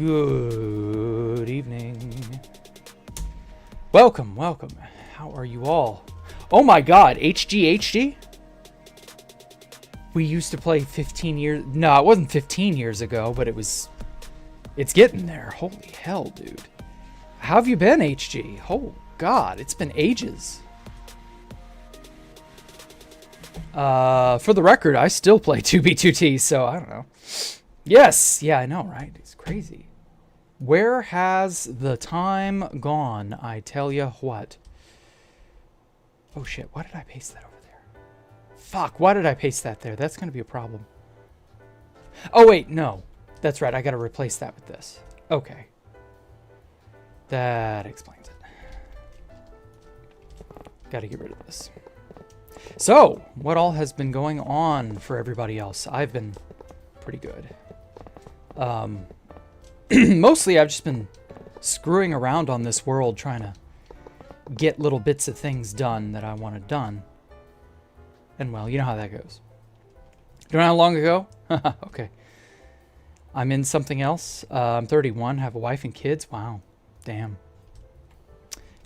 Good evening. Welcome. How are you all? Oh my god, HGHD? We used to play 15 years... No, it wasn't 15 years ago, but it's getting there. Holy hell, dude. How have you been, HG? Oh god, it's been ages. For the record, I still play 2B2T, so I don't know. Yes, yeah, I know, right? It's crazy. Where has the time gone? I tell you what. Oh shit, why did I paste that over there? Fuck, why did I paste that there? That's gonna be a problem. Oh wait, no. That's right, I gotta replace that with this. Okay. That explains it. Gotta get rid of this. So, what all has been going on for everybody else? I've been pretty good. Mostly I've just been screwing around on this world trying to get little bits of things done that I wanted done. And well, you know how that goes. Do you know how long ago? Okay. I'm in something else. I'm 31, have a wife and kids. Wow. Damn.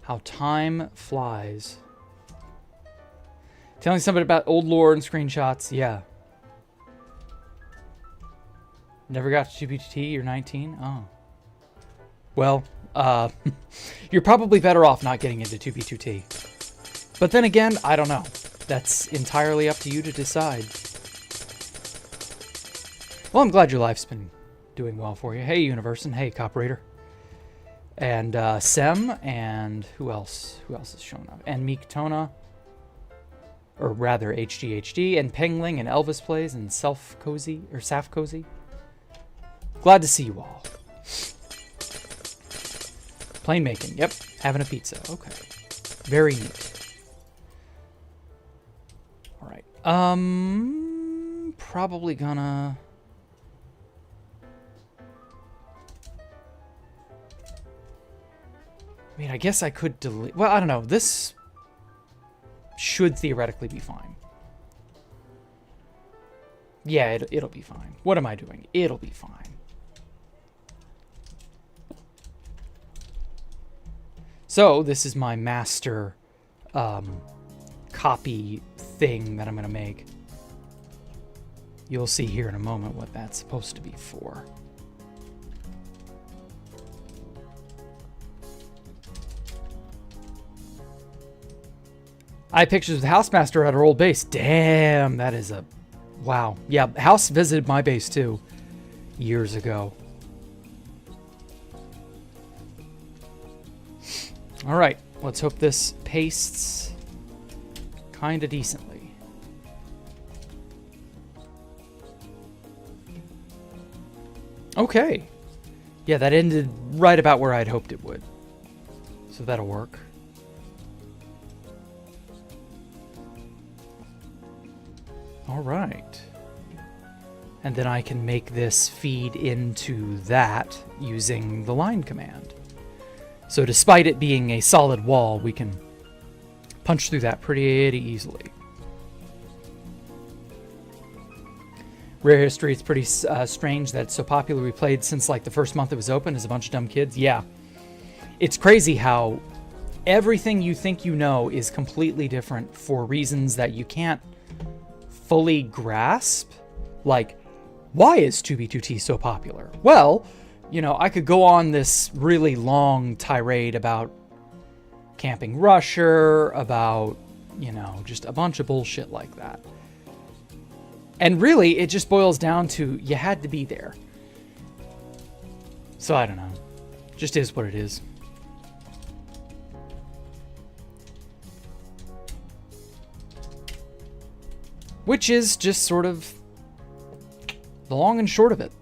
How time flies. Telling somebody about old lore and screenshots. Yeah. Never got to 2B2T. You're 19? Oh. Well, you're probably better off not getting into 2B2T. But then again, I don't know. That's entirely up to you to decide. Well, I'm glad your life's been doing well for you. Hey, Universin. Hey, Coperator. And Sem. And who else? Who else is showing up? And Meektona. Or rather, HGHD. And Pengling and Elvis Plays and Self Cozy. Or Saf Cozy. Glad to see you all. Plane making. Yep. Having a pizza. Okay. Very neat. Alright. Probably gonna... I mean, I guess I could delete... Well, I don't know. This should theoretically be fine. Yeah, it'll be fine. What am I doing? It'll be fine. So, this is my master copy thing that I'm going to make. You'll see here in a moment what that's supposed to be for. I pictures with Housemaster at our old base. Damn, that is a... Wow. Yeah, House visited my base too. Years ago. Alright, let's hope this pastes kinda decently. Okay. Yeah, that ended right about where I'd hoped it would. So that'll work. Alright. And then I can make this feed into that using the line command. So despite it being a solid wall, we can punch through that pretty easily. Rare History, it's pretty strange that it's so popular. We played since like the first month it was open as a bunch of dumb kids. Yeah. It's crazy how everything you think you know is completely different for reasons that you can't fully grasp. Like, why is 2B2T so popular? Well, you know, I could go on this really long tirade about Camping Rusher, about, you know, just a bunch of bullshit like that. And really, it just boils down to you had to be there. So I don't know. Just is what it is. Which is just sort of the long and short of it.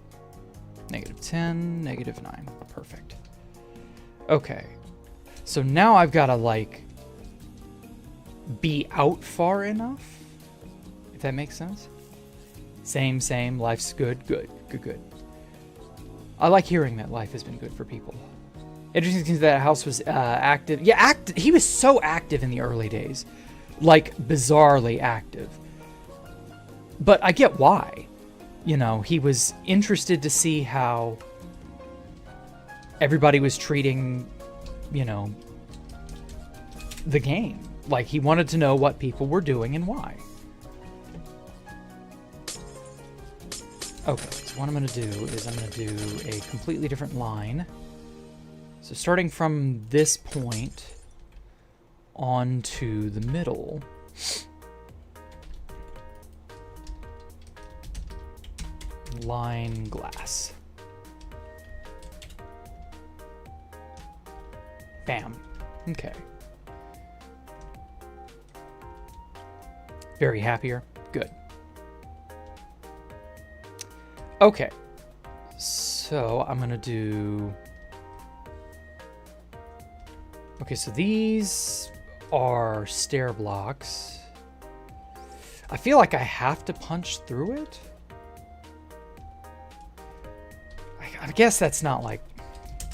-10, -9. Perfect. Okay. So now I've got to, like, be out far enough, if that makes sense. Same. Life's good. Good. I like hearing that life has been good for people. Interesting that House was active. Yeah, he was so active in the early days. Like, bizarrely active. But I get why. You know, he was interested to see how everybody was treating, you know, the game. Like, he wanted to know what people were doing and why. Okay, so what I'm going to do is I'm going to do a completely different line. So starting from this point on to the middle, line glass. Bam. Okay. Very happier. Good. Okay. So I'm going to do... Okay, so these are stair blocks. I feel like I have to punch through it. I guess that's not, like,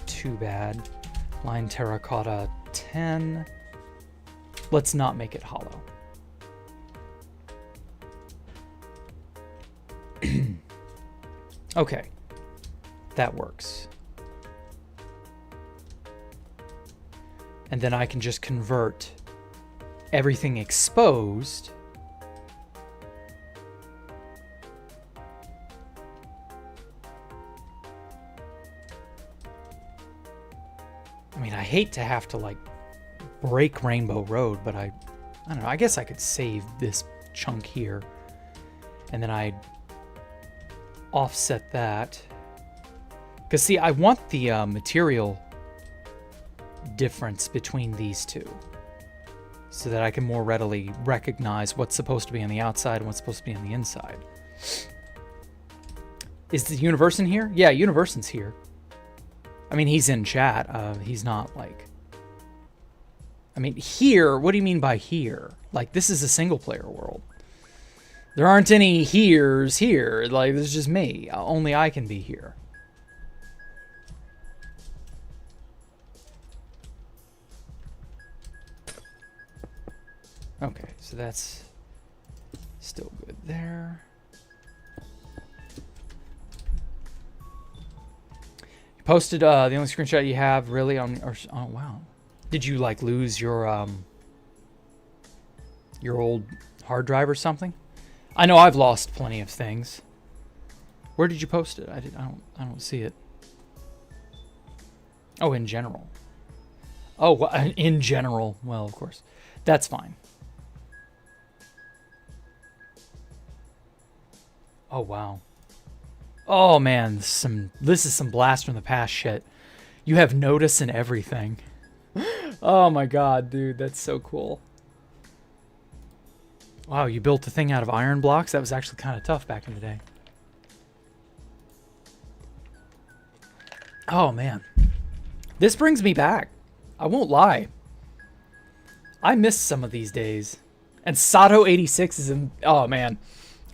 too bad. Line terracotta 10. Let's not make it hollow. Okay. That works. And then I can just convert everything exposed I mean, I hate to have to, like, break Rainbow Road, but I don't know. I guess I could save this chunk here. And then I'd offset that. Because, see, I want the material difference between these two. So that I can more readily recognize what's supposed to be on the outside and what's supposed to be on the inside. Is the Universe in here? Yeah, Universe's here. I mean, he's in chat. He's not, like... I mean, here... What do you mean by here? Like, this is a single-player world. There aren't any heres here. Like, this is just me. Only I can be here. Okay, so that's still good there. You posted the only screenshot you have really on... oh, wow. Did you, like, lose your old hard drive or something? I know I've lost plenty of things. Where did you post it? I don't see it. Oh, in general. Oh, well, in general. Well, of course. That's fine. Oh, wow. Oh, man. This is some blast from the past shit. You have notice in everything. Oh, my God, dude. That's so cool. Wow, you built a thing out of iron blocks? That was actually kind of tough back in the day. Oh, man. This brings me back. I won't lie. I miss some of these days. And Sato 86 is in... Oh, man.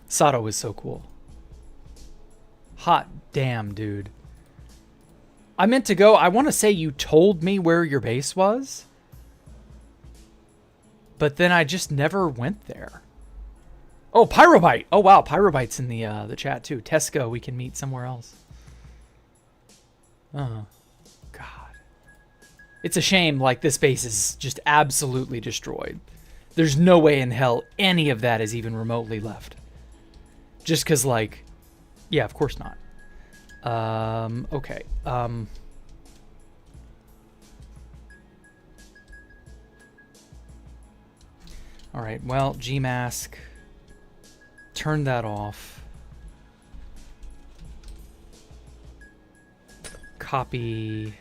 Sato is so cool. Hot damn, dude. I meant to go... I want to say you told me where your base was. But then I just never went there. Oh, Pyrobite. Oh, wow. Pyrobite's in the chat, too. Tesco, we can meet somewhere else. Oh, God. It's a shame, like, this base is just absolutely destroyed. There's no way in hell any of that is even remotely left. Just because, like... Yeah, of course not. Okay. Alright, well, Gmask. Turn that off. Copy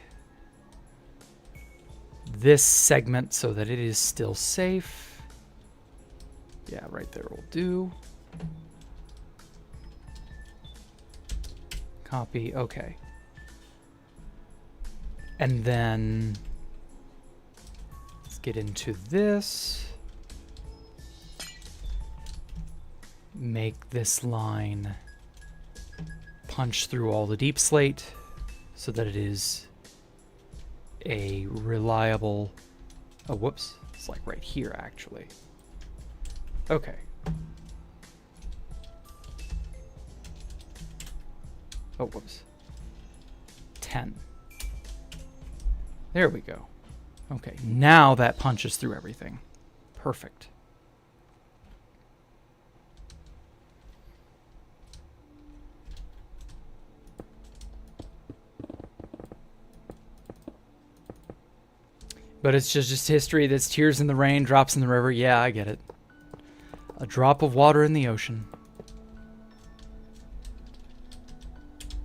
this segment so that it is still safe. Yeah, right there will do. Copy, okay. And then let's get into this. Make this line punch through all the deep slate so that it is a reliable... Oh, whoops. It's like right here, actually. Okay. Oh, whoops. 10. There we go. Okay, now that punches through everything. Perfect. But it's just history that's tears in the rain, drops in the river. Yeah, I get it. A drop of water in the ocean.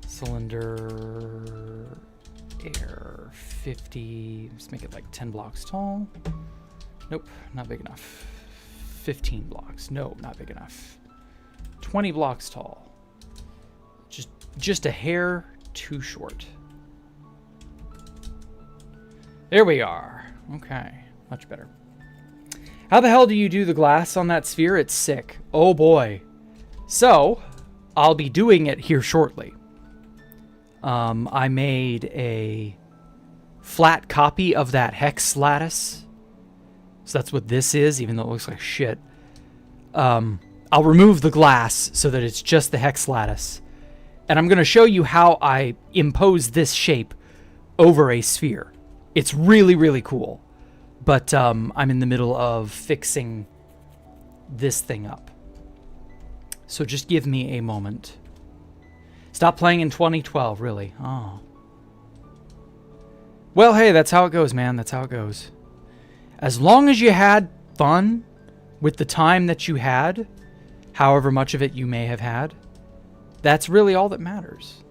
Cylinder air 50. Let's make it like 10 blocks tall. Nope, not big enough. 15 blocks. No, not big enough. 20 blocks tall. Just a hair too short. There we are. Okay, much better. How the hell do you do the glass on that sphere? It's sick. Oh boy. So, I'll be doing it here shortly. I made a flat copy of that hex lattice. So that's what this is, even though it looks like shit. I'll remove the glass so that it's just the hex lattice. And I'm going to show you how I impose this shape over a sphere. It's really, really cool. But I'm in the middle of fixing this thing up. So just give me a moment. Stop playing in 2012, really. Oh. Well, hey, that's how it goes, man. That's how it goes. As long as you had fun with the time that you had, however much of it you may have had, that's really all that matters.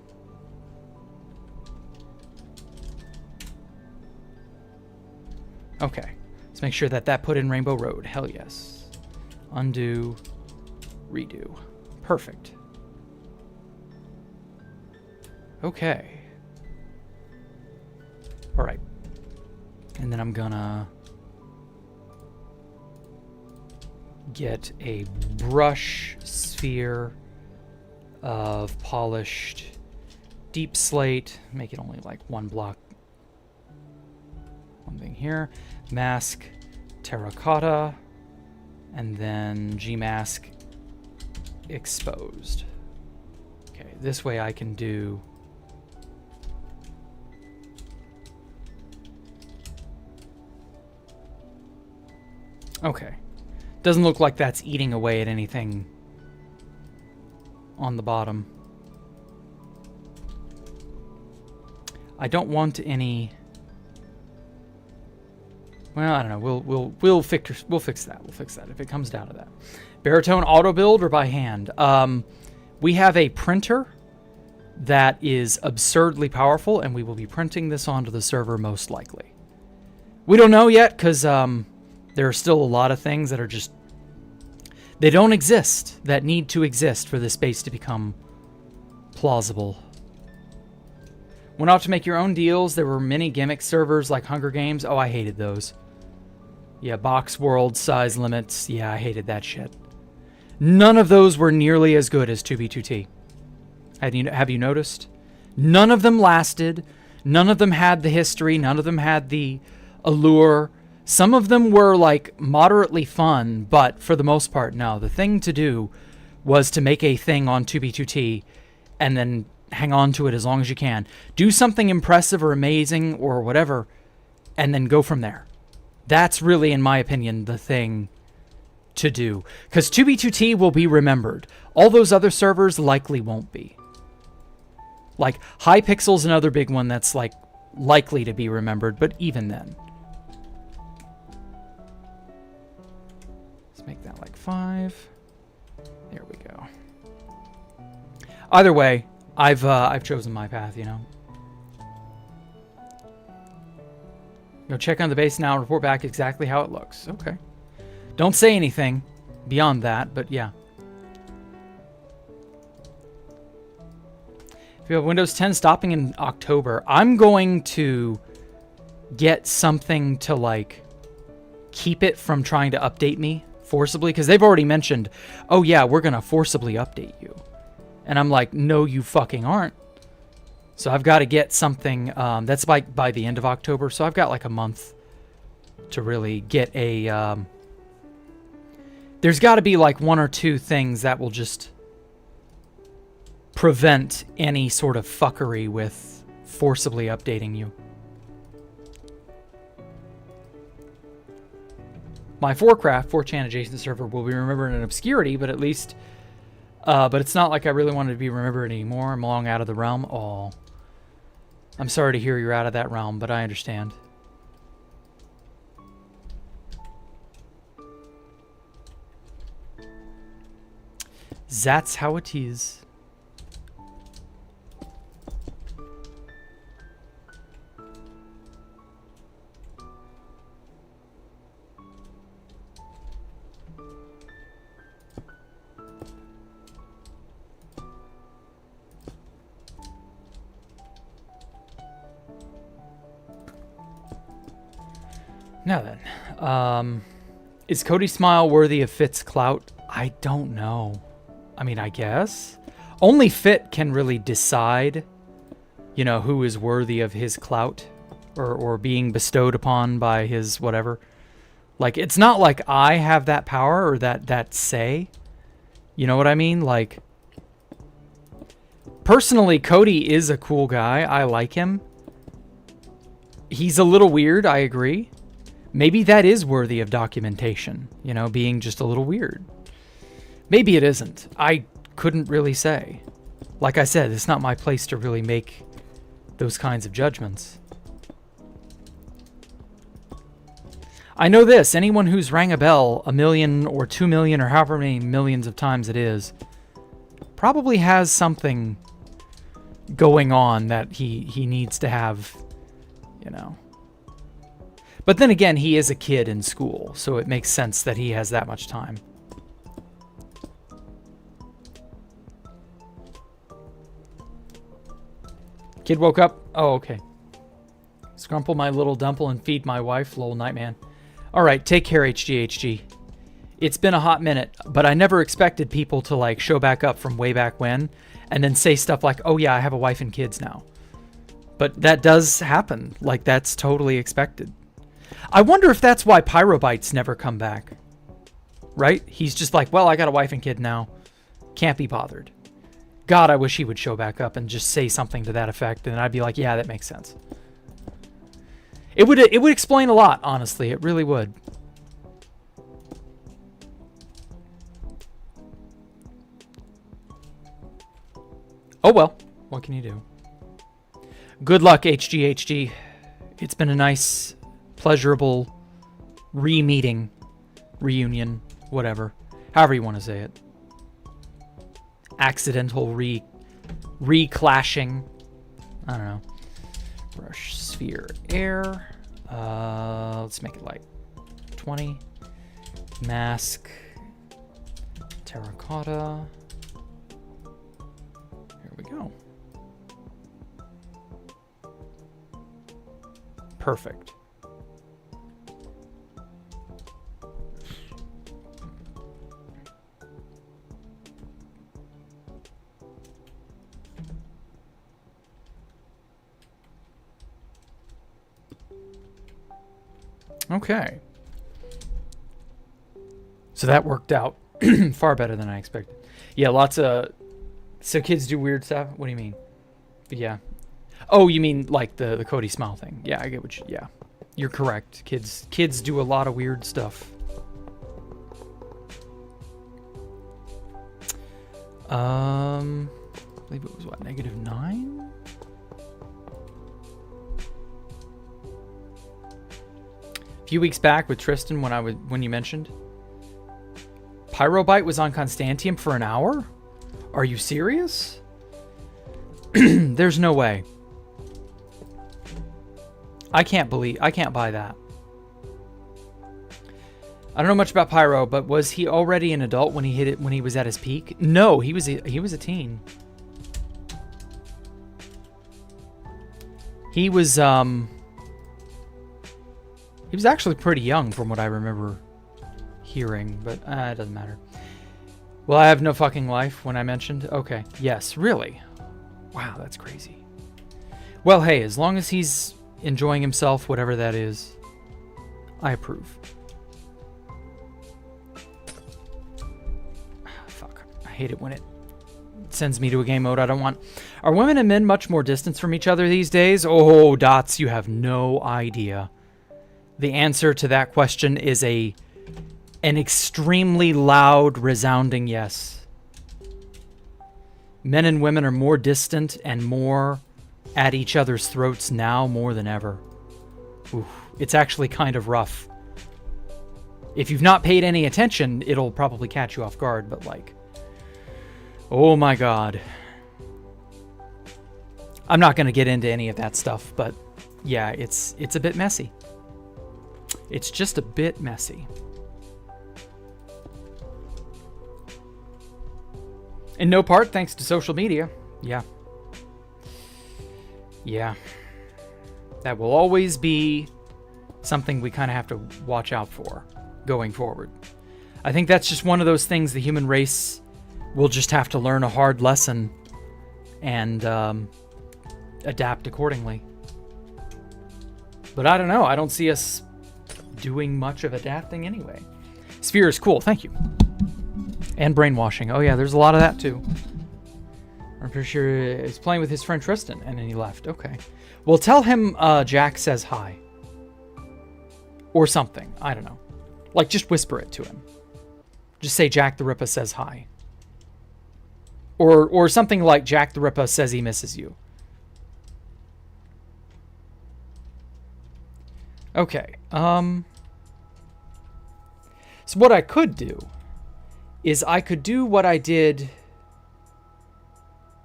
Okay, let's make sure that put in Rainbow Road. Hell yes. Undo, redo. Perfect. Okay. All right. And then I'm gonna get a brush sphere of polished deep slate. Make it only like one block. One thing here. Mask terracotta. And then G-mask exposed. Okay, this way I can do okay. Doesn't look like that's eating away at anything on the bottom. I don't want any. Well, I don't know. We'll fix that. We'll fix that if it comes down to that. Baritone auto build or by hand? We have a printer that is absurdly powerful, and we will be printing this onto the server most likely. We don't know yet because there are still a lot of things that are just they don't exist that need to exist for this space to become plausible. Went off to make your own deals. There were many gimmick servers like Hunger Games. Oh, I hated those. Yeah, box world size limits. Yeah, I hated that shit. None of those were nearly as good as 2B2T. Have you noticed? None of them lasted. None of them had the history. None of them had the allure. Some of them were like moderately fun, but for the most part, no. The thing to do was to make a thing on 2B2T and then hang on to it as long as you can. Do something impressive or amazing or whatever, and then go from there. That's really, in my opinion, the thing to do. Because 2B2T will be remembered. All those other servers likely won't be. Like, Hypixel's another big one that's like likely to be remembered, but even then. Let's make that like 5. There we go. Either way, I've chosen my path, you know. Go check on the base now and report back exactly how it looks. Okay. Don't say anything beyond that, but yeah. If you have Windows 10 stopping in October, I'm going to get something to like keep it from trying to update me forcibly, because they've already mentioned, oh yeah, we're going to forcibly update you. And I'm like, no, you fucking aren't. So I've got to get something that's by the end of October. So I've got like a month to really get a... there's got to be like 1 or 2 things that will just prevent any sort of fuckery with forcibly updating you. My 4chan adjacent server will be remembered in obscurity, but at least, but it's not like I really wanted to be remembered anymore. I'm long out of the realm. Oh, I'm sorry to hear you're out of that realm, but I understand. That's how it is. Now then, is Cody's smile worthy of Fit's clout? I don't know. I mean, I guess. Only Fit can really decide, you know, who is worthy of his clout or being bestowed upon by his whatever. Like, it's not like I have that power or that say. You know what I mean? Like, personally, Cody is a cool guy. I like him. He's a little weird, I agree. Maybe that is worthy of documentation, you know, being just a little weird. Maybe it isn't. I couldn't really say. Like I said, it's not my place to really make those kinds of judgments. I know this, anyone who's rang a bell 1 million or 2 million or however many millions of times it is, probably has something going on that he needs to have, you know. But then again, he is a kid in school, so it makes sense that he has that much time. Kid woke up. Oh, okay. Scrumple my little dumple and feed my wife, lol nightman. All right, take care, HGHG. It's been a hot minute, but I never expected people to like show back up from way back when and then say stuff like, oh yeah, I have a wife and kids now. But that does happen. Like, that's totally expected. I wonder if that's why Pyrobytes never come back. Right? He's just like, well, I got a wife and kid now. Can't be bothered. God, I wish he would show back up and just say something to that effect, and I'd be like, yeah, that makes sense. It would explain a lot, honestly. It really would. Oh well, what can you do? Good luck, HGHG. It's been a nice, pleasurable re-meeting, reunion, whatever. However you want to say it. Accidental re-clashing. I don't know. Brush, sphere, air. Let's make it light. 20. Mask. Terracotta. Here we go. Perfect. Okay. So that worked out far better than I expected. Yeah, lots of... So kids do weird stuff? What do you mean? Yeah. Oh, you mean like the Cody Smile thing. Yeah, I get what you... Yeah. You're correct. Kids do a lot of weird stuff. I believe it was what, -9? A few weeks back with Tristan when you mentioned Pyrobyte was on Constantium for an hour? Are you serious? There's no way. I can't buy that. I don't know much about Pyro, but was he already an adult when he hit it when he was at his peak? No, he was a teen. He was actually pretty young from what I remember hearing, but it doesn't matter. Well, I have no fucking life when I mentioned. Okay. Yes, really. Wow, that's crazy. Well, hey, as long as he's enjoying himself, whatever that is, I approve. Fuck. I hate it when it sends me to a game mode I don't want. Are women and men much more distance from each other these days? Oh, Dots, you have no idea. The answer to that question is a An extremely loud, resounding yes. Men and women are more distant and more at each other's throats now more than ever. Oof, it's actually kind of rough. If you've not paid any attention, it'll probably catch you off guard, but like, oh my God. I'm not going to get into any of that stuff, but yeah, it's a bit messy. It's just a bit messy. In no part thanks to social media. Yeah. Yeah. That will always be something we kind of have to watch out for going forward. I think that's just one of those things the human race will just have to learn a hard lesson and adapt accordingly. But I don't know. I don't see us doing much of adapting anyway. Sphere is cool. Thank you. And brainwashing. Oh, yeah, there's a lot of that, too. I'm pretty sure he's playing with his friend Tristan, and then he left. Okay. Well, tell him Jack says hi. Or something. I don't know. Like, just whisper it to him. Just say Jacktherippa says hi. Or something like Jacktherippa says he misses you. Okay. So what I could do is I could do what I did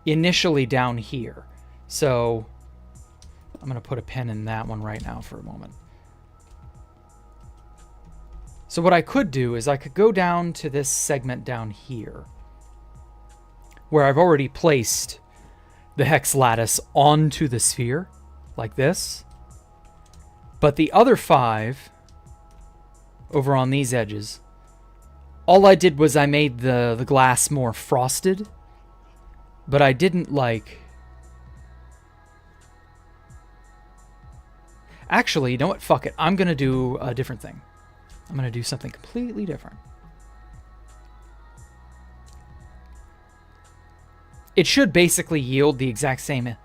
initially down here. So I'm going to put a pin in that one right now for a moment. So what I could do is I could go down to this segment down here where I've already placed the hex lattice onto the sphere like this. But the other 5 over on these edges, all I did was I made the glass more frosted, but I didn't like... Actually, you know what? Fuck it. I'm going to do a different thing. I'm going to do something completely different. It should basically yield the exact same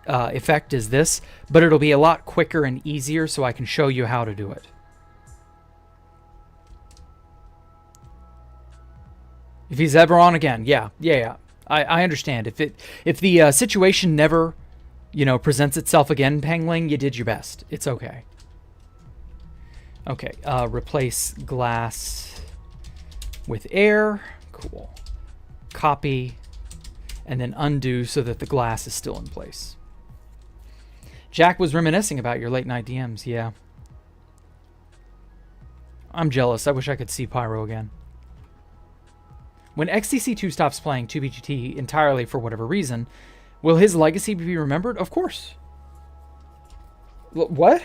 effect as this, but it'll be a lot quicker and easier so I can show you how to do it. If he's ever on again, yeah. I understand. If the situation never, presents itself again, Pangling, you did your best. It's okay. Okay, replace glass with air. Cool. Copy, and then undo so that the glass is still in place. Jack was reminiscing about your late night DMs. Yeah. I'm jealous. I wish I could see Pyro again. When XTC2 stops playing 2BGT entirely for whatever reason, will his legacy be remembered? Of course. What?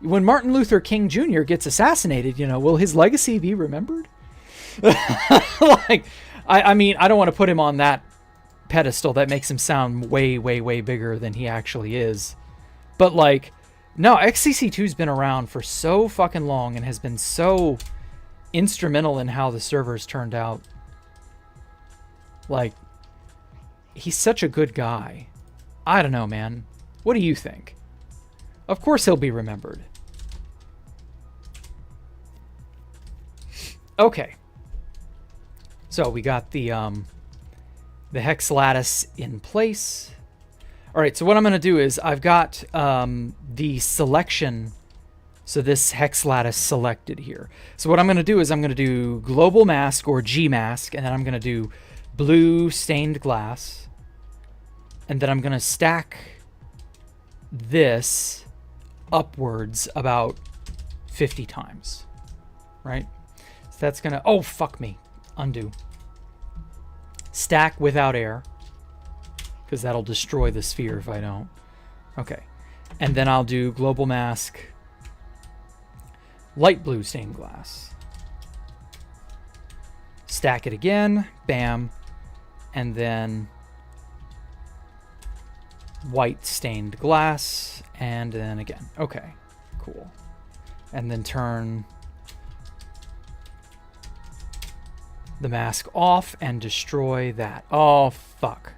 When Martin Luther King Jr. gets assassinated, will his legacy be remembered? I mean, I don't want to put him on that pedestal that makes him sound way, way, way bigger than he actually is. But no, XCC2's been around for so fucking long and has been so instrumental in how the servers turned out. He's such a good guy. I don't know, man. What do you think? Of course he'll be remembered. Okay. So we got the hex lattice in place. All right, so what I'm going to do is I've got the selection, so this hex lattice selected here. So what I'm going to do is I'm going to do global mask or G mask, and then I'm going to do blue stained glass, and then I'm going to stack this upwards about 50 times, right? So that's going to, oh, fuck me, undo. Stack without air, because that'll destroy the sphere if I don't. Okay, and then I'll do global mask, light blue stained glass. Stack it again, bam, and then white stained glass, and then again. Okay, cool. And then turn the mask off and destroy that. Oh, fuck.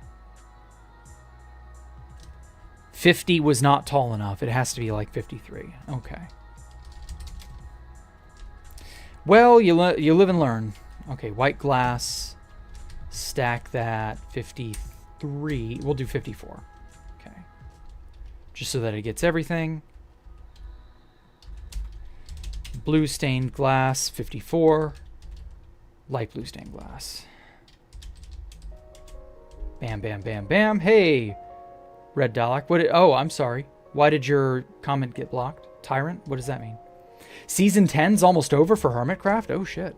50 was not tall enough. It has to be like 53. Okay. Well, you live and learn. Okay, white glass. Stack that. 53. We'll do 54. Okay. Just so that it gets everything. Blue stained glass. 54. Light blue stained glass. Bam, bam, bam, bam. Hey, Red Dalek. Oh, I'm sorry. Why did your comment get blocked? Tyrant? What does that mean? Season 10's almost over for Hermitcraft? Oh, shit.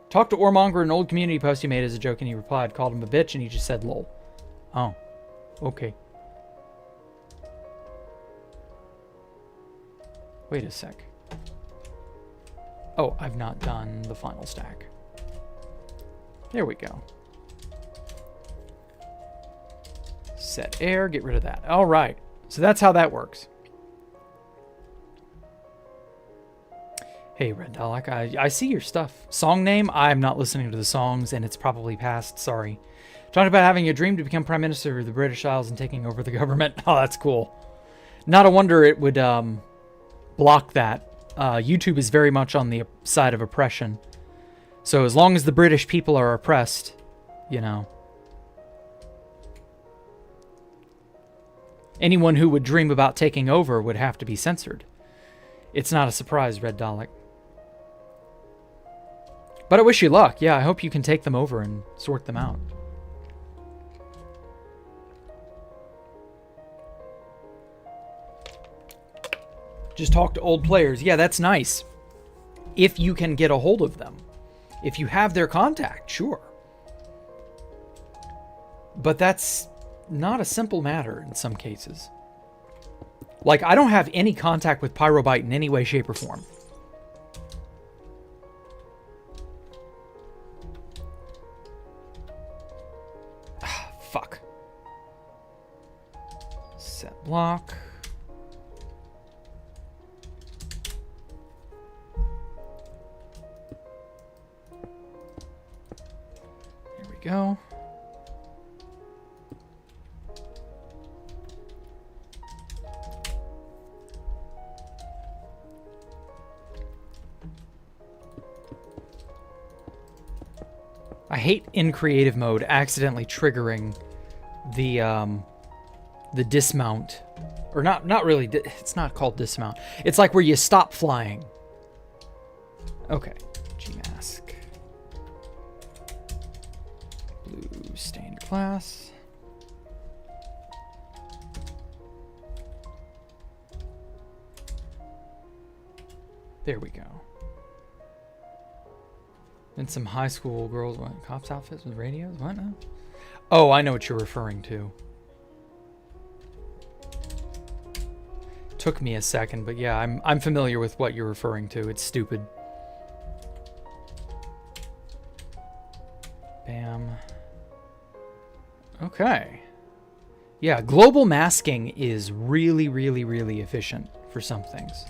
Talked to Ormonger, an old community post he made as a joke, and he replied, called him a bitch, and he just said lol. Oh, okay. Wait a sec. Oh, I've not done the final stack. There we go. Set air, get rid of that. All right. So that's how that works. Hey, Red Dalek, I see your stuff. Song name? I'm not listening to the songs, and it's probably past. Sorry. Talking about having a dream to become Prime Minister of the British Isles and taking over the government. Oh, that's cool. Not a wonder it would block that. YouTube is very much on the side of oppression. So as long as the British people are oppressed, you know. Anyone who would dream about taking over would have to be censored. It's not a surprise, Red Dalek. But I wish you luck. Yeah, I hope you can take them over and sort them out. Just talk to old players. Yeah, that's nice. If you can get a hold of them. If you have their contact, sure. But that's not a simple matter in some cases. Like, I don't have any contact with Pyrobyte in any way, shape, or form. Fuck. Set block. Here we go. I hate in creative mode accidentally triggering the dismount, or not really. It's not called dismount. It's like where you stop flying. Okay, G-mask, blue stained glass. There we go. And some high school girls wearing cops' outfits with radios? What now? Oh, I know what you're referring to. Took me a second, but yeah, I'm familiar with what you're referring to. It's stupid. Bam. Okay. Yeah, global masking is really, really, really efficient for some things.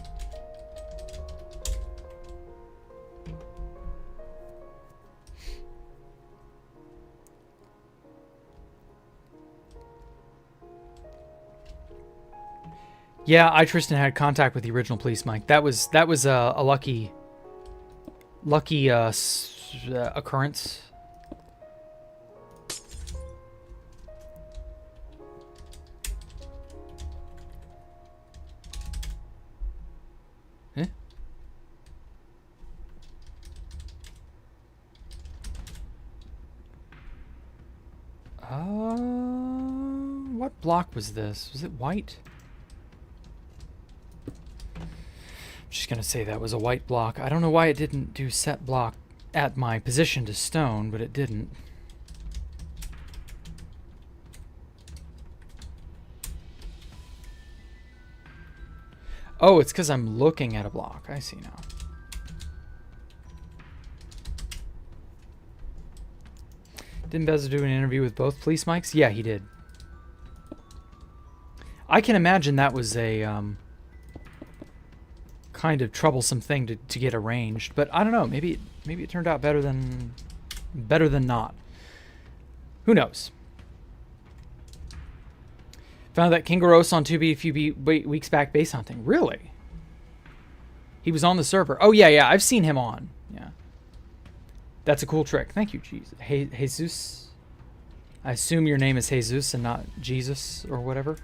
Yeah, Tristan had contact with the original police mic. That was a lucky occurrence. Eh? What block was this? Was it white? Just gonna say that was a white block. I don't know why it didn't do set block at my position to stone, but it didn't. Oh, it's because I'm looking at a block. I see now. Didn't Beza do an interview with both police mics? Yeah, he did. I can imagine that was a kind of troublesome thing to get arranged, but I don't know. Maybe it turned out better than not. Who knows? Found that Kingaros on Tubi a few weeks back base hunting. Really? He was on the server. Oh, yeah, yeah. I've seen him on. Yeah. That's a cool trick. Thank you, Jesus. Hey, Jesus. I assume your name is Jesus and not Jesus or whatever.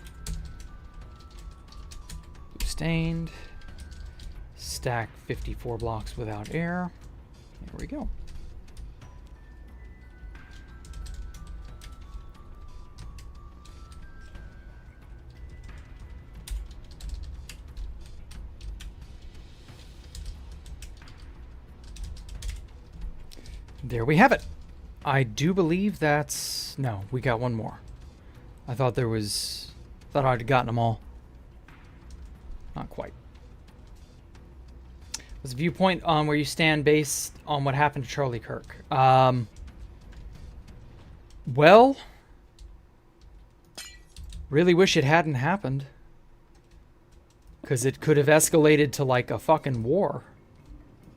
Stained. Stack 54 blocks without air. There we go. There we have it. I do believe that's... No, we got one more. I thought there was... Thought I'd gotten them all. Not quite. Was a viewpoint on where you stand based on what happened to Charlie Kirk? Well... Really wish it hadn't happened. Because it could have escalated to like a fucking war.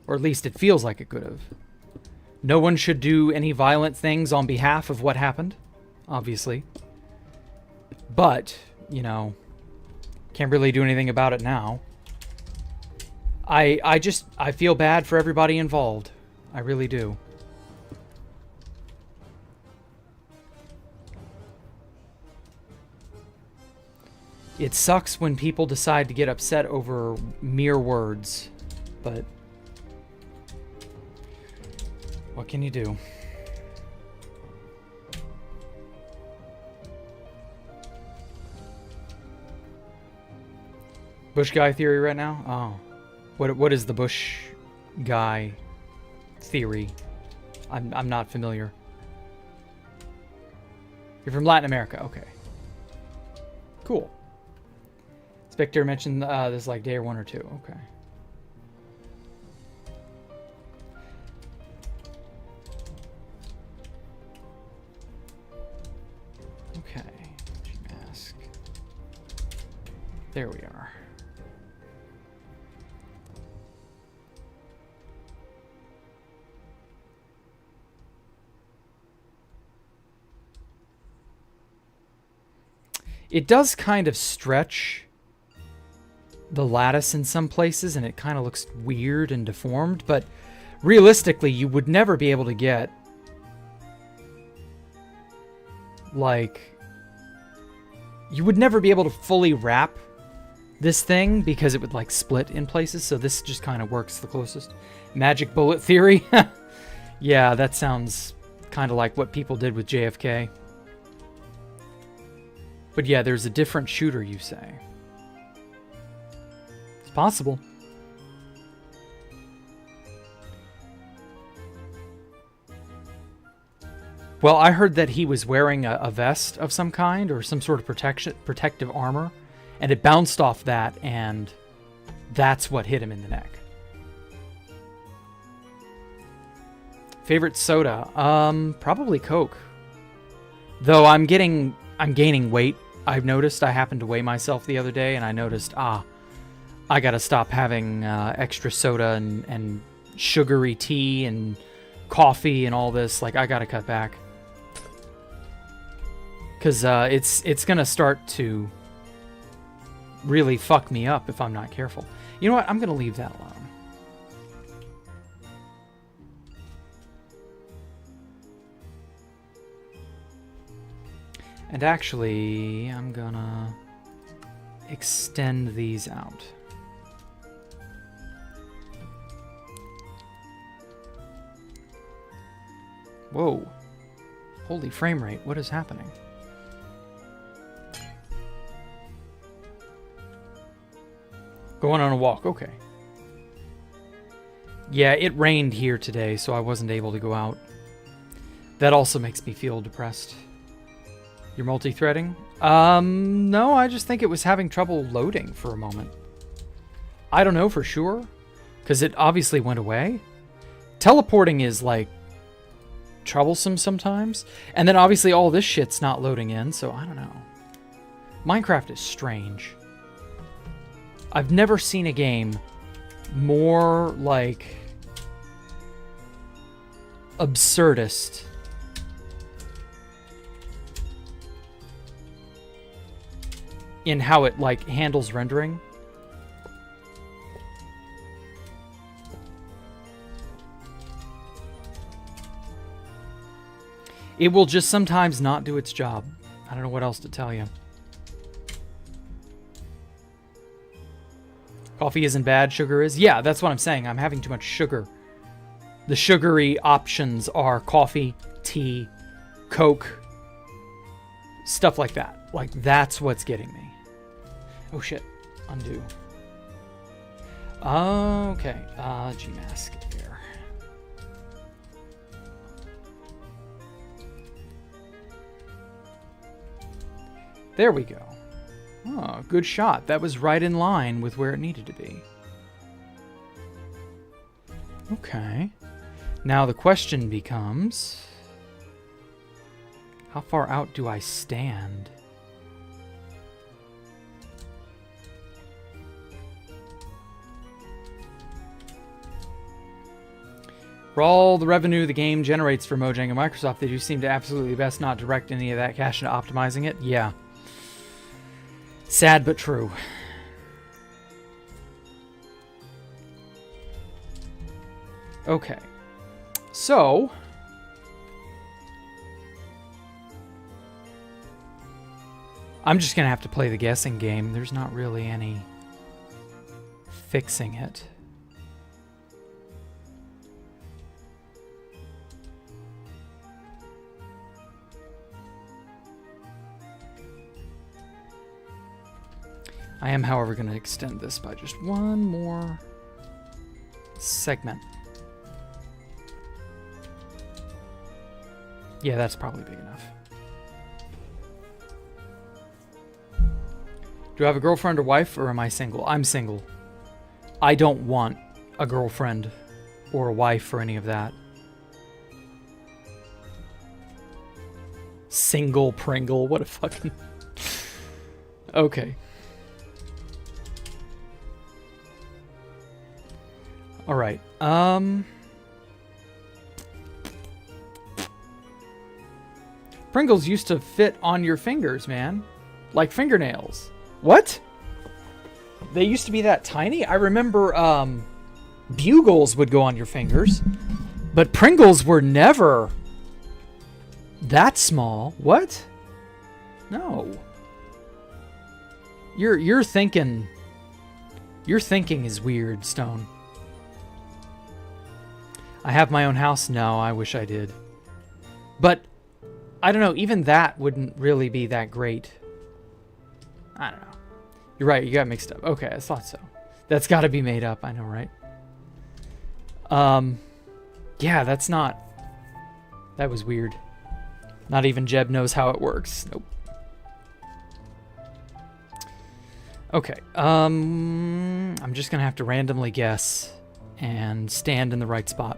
Or at least it feels like it could have. No one should do any violent things on behalf of what happened, obviously. But, you know, can't really do anything about it now. I feel bad for everybody involved. I really do. It sucks when people decide to get upset over mere words, but... What can you do? Bush guy theory right now? Oh. What is the Bush guy theory? I'm not familiar. You're from Latin America. Okay. Cool. Spectre mentioned this like day or one or two. Okay. Mask. There we are. It does kind of stretch the lattice in some places, and it kind of looks weird and deformed, but realistically, you would never be able to get like... You would never be able to fully wrap this thing because it would like split in places, so this just kind of works the closest. Magic bullet theory? Yeah, that sounds kind of like what people did with JFK. But yeah, there's a different shooter, you say. It's possible. Well, I heard that he was wearing a vest of some kind or some sort of protective armor, and it bounced off that, and that's what hit him in the neck. Favorite soda? Probably Coke. Though I'm gaining weight. I've noticed. I happened to weigh myself the other day, and I noticed, I gotta stop having extra soda and sugary tea and coffee and all this. Like, I gotta cut back. Because it's gonna start to really fuck me up if I'm not careful. You know what? I'm gonna leave that alone. And actually, I'm gonna extend these out. Whoa. Holy frame rate, what is happening? Going on a walk, okay. Yeah, it rained here today, so I wasn't able to go out. That also makes me feel depressed. You're multi-threading? No, I just think it was having trouble loading for a moment. I don't know for sure, because it obviously went away. Teleporting is, like, troublesome sometimes. And then obviously all this shit's not loading in, so I don't know. Minecraft is strange. I've never seen a game more, like, absurdist in how it, like, handles rendering. It will just sometimes not do its job. I don't know what else to tell you. Coffee isn't bad, sugar is? Yeah, that's what I'm saying. I'm having too much sugar. The sugary options are coffee, tea, Coke, stuff like that. Like, that's what's getting me. Oh, shit. Undo. Okay. Gmask there. There we go. Oh, good shot. That was right in line with where it needed to be. Okay. Now the question becomes, how far out do I stand? For all the revenue the game generates for Mojang and Microsoft, they do seem to absolutely best not direct any of that cash into optimizing it. Yeah. Sad but true. Okay. So, I'm just going to have to play the guessing game. There's not really any fixing it. I am, however, going to extend this by just one more segment. Yeah, that's probably big enough. Do I have a girlfriend or wife, or am I single? I'm single. I don't want a girlfriend or a wife or any of that. Single Pringle, what a fucking... Okay. All right. Pringles used to fit on your fingers, man. Like fingernails. What? They used to be that tiny? I remember Bugles would go on your fingers, but Pringles were never that small. What? No. You're thinking is weird, Stone. I have my own house? No, I wish I did. But, I don't know, even that wouldn't really be that great. I don't know. You're right, you got mixed up. Okay, I thought so. That's got to be made up, I know, right? Yeah, that's not... That was weird. Not even Jeb knows how it works. Nope. Okay, I'm just gonna have to randomly guess and stand in the right spot.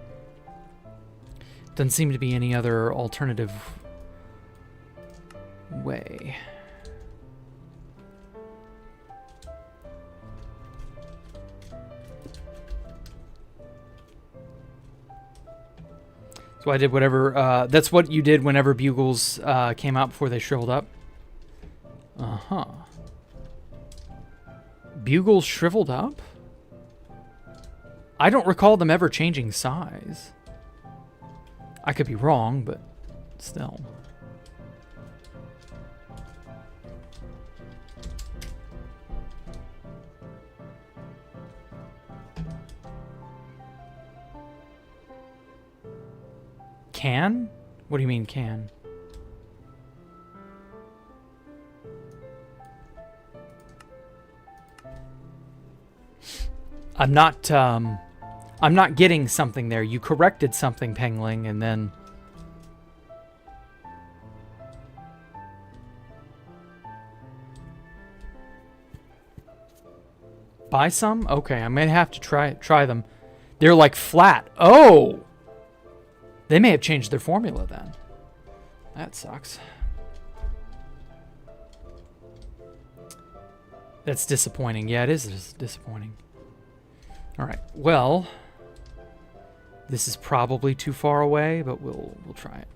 Doesn't seem to be any other alternative way. So I did whatever, that's what you did whenever Bugles came out before they shriveled up? Uh-huh. Bugles shriveled up? I don't recall them ever changing size. I could be wrong, but still. Can? What do you mean can? I'm not getting something there. You corrected something, Pengling, and then... Buy some? Okay, I may have to try them. They're like flat. Oh! They may have changed their formula then. That sucks. That's disappointing. Yeah, it is disappointing. Alright, well... This is probably too far away, but we'll try it.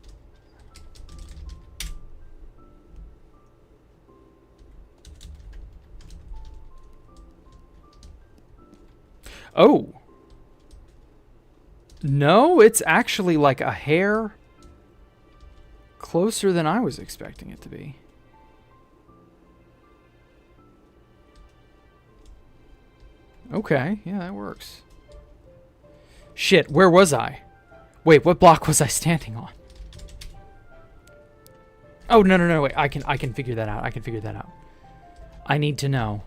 Oh! No, it's actually like a hair closer than I was expecting it to be. Okay, yeah, that works. Shit, where was I? Wait, what block was I standing on? Oh, no, wait, I can figure that out. I can figure that out. I need to know.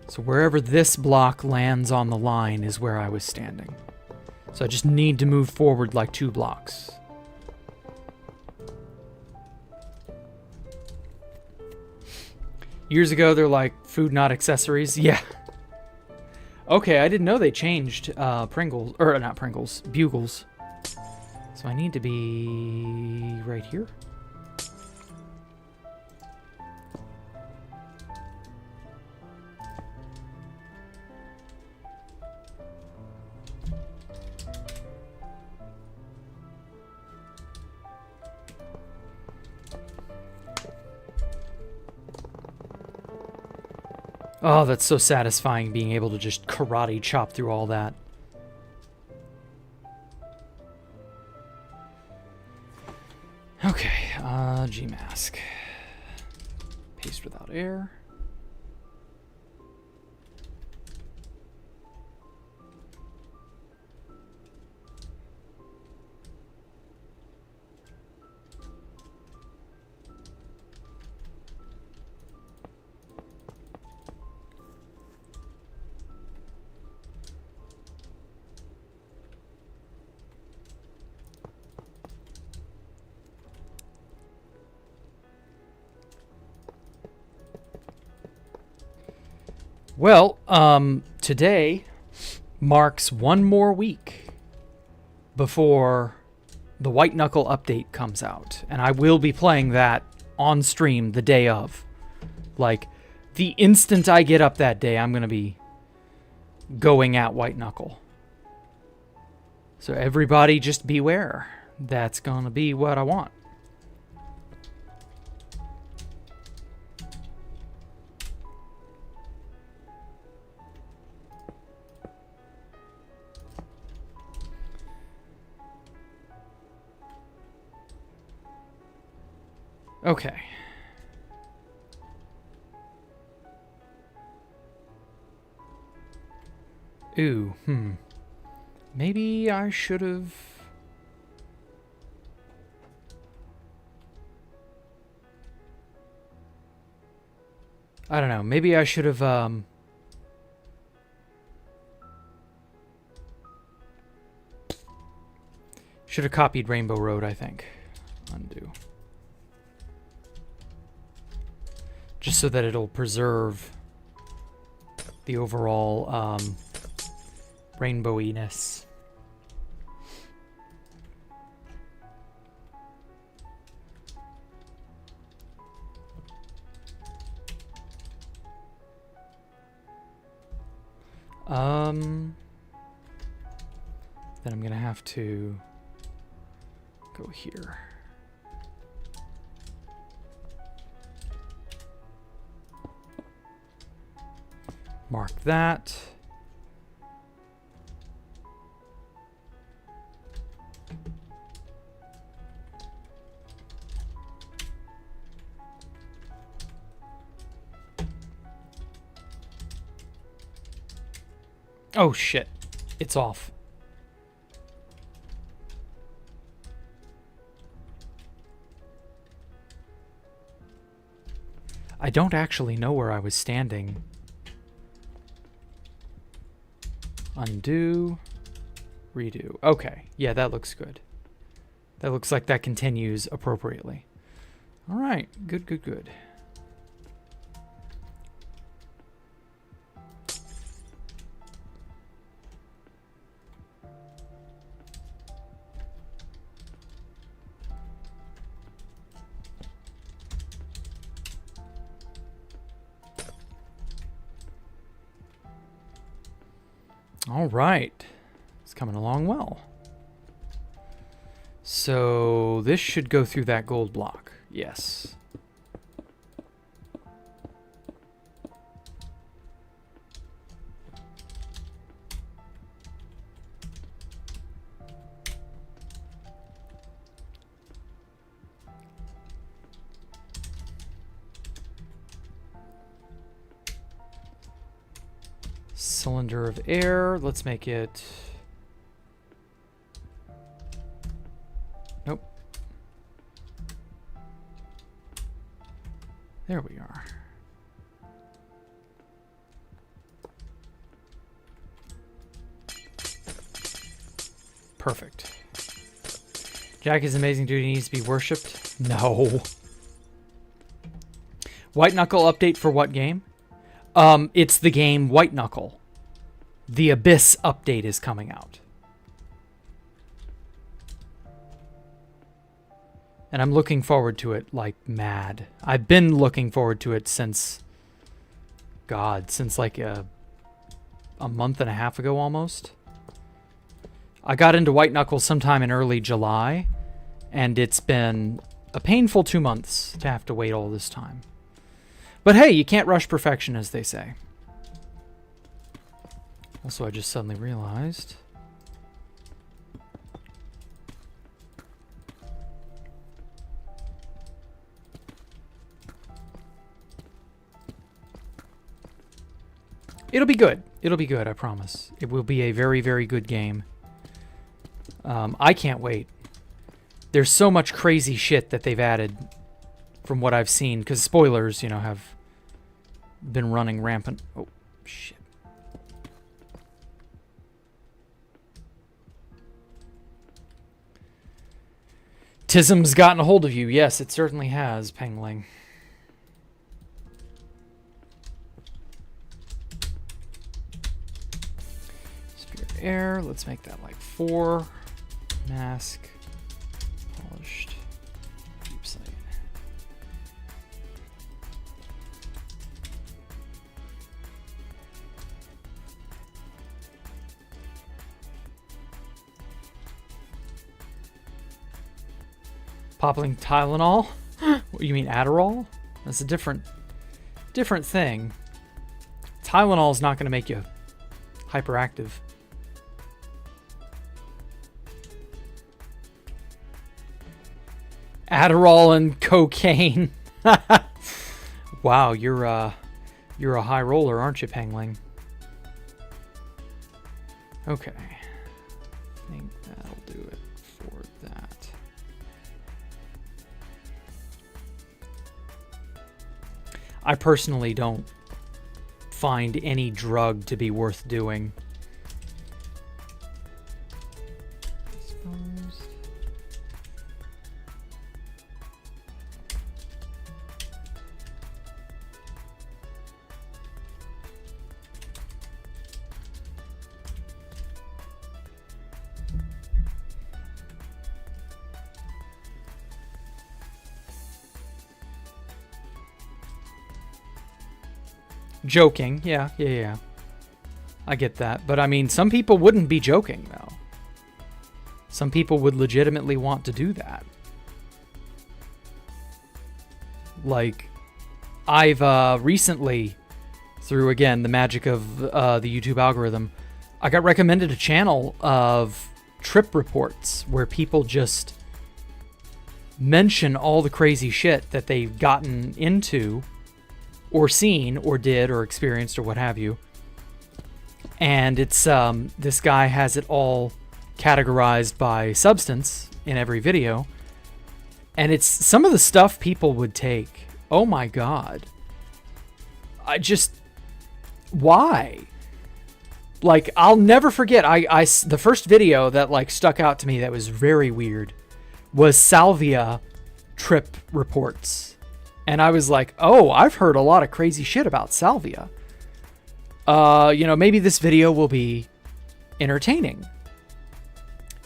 So wherever this block lands on the line is where I was standing. So I just need to move forward like 2 blocks. Years ago, they're like, food, not accessories. Yeah. Okay, I didn't know they changed Pringles, or not Pringles, Bugles. So I need to be right here. Oh, that's so satisfying being able to just karate chop through all that. Okay, G-mask. Paste without air. Well, today marks 1 more week before the White Knuckle update comes out. And I will be playing that on stream the day of. Like, the instant I get up that day, I'm going to be going at White Knuckle. So everybody just beware. That's going to be what I want. Okay. Ooh, Maybe I should have... I don't know. Maybe I should have, should have copied Rainbow Road, I think. Undo. Just so that it'll preserve the overall rainbow-iness. Then I'm gonna have to go here. Mark that. Oh shit, it's off. I don't actually know where I was standing. Undo, redo. Okay, yeah, that looks good. That looks like that continues appropriately. All right, good, good, good. All right, it's coming along well. So this should go through that gold block. Yes. Cylinder of air. Let's make it... Nope. There we are. Perfect. Jack is amazing dude. He needs to be worshipped. No. White Knuckle update for what game? It's the game White Knuckle. The Abyss update is coming out. And I'm looking forward to it like mad. I've been looking forward to it since... God, since like a month and a half ago almost. I got into White Knuckle sometime in early July, and it's been a painful 2 months to have to wait all this time. But hey, you can't rush perfection, as they say. Also, I just suddenly realized... It'll be good. It'll be good, I promise. It will be a very, very good game. I can't wait. There's so much crazy shit that they've added from what I've seen, because spoilers, you know, have been running rampant. Oh, shit. Tism's gotten a hold of you. Yes, it certainly has, Pengling. Spirit Air, let's make that like 4. Mask. Polished. Deep sight. Popping Tylenol? What, you mean Adderall? That's a different thing. Tylenol is not going to make you hyperactive. Adderall and cocaine. Wow, you're a high roller, aren't you, Pengling? Okay. I think that'll do it for that. I personally don't find any drug to be worth doing. Joking, yeah. I get that. But I mean, some people wouldn't be joking, though. Some people would legitimately want to do that. Like, I've recently, through, again, the magic of the YouTube algorithm, I got recommended a channel of trip reports where people just mention all the crazy shit that they've gotten into or seen, or did, or experienced, or what have you. And it's, this guy has it all categorized by substance in every video. And it's some of the stuff people would take. Oh my God. Why? Like, I'll never forget, the first video that, like, stuck out to me that was very weird was salvia trip reports. And I was like, oh, I've heard a lot of crazy shit about salvia. You know, maybe this video will be entertaining.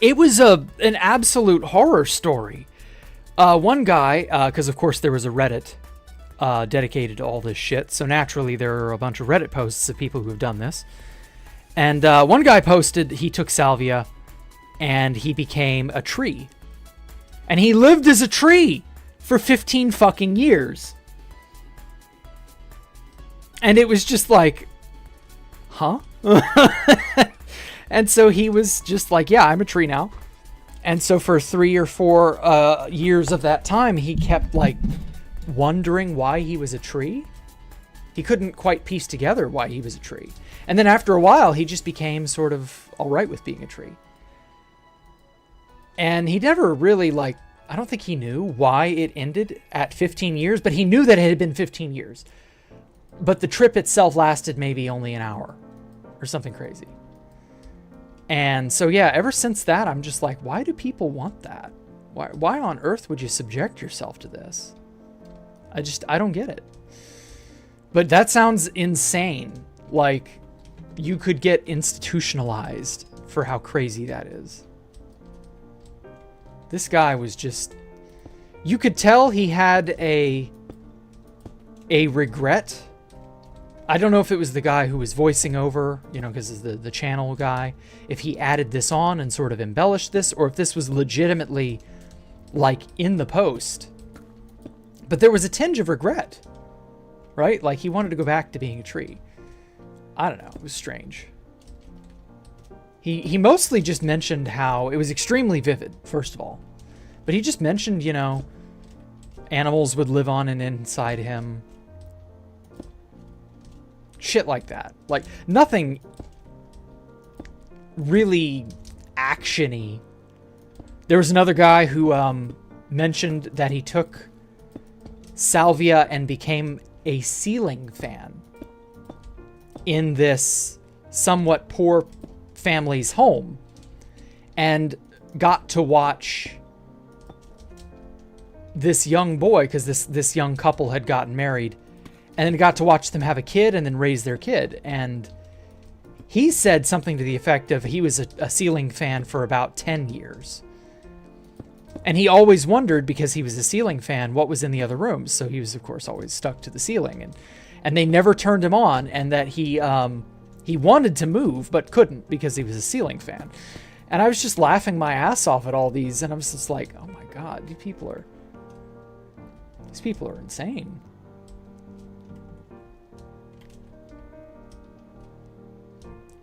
It was an absolute horror story. One guy, because of course there was a Reddit dedicated to all this shit, so naturally there are a bunch of Reddit posts of people who have done this. And one guy posted he took salvia and he became a tree. And he lived as a tree for 15 fucking years. And it was just like, huh? And so he was just like, yeah, I'm a tree now. And so for 3 or 4 years of that time, he kept like wondering why he was a tree. He couldn't quite piece together why he was a tree. And then after a while, he just became sort of all right with being a tree. And he never really, like, I don't think he knew why it ended at 15 years, but he knew that it had been 15 years. But the trip itself lasted maybe only an hour or something crazy. And so, yeah, ever since that, I'm just like, why do people want that? Why on earth would you subject yourself to this? I don't get it. But that sounds insane. Like, you could get institutionalized for how crazy that is. This guy was just... You could tell he had a regret. I don't know if it was the guy who was voicing over, you know, because the channel guy, if he added this on and sort of embellished this, or if this was legitimately, like, in the post. But there was a tinge of regret, right? Like, he wanted to go back to being a tree. I don't know. It was strange. He mostly just mentioned how it was extremely vivid, first of all. But he just mentioned, you know, animals would live on and inside him. Shit like that. Like, nothing really action-y. There was another guy who mentioned that he took salvia and became a ceiling fan in this somewhat poor family's home, and got to watch this young boy, because this young couple had gotten married, and then got to watch them have a kid and then raise their kid. And he said something to the effect of he was a ceiling fan for about 10 years. And he always wondered, because he was a ceiling fan, what was in the other rooms. So he was, of course, always stuck to the ceiling. And they never turned him on, and that he wanted to move but couldn't because he was a ceiling fan. And I was just laughing my ass off at all these, and I was just like, oh my God, these people are insane.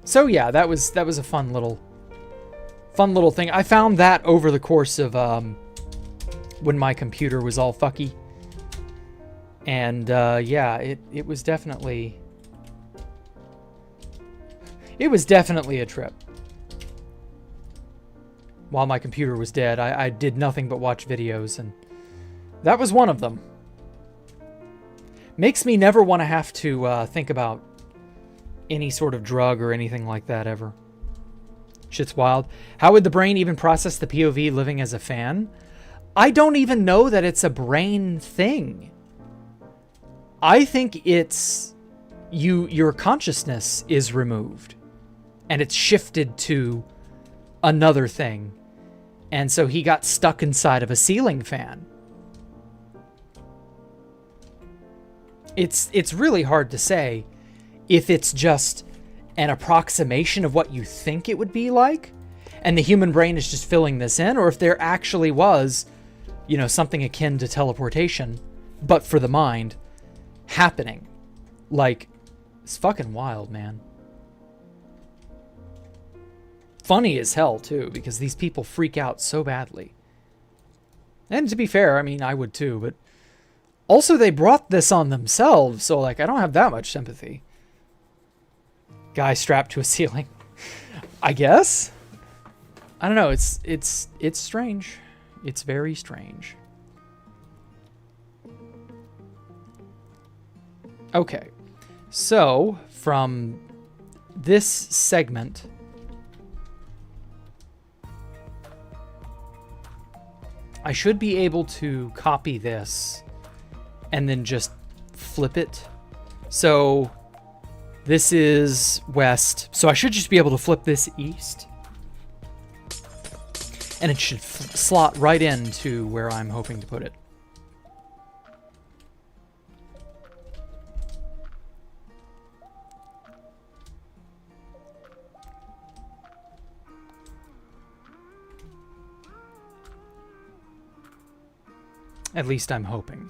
So yeah, that was a fun little thing. I found that over the course of when my computer was all fucky. And yeah, it was definitely a trip. While my computer was dead, I did nothing but watch videos, and that was one of them. Makes me never want to have to think about any sort of drug or anything like that ever. Shit's wild. How would the brain even process the POV living as a fan? I don't even know that it's a brain thing. I think it's your consciousness is removed and it's shifted to another thing. And so he got stuck inside of a ceiling fan. It's really hard to say if it's just an approximation of what you think it would be like, and the human brain is just filling this in, or if there actually was, you know, something akin to teleportation, but for the mind, happening. Like, it's fucking wild, man. Funny as hell, too, because these people freak out so badly. And to be fair, I mean, I would too, but also they brought this on themselves, so, like, I don't have that much sympathy. Guy strapped to a ceiling. I guess? I don't know, it's strange. It's very strange. Okay, so from this segment, I should be able to copy this and then just flip it. So this is west, so I should just be able to flip this east, and it should slot right into where I'm hoping to put it. At least I'm hoping.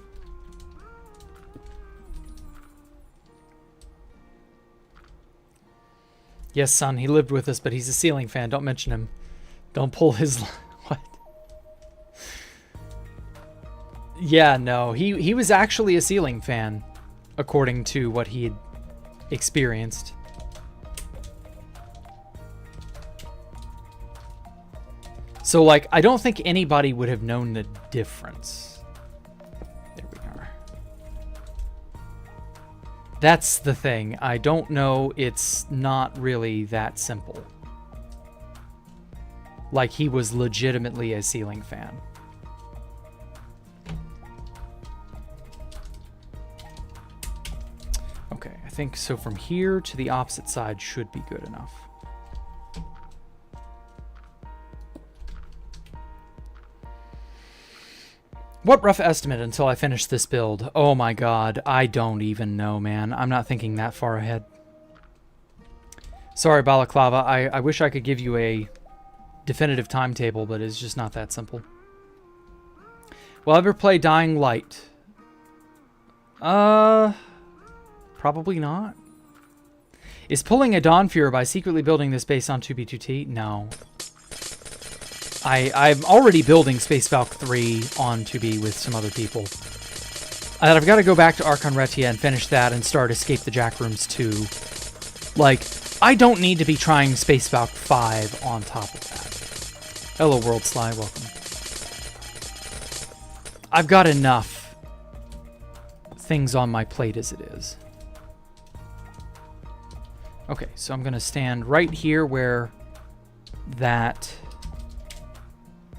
Yes, son, he lived with us, but he's a ceiling fan. Don't mention him. Don't pull his... What? Yeah, no. He was actually a ceiling fan. according to what he had experienced. So, like, I don't think anybody would have known the difference. There we are. That's the thing. I don't know. It's not really that simple. Like, he was legitimately a ceiling fan. Okay, I think so from here to the opposite side should be good enough. What rough estimate until I finish this build? Oh my god, I don't even know, man. I'm not thinking that far ahead. Sorry, Balaclava. I wish I could give you a definitive timetable, but it's just not that simple. Will I ever play Dying Light? Probably not. Is pulling a Dawn Fuhrer by secretly building this base on 2B2T? No. I'm already building Space Valk 3 on 2B with some other people. And I've got to go back to Archon Retia and finish that and start Escape the Jack Rooms 2. Like, I don't need to be trying Space Valk 5 on top of that. Hello, World Sly. Welcome. I've got enough things on my plate as it is. Okay, so I'm going to stand right here where that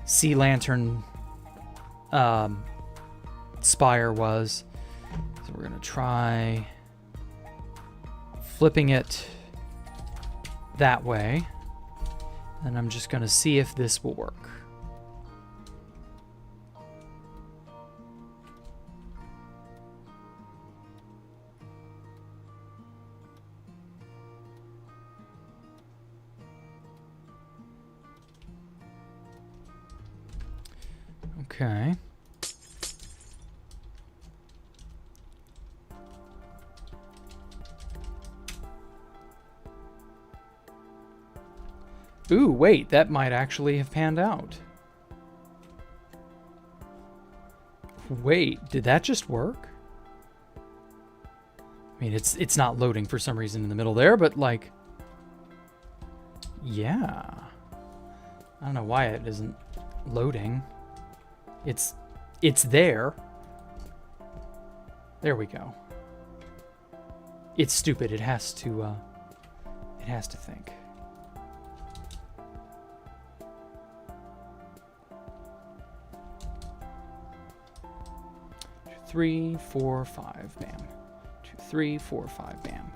Sea Lantern spire was. So we're going to try flipping it that way. And I'm just going to see if this will work. Okay. Ooh, wait, that might actually have panned out. Wait, did that just work? I mean, it's not loading for some reason in the middle there, but like, yeah. I don't know why it isn't loading. It's there. There we go. It's stupid. It has to think. 3, 4, 5, bam. 2, 3, 4, 5, bam.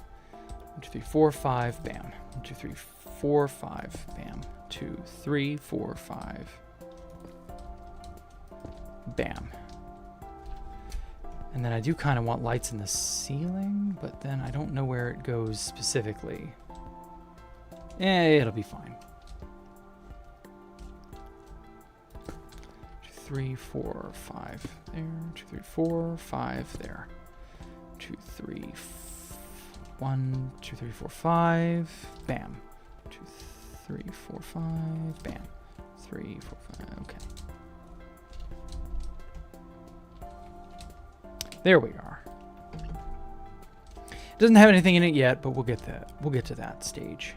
1, 2, 3, 4, 5, bam. 1, 2, 3, 4, 5, bam. 2, 3, 4, 5. Bam. And then I do kind of want lights in the ceiling, but then I don't know where it goes specifically. It'll be fine. 2, 3, 4, 5 there. 2, 3, 4, 5 there. 2, 3, 1, 2, 3, 4, 5. Bam. 2, 3, 4, 5. Bam. 3, 4, 5. Okay. There we are. It doesn't have anything in it yet, but we'll get that. We'll get to that stage.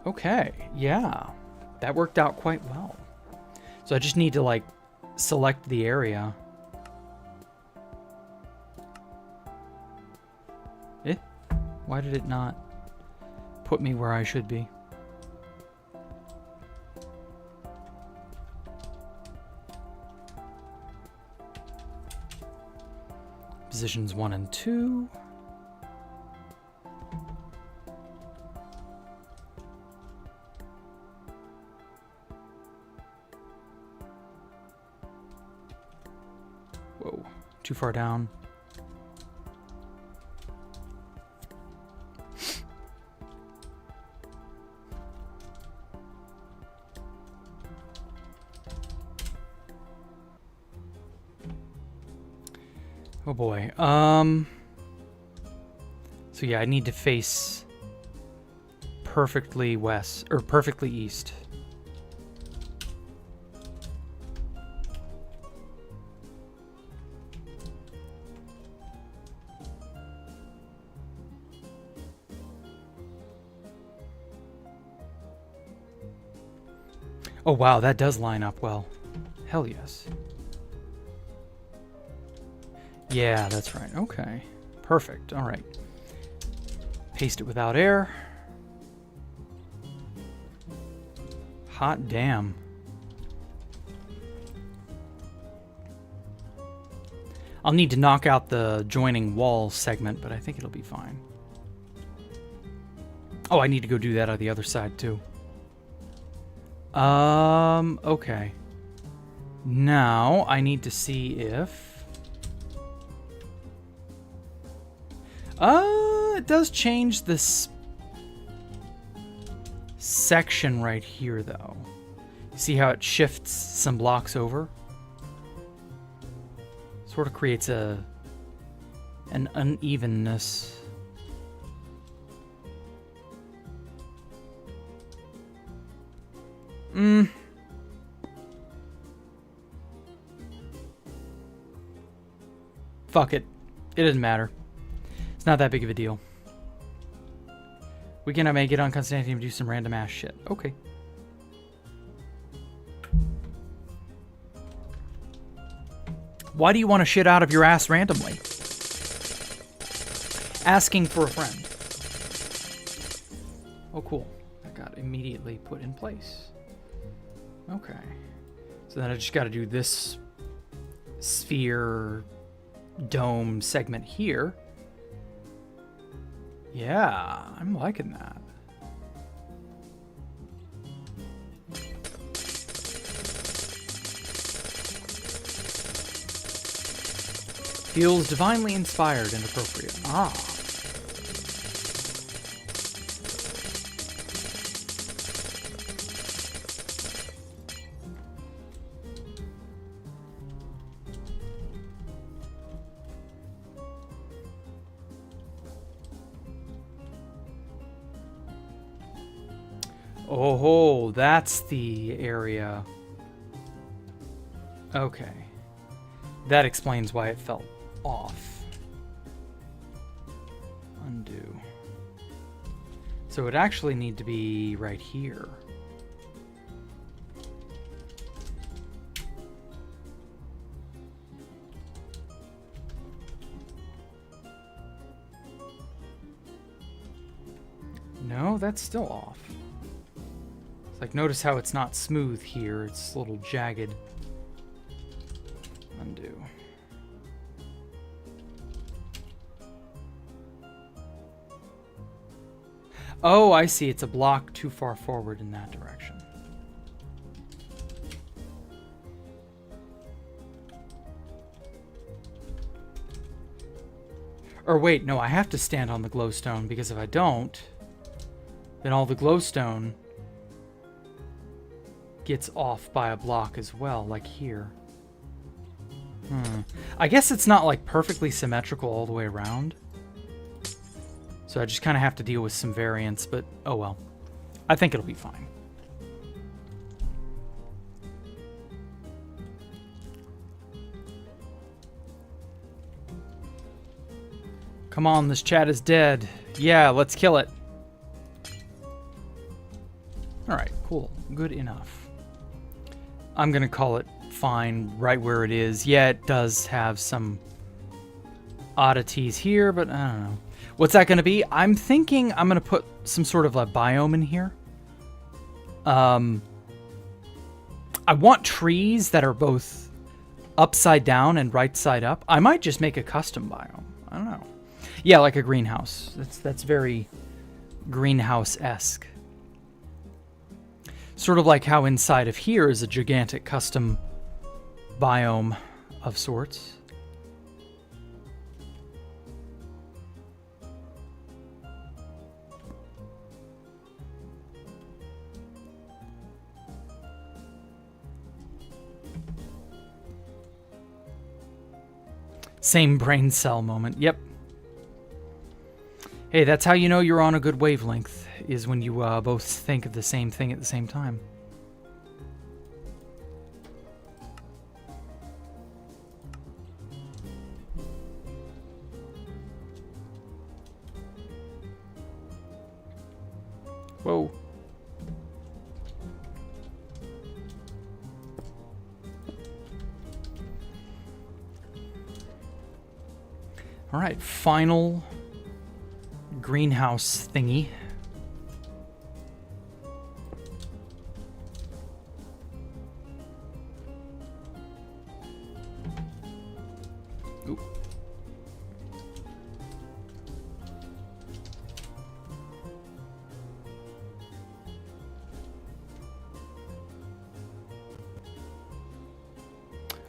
Okay, yeah. That worked out quite well. So I just need to like select the area. Why did it not put me where I should be? Positions 1 and 2. Whoa, too far down. Oh boy. So yeah, I need to face perfectly west or perfectly east. Oh, wow, that does line up well. Hell yes. Yeah, that's right. Okay. Perfect. All right. Paste it without air. Hot damn. I'll need to knock out the joining wall segment, but I think it'll be fine. Oh, I need to go do that on the other side too. Okay. Now I need to see if... it does change this section right here though. See how it shifts some blocks over? Sort of creates an unevenness. Fuck it. It doesn't matter. It's not that big of a deal. Weekend I may get on Constantine and do some random ass shit. Okay. Why do you want to shit out of your ass randomly? Asking for a friend. Oh, cool. That got immediately put in place. Okay. So then I just got to do this sphere dome segment here. Yeah, I'm liking that. Feels divinely inspired and appropriate. Ah. Oh, that's the area. Okay. That explains why it felt off. Undo. So it would actually need to be right here. No, that's still off. It's like, notice how it's not smooth here. It's a little jagged. Undo. Oh, I see. It's a block too far forward in that direction. Or wait, no, I have to stand on the glowstone, because if I don't, then all the glowstone gets off by a block as well, like here. I guess it's not like perfectly symmetrical all the way around. So I just kind of have to deal with some variance, but oh well. I think it'll be fine. Come on, this chat is dead. Yeah, let's kill it. Alright, cool. Good enough. I'm gonna call it fine right where it is. Yeah, it does have some oddities here, but I don't know. What's that going to be? I'm thinking I'm going to put some sort of a biome in here. I want trees that are both upside down and right side up. I might just make a custom biome. I don't know. Yeah, like a greenhouse. That's very greenhouse-esque. Sort of like how inside of here is a gigantic custom biome of sorts. Same brain cell moment. Yep. Hey, that's how you know you're on a good wavelength, is when you both think of the same thing at the same time. Whoa. All right, final greenhouse thingy. Ooh.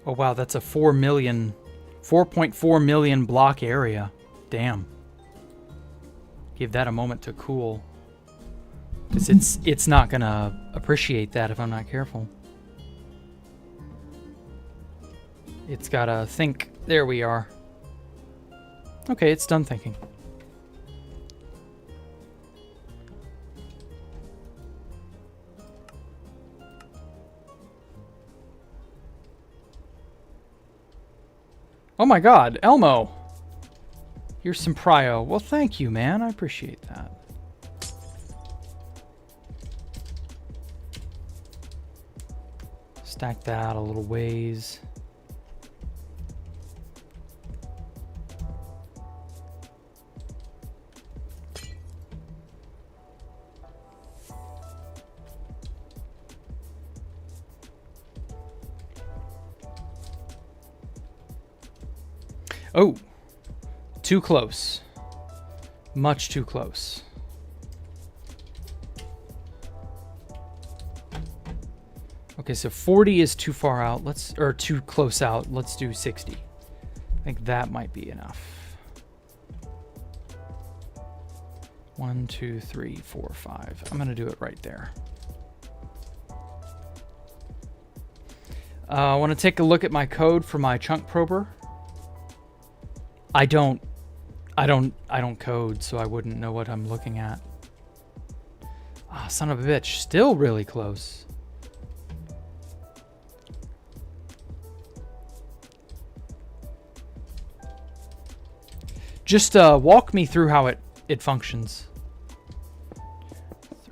Oh wow, that's a 4.4 million block area. Damn. Give that a moment to cool. Because it's not gonna appreciate that if I'm not careful. It's gotta think. There we are. Okay, it's done thinking. Oh my god, Elmo! Here's some prio. Well, thank you, man. I appreciate that. Stack that a little ways. Oh, too close. Much too close. Okay, so 40 is too far out. Or too close out. Let's do 60. I think that might be enough. 1, 2, 3, 4, 5. I'm gonna do it right there. I want to take a look at my code for my chunk prober. I don't code, so I wouldn't know what I'm looking at. Ah, oh, son of a bitch. Still really close. Just walk me through how it functions.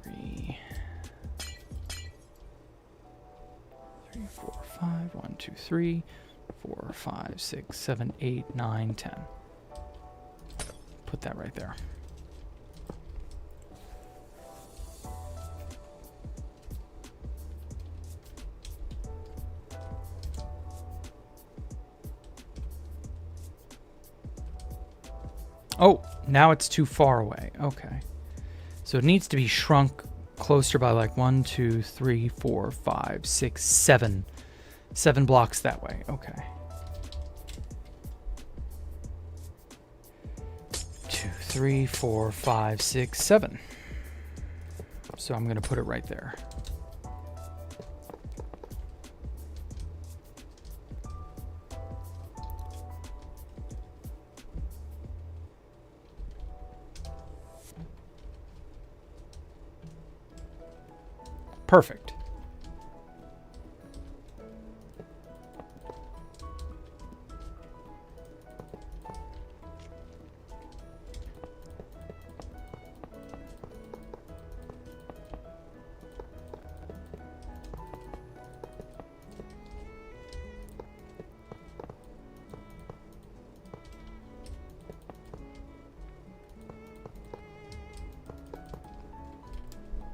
3, 4, 5. 1, 2, 3, 4, 5, 6, 7, 8, 9, 10. Put that right there. Oh, now it's too far away. Okay. So it needs to be shrunk closer by like 1, 2, 3, 4, 5, 6, 7. 7 blocks that way. Okay. 2, 3, 4, 5, 6, 7. So I'm going to put it right there. Perfect.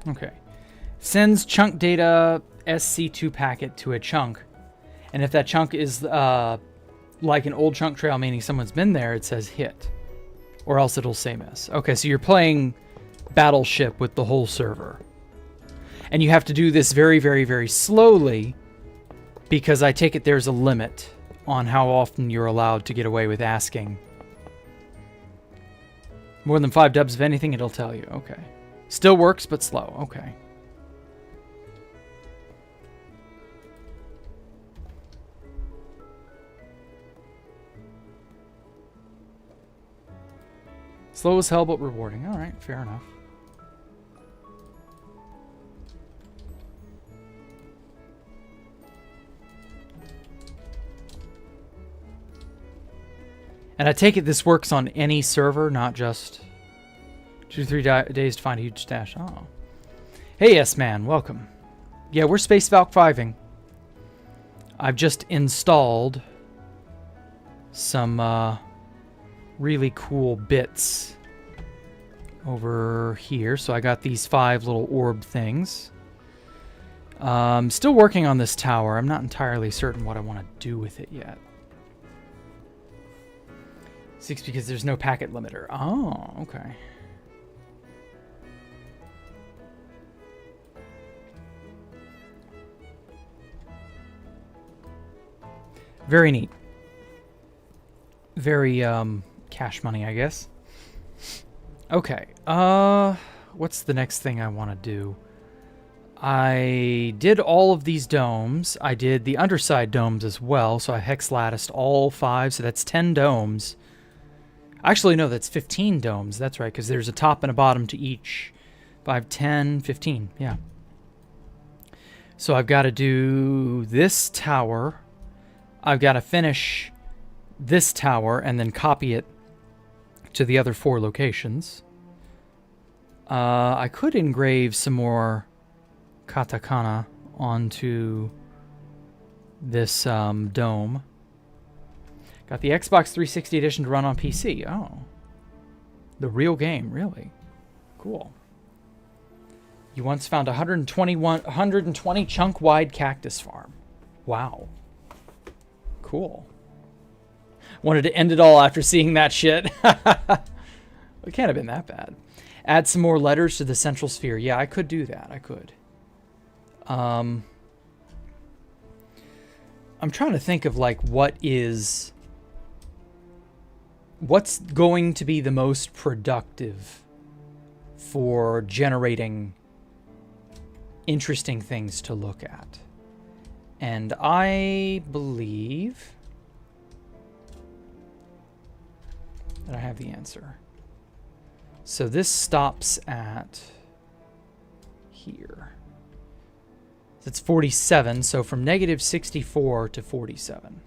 Okay. Sends chunk data SC2 packet to a chunk. And if that chunk is like an old chunk trail, meaning someone's been there, it says hit. Or else it'll say miss. Okay, so you're playing Battleship with the whole server. And you have to do this very, very, very slowly because I take it there's a limit on how often you're allowed to get away with asking. More than 5 dubs of anything, it'll tell you. Okay. Still works, but slow. Okay. Slow as hell, but rewarding. All right, fair enough. And I take it this works on any server, not just 2 to 3 days to find a huge stash. Oh. Hey, S-Man, welcome. Yeah, we're Space Valk 5ing. I've just installed some really cool bits over here. So I got these 5 little orb things. Still working on this tower. I'm not entirely certain what I want to do with it yet. 6 because there's no packet limiter. Oh, okay. Very neat. Very cash money, I guess. Okay. What's the next thing I want to do? I did all of these domes. I did the underside domes as well, so I hex latticed all 5, so that's 10 domes. Actually, no, that's 15 domes. That's right, because there's a top and a bottom to each. 5, 10, 15, yeah. So I've got to do this tower. I've got to finish this tower and then copy it to the other 4 locations. I could engrave some more katakana onto this dome. Got the Xbox 360 edition to run on PC. Oh. The real game, really. Cool. You once found a 120 chunk-wide cactus farm. Wow. Cool. Wanted to end it all after seeing that shit. It can't have been that bad. Add some more letters to the central sphere. Yeah, I could do that. I could. I'm trying to think of like what's going to be the most productive for generating interesting things to look at. And I believe that I have the answer. So this stops at here. It's 47, so from negative 64 to 47.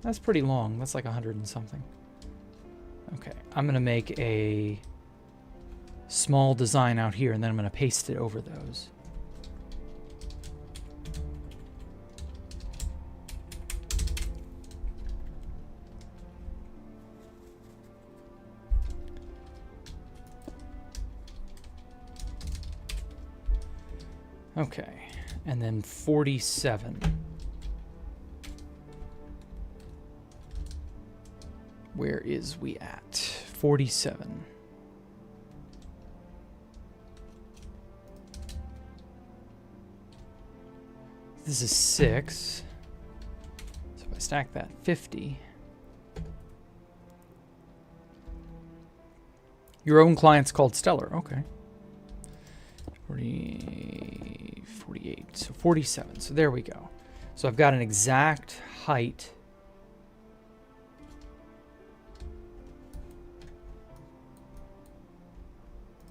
That's pretty long. That's like 100 and something. Okay, I'm going to make a small design out here, and then I'm going to paste it over those. Okay, and then 47. Where is we at? 47. This is 6. So if I stack that, 50. Your own client's called Stellar. Okay. 40, 48. So 47. So there we go. So I've got an exact height.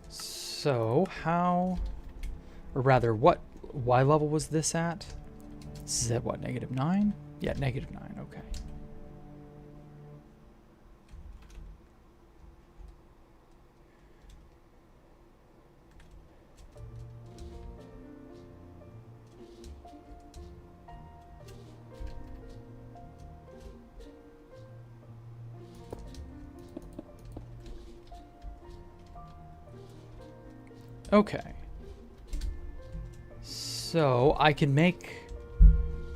So how, or rather, what Y level was this at? This is at what, -9? Yeah, -9, okay. Okay. So I can make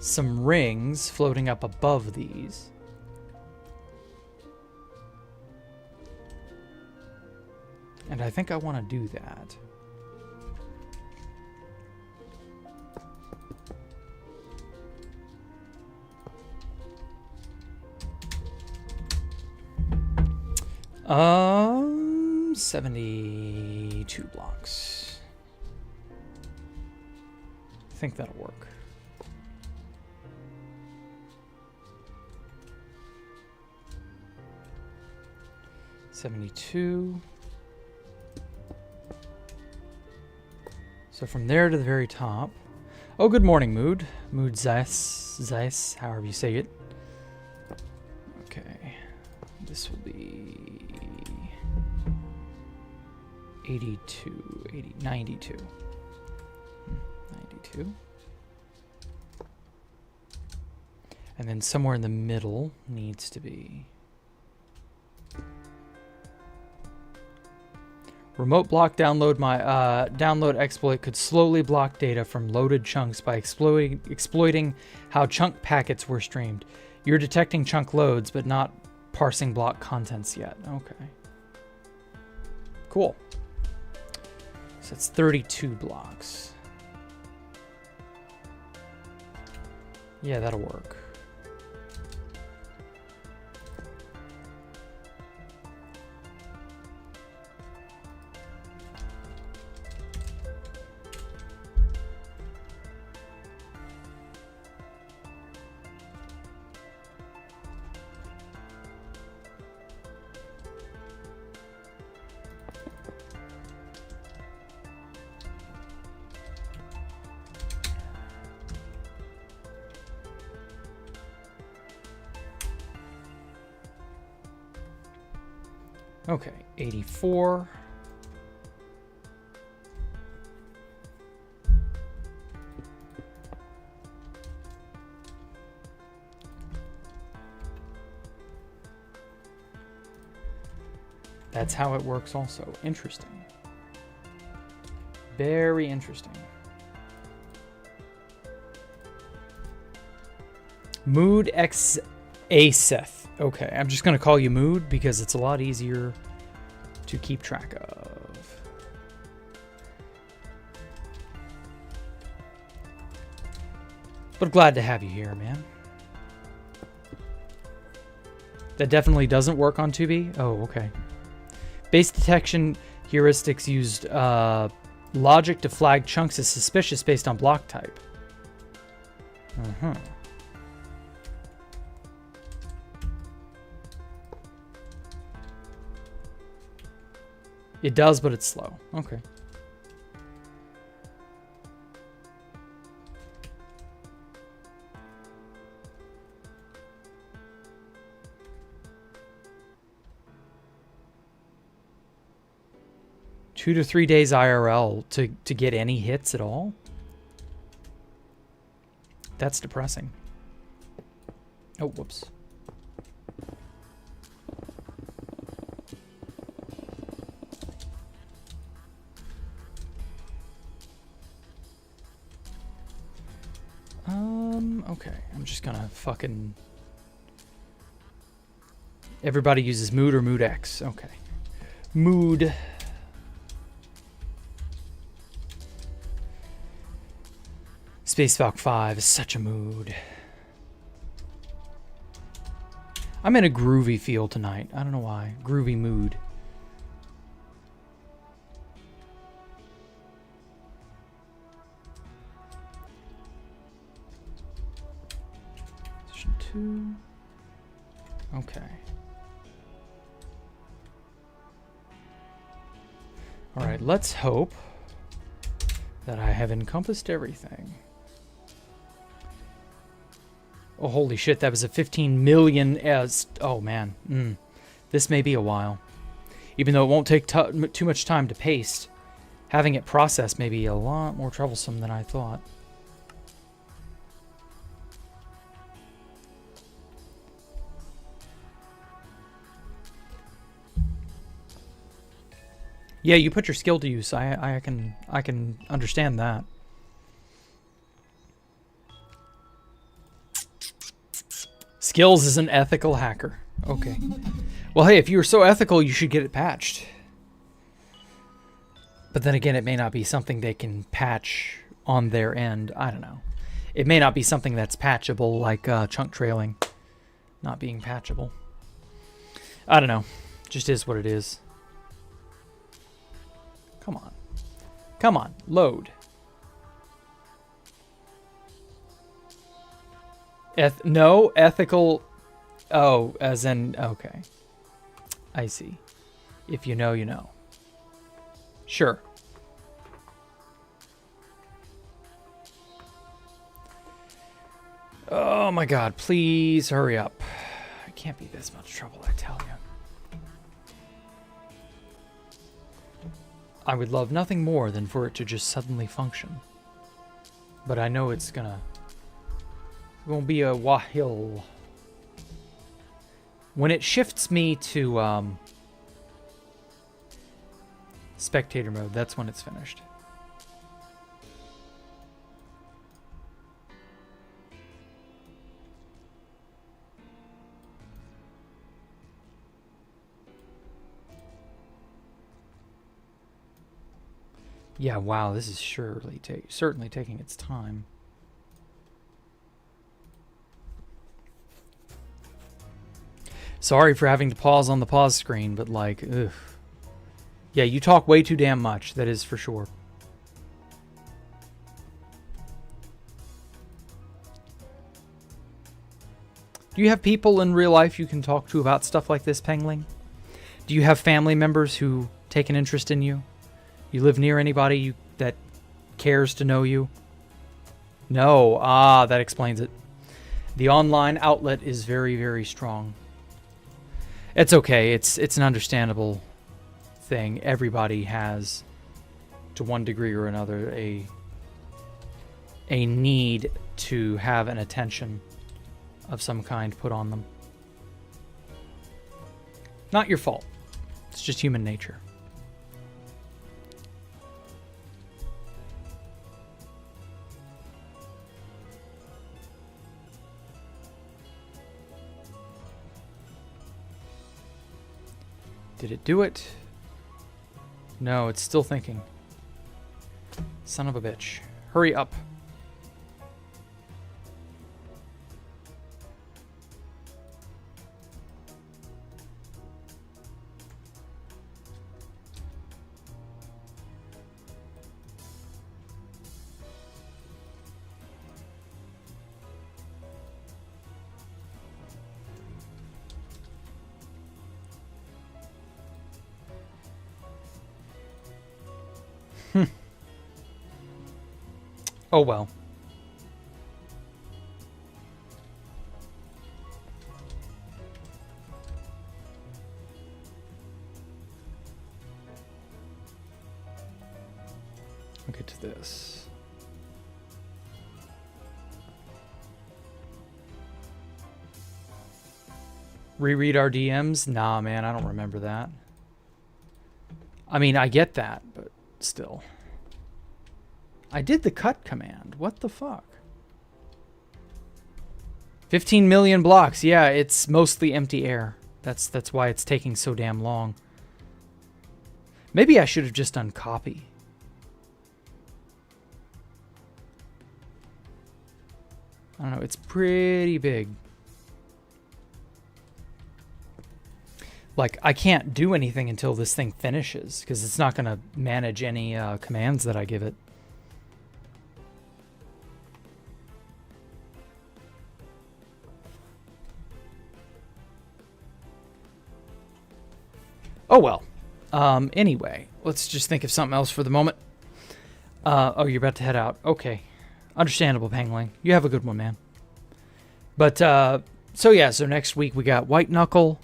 some rings floating up above these. And I think I want to do that. Um, 72 blocks. I think that'll work. $72. So from there to the very top. Oh, good morning, Mood. Mood Zeiss, however you say it. Okay. This will be 82, 80, 92. 92. And then somewhere in the middle needs to be remote block download. My download exploit could slowly block data from loaded chunks by exploiting how chunk packets were streamed. You're detecting chunk loads, but not parsing block contents yet. Okay. Cool. So it's 32 blocks. Yeah, that'll work. Okay, 84. That's how it works also. Interesting. Very interesting. Mood X Aseth. Okay, I'm just going to call you Mood because it's a lot easier to keep track of. But glad to have you here, man. That definitely doesn't work on 2B? Oh, okay. Base detection heuristics used logic to flag chunks as suspicious based on block type. Uh-huh. It does, but it's slow. Okay. Two to 3 days IRL to get any hits at all? That's depressing. Oh, whoops. Okay, I'm just gonna fucking... Everybody uses Mood or Mood X. Okay. Mood. Space Falcon 5 is such a mood. I'm in a groovy feel tonight. I don't know why. Groovy mood. Position 2. Okay. All right, let's hope that I have encompassed everything. Oh, holy shit, that was a 15 million as... Oh, man. This may be a while. Even though it won't take too much time to paste, having it processed may be a lot more troublesome than I thought. Yeah, you put your skill to use. I can understand that. Skills is an ethical hacker. Okay. Well, hey, if you were so ethical, you should get it patched. But then again, it may not be something they can patch on their end. I don't know. It may not be something that's patchable, like chunk trailing not being patchable. I don't know. Just is what it is. Come on. Come on. Load. No, ethical. Oh, as in, okay. I see. If you know, you know. Sure. Oh my god, please hurry up. It can't be this much trouble, I tell you. I would love nothing more than for it to just suddenly function. But I know it's gonna won't be a while. When it shifts me to spectator mode, that's when it's finished. Yeah, wow, this is certainly taking its time. Sorry for having to pause on the pause screen, but like, ugh. Yeah, you talk way too damn much, that is for sure. Do you have people in real life you can talk to about stuff like this, Pengling? Do you have family members who take an interest in you? You live near anybody that cares to know you? No. Ah, that explains it. The online outlet is very, very strong. It's okay. It's an understandable thing. Everybody has, to one degree or another, a need to have an attention of some kind put on them. Not your fault. It's just human nature. Did it do it? No, it's still thinking. Son of a bitch. Hurry up. Oh well. I'll get to this. Reread our DMs? Nah, man, I don't remember that. I mean, I get that, but still. I did the cut command. What the fuck? 15 million blocks. Yeah, it's mostly empty air. That's why it's taking so damn long. Maybe I should have just done copy. I don't know. It's pretty big. Like, I can't do anything until this thing finishes because it's not going to manage any commands that I give it. Oh, well. Anyway, let's just think of something else for the moment. Oh, you're about to head out. Okay. Understandable, Pangling. You have a good one, man. But, so yeah, so next week we got White Knuckle.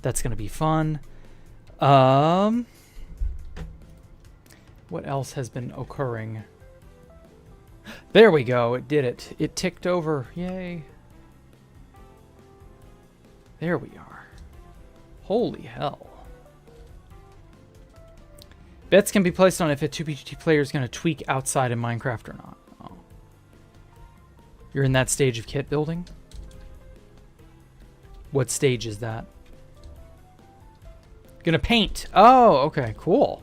That's going to be fun. What else has been occurring? There we go. It did it. It ticked over. Yay. There we are. Holy hell. Bets can be placed on if a 2PGT player is going to tweak outside in Minecraft or not. Oh. You're in that stage of kit building? What stage is that? Gonna paint. Oh, okay, cool.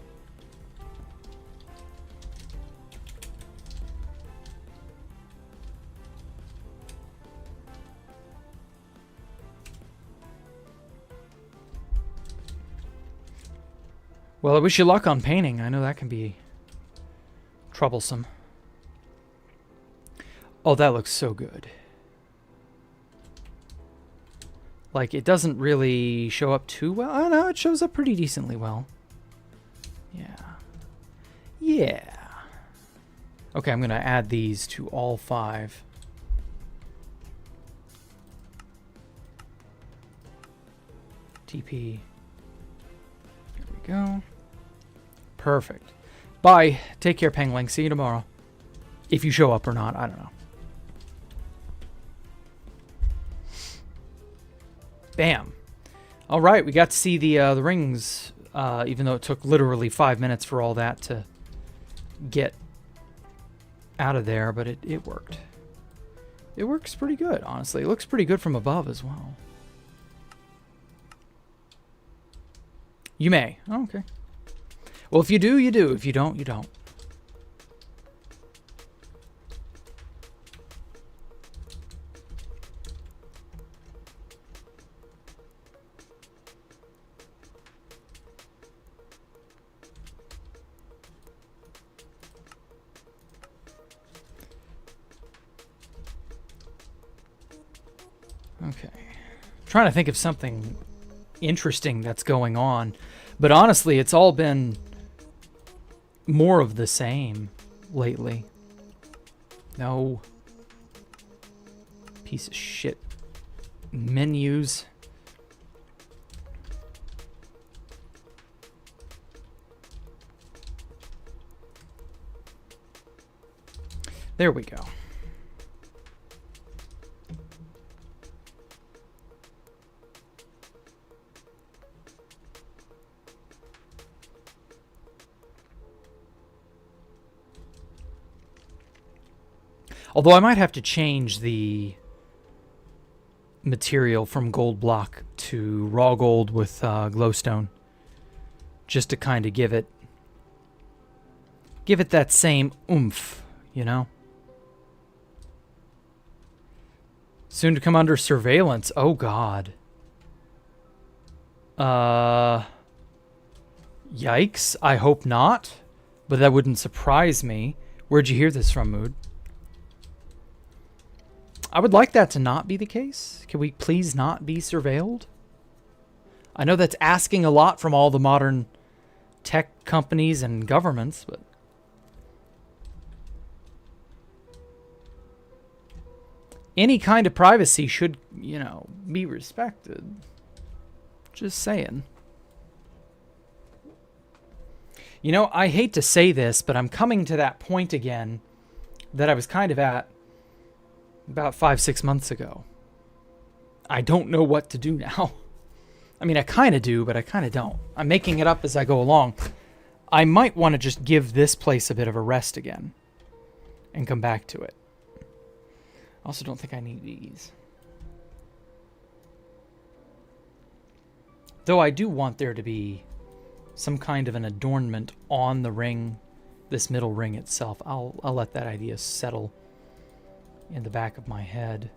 Well, I wish you luck on painting. I know that can be troublesome. Oh, that looks so good. Like, it doesn't really show up too well. I don't know, it shows up pretty decently well. Yeah. Yeah. Okay, I'm going to add these to all 5. TP. There we go. Perfect. Bye. Take care, Pengling. See you tomorrow. If you show up or not, I don't know. Bam. All right, we got to see the rings, even though it took literally 5 minutes for all that to get out of there, but it worked. It works pretty good, honestly. It looks pretty good from above as well. You may. Oh, okay. Well, if you do, you do. If you don't, you don't. Okay. Trying to think of something interesting that's going on. But honestly, it's all been more of the same lately. No. Piece of shit. Menus. There we go. Although I might have to change the material from gold block to raw gold with glowstone, just to kind of give it that same oomph, you know? Soon to come under surveillance. Oh, God. Yikes. I hope not, but that wouldn't surprise me. Where'd you hear this from, Mood? I would like that to not be the case. Can we please not be surveilled? I know that's asking a lot from all the modern tech companies and governments, but any kind of privacy should, you know, be respected. Just saying. You know, I hate to say this, but I'm coming to that point again that I was kind of at about 5-6 months ago. I don't know what to do now. I mean, I kind of do, but I kind of don't. I'm making it up as I go along. I might want to just give this place a bit of a rest again and come back to it. I also don't think I need these. Though I do want there to be some kind of an adornment on the ring, this middle ring itself. I'll let that idea settle in the back of my head.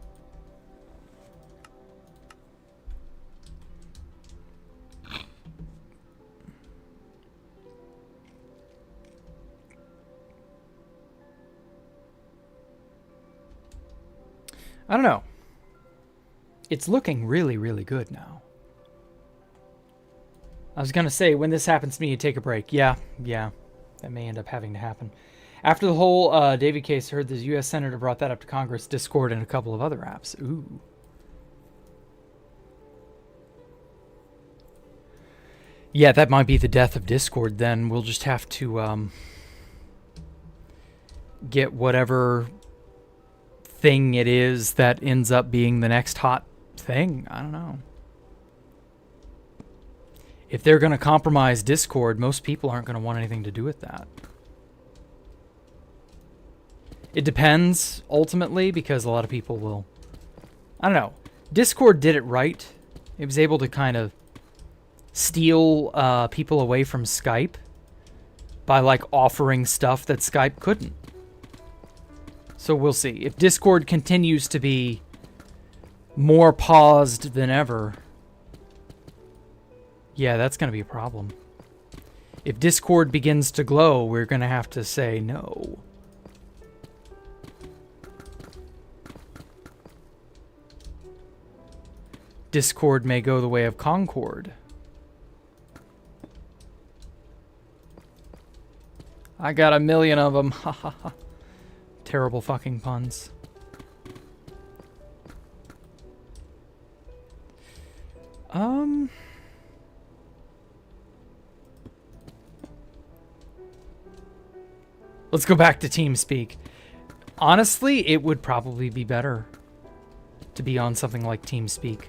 I don't know. It's looking really, really good now. I was going to say, when this happens to me, you take a break. Yeah. That may end up having to happen. After the whole David case, I heard the U.S. Senator brought that up to Congress, Discord, and a couple of other apps. Ooh. Yeah, that might be the death of Discord then. We'll just have to get whatever thing it is that ends up being the next hot thing. I don't know. If they're going to compromise Discord, most people aren't going to want anything to do with that. It depends, ultimately, because a lot of people will... I don't know. Discord did it right. It was able to kind of steal people away from Skype by, like, offering stuff that Skype couldn't. So we'll see. If Discord continues to be more paused than ever, yeah, that's going to be a problem. If Discord begins to glow, we're going to have to say no. Discord may go the way of Concord. I got a million of them. Ha ha ha. Terrible fucking puns. Let's go back to TeamSpeak. Honestly, it would probably be better to be on something like TeamSpeak.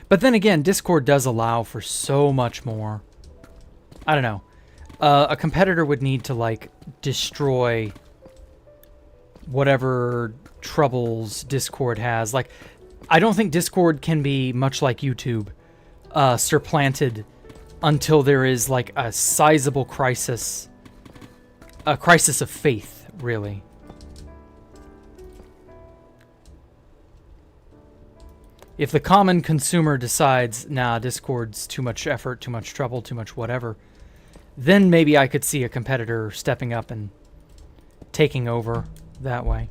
But then again, Discord does allow for so much more. I don't know. A competitor would need to, like, destroy whatever troubles Discord has. Like, I don't think Discord can be much like YouTube, supplanted until there is, like, a sizable crisis. A crisis of faith, really. If the common consumer decides, nah, Discord's too much effort, too much trouble, too much whatever, then maybe I could see a competitor stepping up and taking over that way.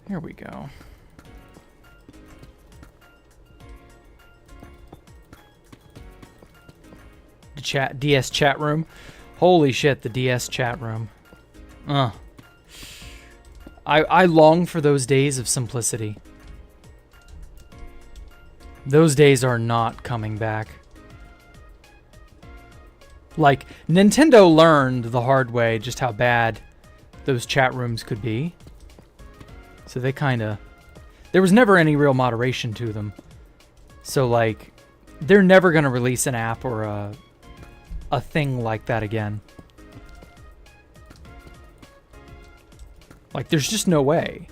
Here we go. The DS chat room. Holy shit, the DS chat room. I long for those days of simplicity. Those days are not coming back. Like, Nintendo learned the hard way just how bad those chat rooms could be. So they kinda... There was never any real moderation to them. So, like, they're never gonna release an app or a thing like that again. Like, there's just no way.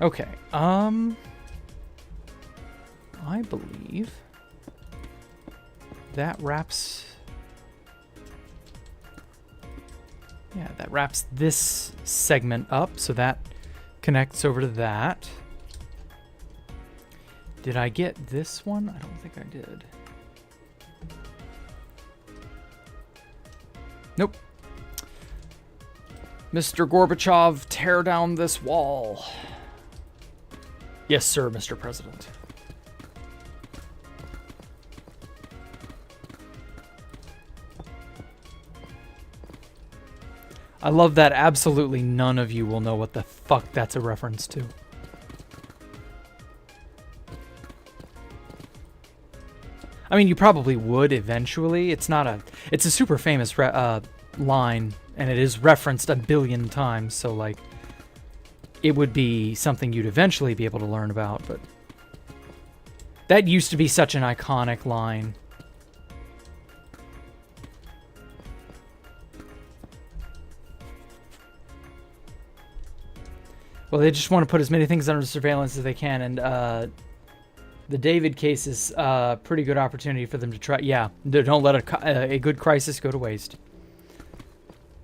Okay, I believe that wraps... Yeah, that wraps this segment up, so that connects over to that. Did I get this one? I don't think I did. Nope. Mr. Gorbachev, tear down this wall. Yes, sir, Mr. President. I love that absolutely none of you will know what the fuck that's a reference to. I mean, you probably would eventually. It's not a... It's a super famous line, and it is referenced a billion times, so, like, it would be something you'd eventually be able to learn about, but... That used to be such an iconic line. Well, they just want to put as many things under surveillance as they can, and the David case is a pretty good opportunity for them to try. Yeah, don't let a good crisis go to waste.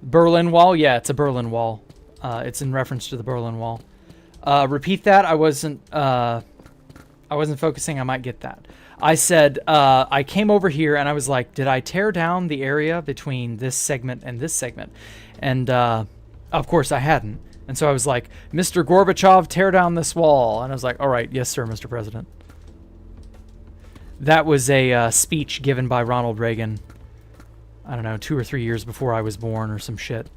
Berlin Wall? Yeah, it's a Berlin Wall. It's in reference to the Berlin Wall. Repeat that. I wasn't focusing. I might get that. I said I came over here and I was like, did I tear down the area between this segment and this segment? And of course I hadn't. And so I was like, Mr. Gorbachev, tear down this wall. And I was like, all right, yes, sir, Mr. President. That was a speech given by Ronald Reagan, I don't know, 2 or 3 years before I was born or some shit,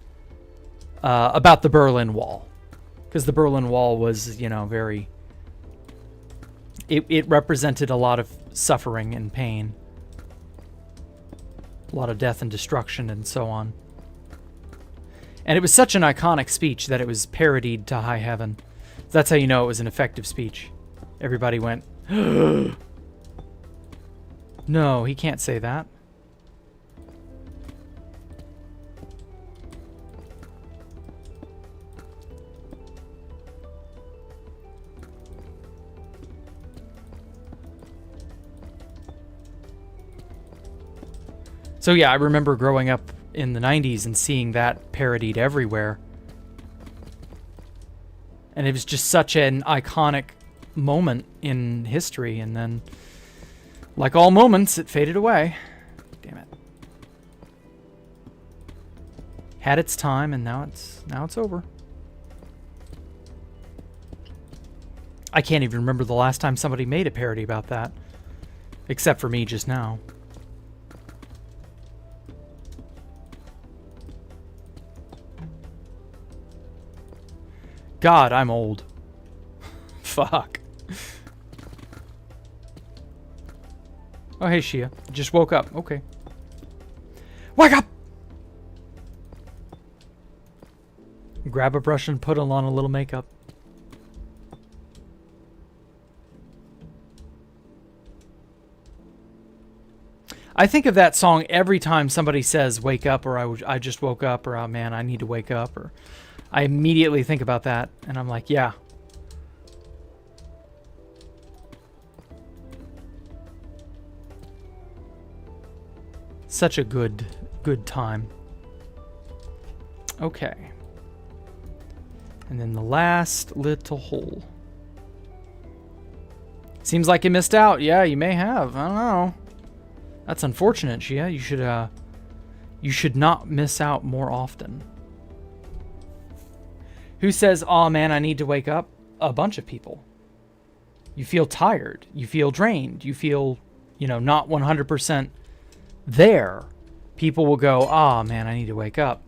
about the Berlin Wall. Because the Berlin Wall was, you know, very... It represented a lot of suffering and pain. A lot of death and destruction and so on. And it was such an iconic speech that it was parodied to high heaven. That's how you know it was an effective speech. Everybody went, no, he can't say that. So yeah, I remember growing up in the 90s and seeing that parodied everywhere. And it was just such an iconic moment in history, and then, like all moments, it faded away. Damn it. Had its time, and now it's over. I can't even remember the last time somebody made a parody about that. Except for me just now. God, I'm old. Fuck. Oh, hey, Shia. Just woke up. Okay. Wake up! Grab a brush and put on a little makeup. I think of that song every time somebody says wake up, or I just woke up, or oh man, I need to wake up, or I immediately think about that, and I'm like, yeah. Such a good time. Okay. And then the last little hole. Seems like you missed out. Yeah, you may have. I don't know. That's unfortunate, Shia. You should not miss out more often. Who says, "Oh man, I need to wake up"? A bunch of people. You feel tired. You feel drained. You feel, not 100% there. People will go, "Oh man, I need to wake up."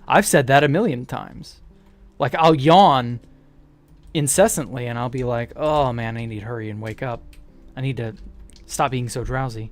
I've said that a million times. Like, I'll yawn incessantly and I'll be like, "Oh man, I need to hurry and wake up. I need to stop being so drowsy."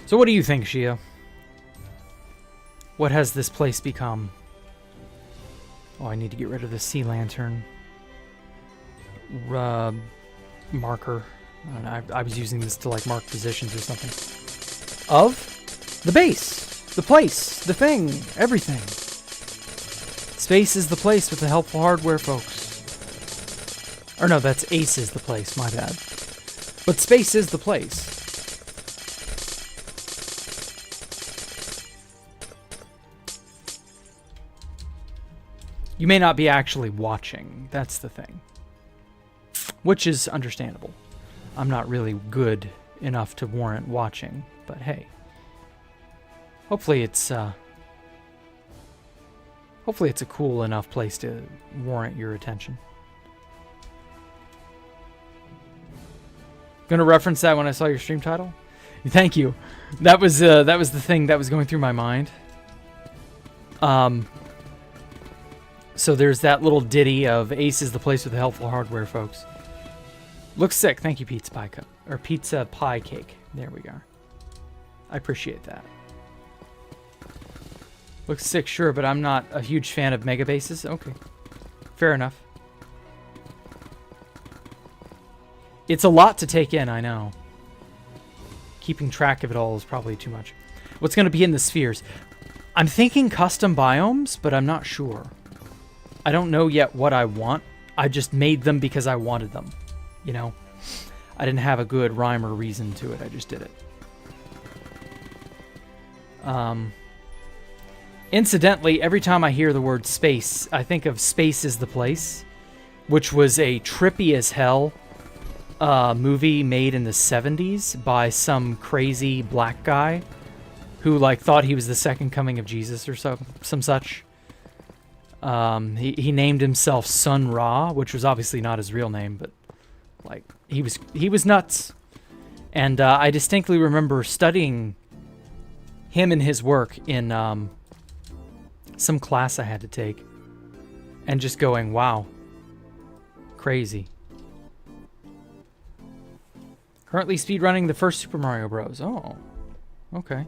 So what do you think, Shia? What has this place become? Oh, I need to get rid of the sea lantern marker. I don't know, I was using this to like mark positions or something. Of the base, the place, the thing, everything. Space is the place with the helpful hardware, folks. Or no, that's Ace is the place, my bad. But space is the place. You may not be actually watching. That's the thing. Which is understandable. I'm not really good enough to warrant watching, but hey. Hopefully it's a cool enough place to warrant your attention. Gonna reference that when I saw your stream title? Thank you. That was the thing that was going through my mind. So there's that little ditty of Ace is the place with the helpful hardware, folks. Looks sick. Thank you, Pizza Pie Cup. Or Pizza Pie Cake. There we go. I appreciate that. Looks sick, sure, but I'm not a huge fan of mega bases. Okay. Fair enough. It's a lot to take in, I know. Keeping track of it all is probably too much. What's going to be in the spheres? I'm thinking custom biomes, but I'm not sure. I don't know yet what I want. I just made them because I wanted them. I didn't have a good rhyme or reason to it. I just did it. Incidentally, every time I hear the word space, I think of Space is the Place, which was a trippy as hell movie made in the 70s by some crazy black guy who thought he was the second coming of Jesus or some such. He named himself Sun Ra, which was obviously not his real name, but he was nuts. And I distinctly remember studying him and his work in some class I had to take, and just going, wow, crazy. Currently speedrunning the first Super Mario Bros. Oh, okay.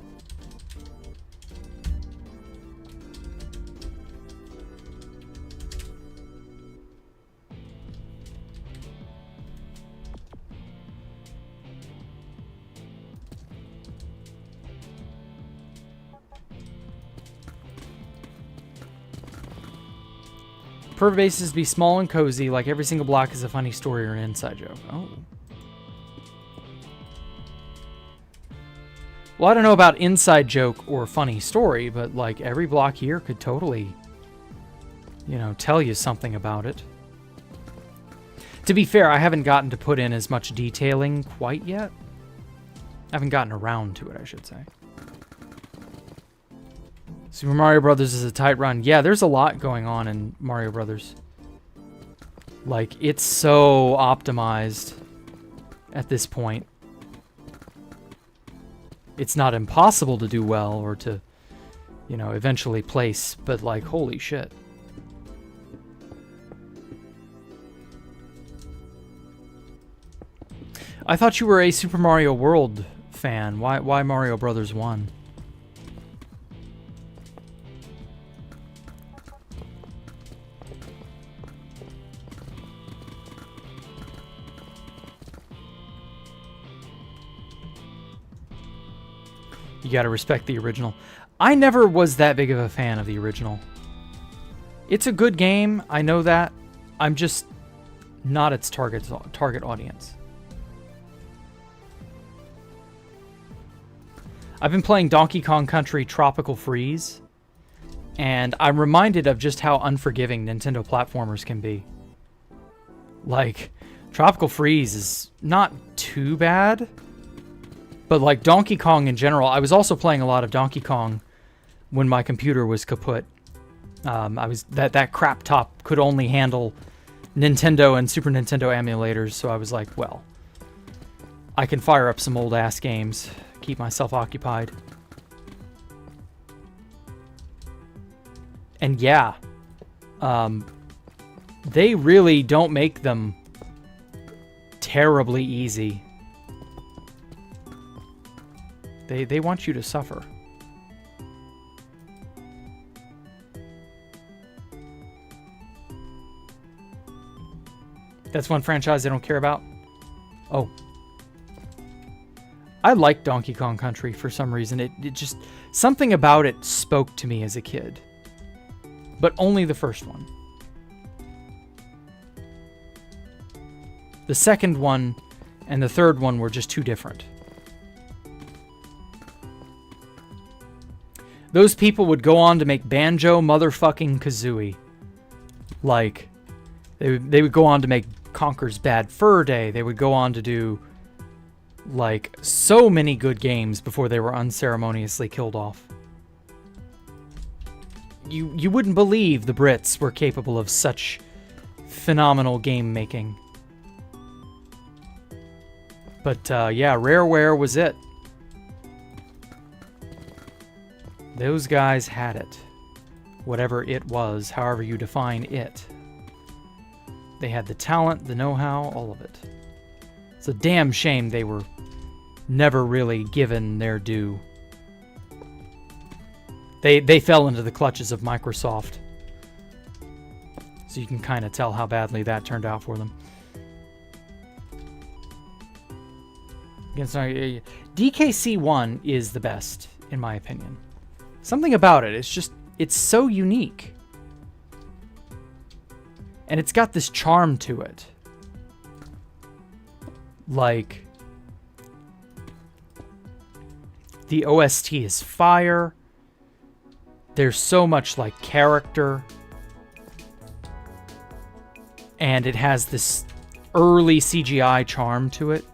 Prefer bases to be small and cozy, like every single block is a funny story or an inside joke. Oh. Well, I don't know about inside joke or funny story, but like every block here could totally, you know, tell you something about it. To be fair, I haven't gotten to put in as much detailing quite yet. I haven't gotten around to it, I should say. Super Mario Brothers is a tight run. Yeah, there's a lot going on in Mario Brothers. Like, it's so optimized at this point. It's not impossible to do well or to, you know, eventually place, but like, holy shit. I thought you were a Super Mario World fan. Why Mario Brothers 1? You gotta respect the original. I never was that big of a fan of the original. It's a good game, I know that. I'm just not its target audience. I've been playing Donkey Kong Country Tropical Freeze, and I'm reminded of just how unforgiving Nintendo platformers can be. Like, Tropical Freeze is not too bad, but like Donkey Kong in general, I was also playing a lot of Donkey Kong when my computer was kaput. That crap top could only handle Nintendo and Super Nintendo emulators, so I was like, well, I can fire up some old ass games, keep myself occupied. And yeah, they really don't make them terribly easy. They want you to suffer. That's one franchise I don't care about. Oh. I like Donkey Kong Country for some reason. It just... Something about it spoke to me as a kid. But only the first one. The second one and the third one were just too different. Those people would go on to make Banjo motherfucking Kazooie. Like, they would go on to make Conker's Bad Fur Day. They would go on to do, like, so many good games before they were unceremoniously killed off. You wouldn't believe the Brits were capable of such phenomenal game making. But, yeah, Rareware was it. Those guys had it. Whatever it was, however you define it. They had the talent, the know-how, all of it. It's a damn shame they were never really given their due. They fell into the clutches of Microsoft. So you can kind of tell how badly that turned out for them. DKC1 is the best, in my opinion. Something about it, it's so unique. And it's got this charm to it. Like, the OST is fire. There's so much, like, character. And it has this early CGI charm to it.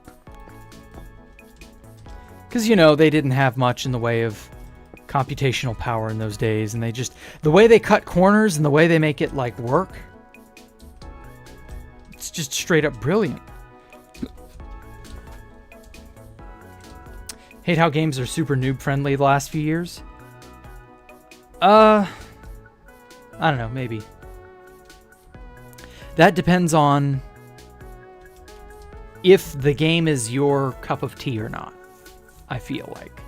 Because, you know, they didn't have much in the way of computational power in those days, and the way they cut corners and the way they make it, like, work, it's just straight up brilliant. Hate how games are super noob friendly the last few years. I don't know, maybe. That depends on if the game is your cup of tea or not, I feel like.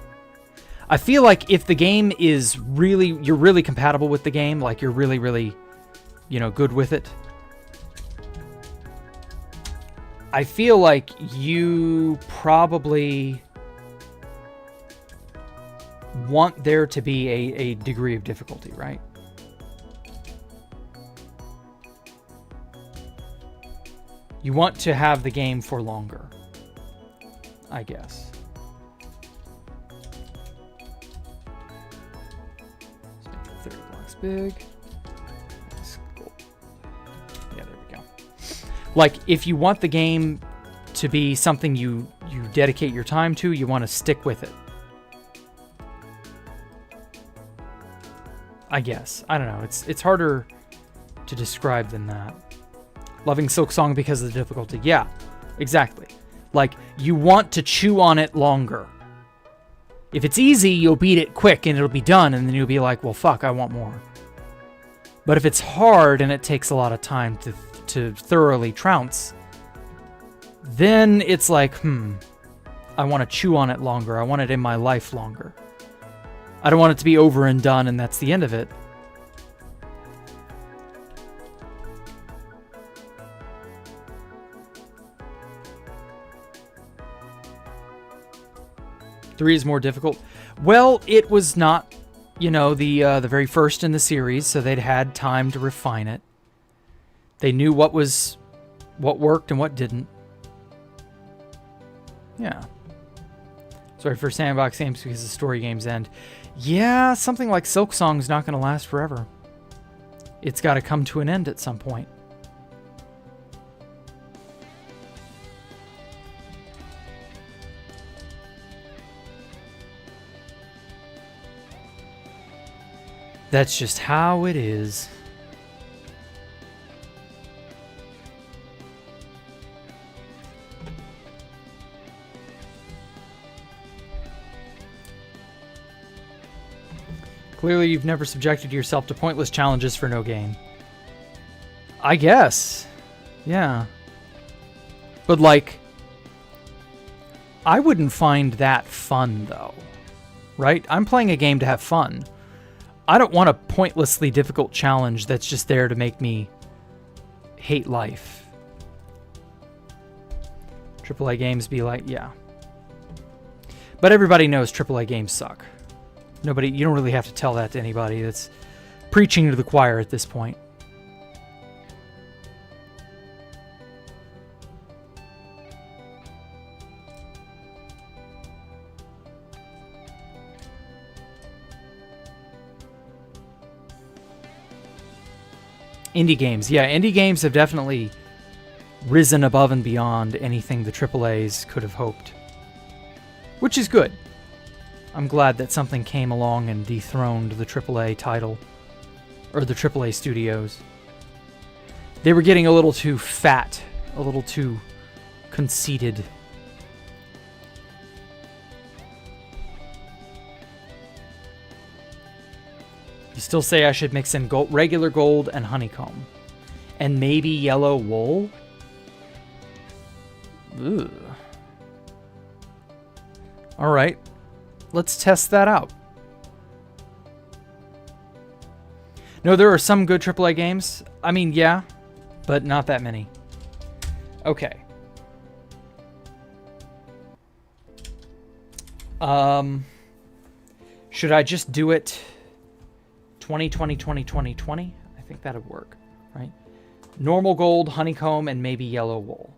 I feel like if the game is you're really compatible with the game, like you're really, really, you know, good with it, I feel like you probably want there to be a degree of difficulty, right? You want to have the game for longer, I guess. Let's make it 30 blocks big. Let's go. Yeah, there we go. Like, if you want the game to be something you dedicate your time to, you want to stick with it. I guess. I don't know. It's harder to describe than that. Loving Silksong because of the difficulty. Yeah, exactly. Like, you want to chew on it longer. If it's easy, you'll beat it quick and it'll be done, and then you'll be like, well, fuck, I want more. But if it's hard and it takes a lot of time to thoroughly trounce, then it's like, I want to chew on it longer. I want it in my life longer. I don't want it to be over and done and that's the end of it. Three is more difficult. Well, it was not, the very first in the series, so they'd had time to refine it. They knew what worked and what didn't. Yeah. Sorry for sandbox games because the story games end. Yeah, something like Silksong is not going to last forever. It's got to come to an end at some point. That's just how it is. Clearly, you've never subjected yourself to pointless challenges for no gain. I guess. Yeah. But, like, I wouldn't find that fun, though. Right? I'm playing a game to have fun. I don't want a pointlessly difficult challenge that's just there to make me hate life. AAA games be like, yeah. But everybody knows AAA games suck. You don't really have to tell that to anybody. That's preaching to the choir at this point. Indie games. Yeah, indie games have definitely risen above and beyond anything the AAAs could have hoped. Which is good. I'm glad that something came along and dethroned the AAA title. Or the AAA studios. They were getting a little too fat. A little too conceited. You still say I should mix in regular gold and honeycomb. And maybe yellow wool? Ugh. Alright. Let's test that out. No, there are some good AAA games. I mean, yeah. But not that many. Okay. Should I just do it 2020, 2020, 20? I think that'd work, right? Normal gold, honeycomb, and maybe yellow wool.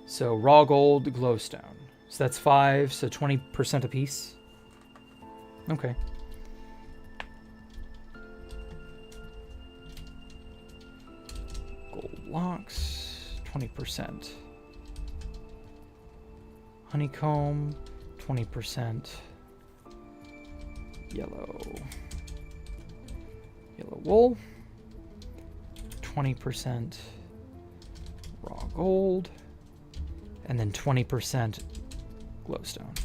So raw gold, glowstone. So that's 5, so 20% a piece. Okay. Gold blocks, 20%. Honeycomb, 20%. Yellow wool, 20% raw gold, and then 20% glowstone.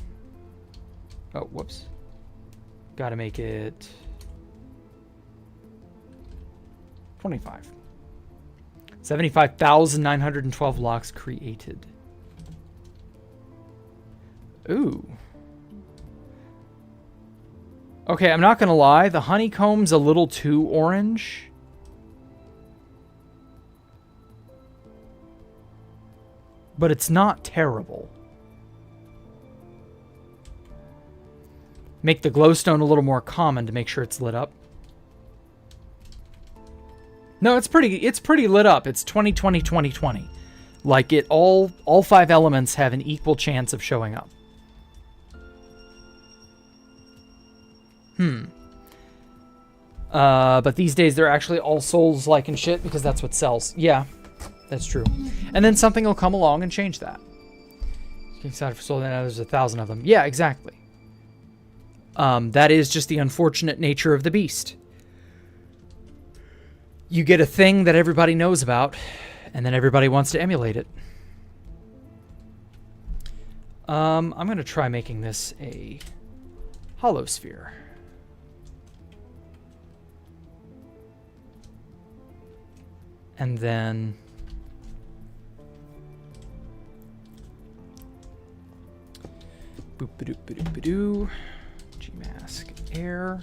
Oh, whoops. Gotta make it 25. 75,912 locks created. Ooh. Okay, I'm not gonna lie. The honeycomb's a little too orange. But it's not terrible. Make the glowstone a little more common to make sure it's lit up. No, it's pretty lit up. It's 2020, 2020. Like all 5 elements have an equal chance of showing up. But these days they're actually all Souls-like and shit because that's what sells. Yeah, that's true. And then something will come along and change that. Excited for Soul, then there's 1,000 of them. Yeah, exactly. That is just the unfortunate nature of the beast. You get a thing that everybody knows about, and then everybody wants to emulate it. I'm going to try making this a hollow sphere. And then boop-a-doop-a-doop-a-doo. Gmask air.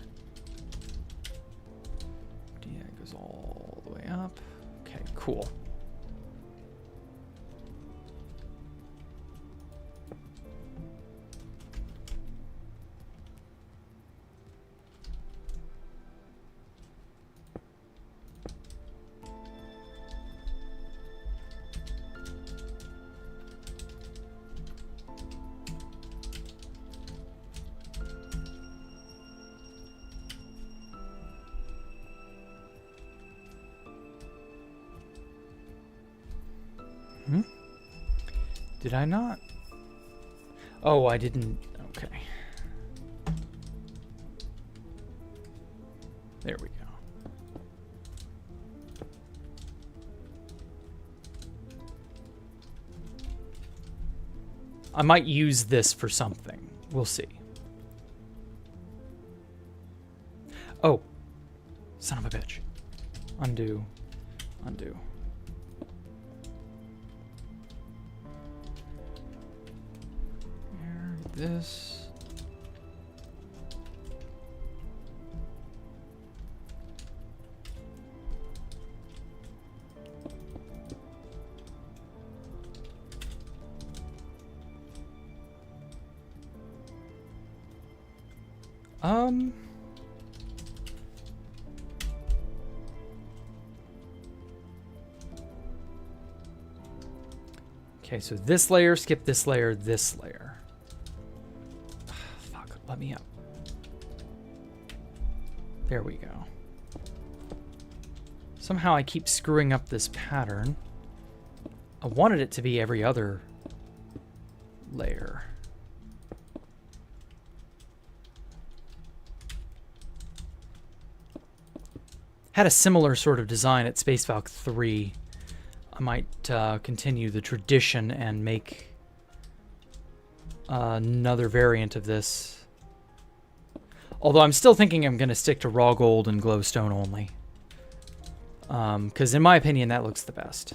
Yeah, it goes all the way up. Okay, cool. Did I not? Oh, I didn't. Okay. There we go. I might use this for something. We'll see. Oh. Son of a bitch. Undo. Undo. This. Okay, so this layer, skip this layer, this layer. Fuck, let me up. There we go. Somehow I keep screwing up this pattern. I wanted it to be every other layer. Had a similar sort of design at Space Valk 3. I might continue the tradition and make another variant of this. Although I'm still thinking I'm going to stick to raw gold and glowstone only. Because in my opinion, that looks the best.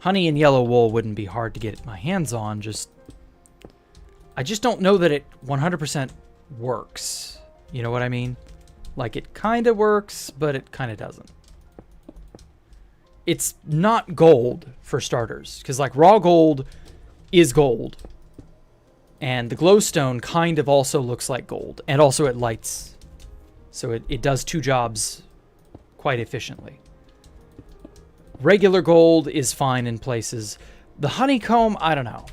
Honey and yellow wool wouldn't be hard to get my hands on. I just don't know that it 100% works. You know what I mean? Like, it kind of works, but it kind of doesn't. It's not gold, for starters. Because, like, raw gold is gold. And the glowstone kind of also looks like gold. And also it lights. So it does two jobs quite efficiently. Regular gold is fine in places. The honeycomb, I don't know.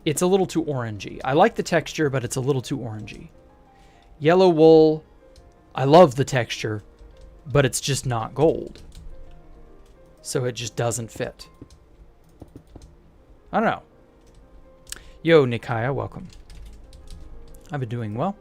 It's a little too orangey. I like the texture, but it's a little too orangey. Yellow wool, I love the texture, but it's just not gold. So it just doesn't fit. I don't know. Yo, Nikaya, welcome. I've been doing well.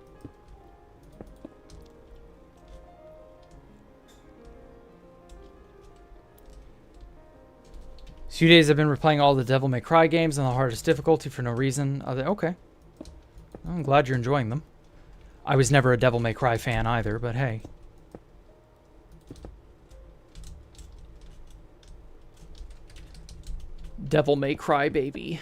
A few days I've been replaying all the Devil May Cry games on the hardest difficulty for no reason. Okay. I'm glad you're enjoying them. I was never a Devil May Cry fan either, but hey. Devil May Cry, baby.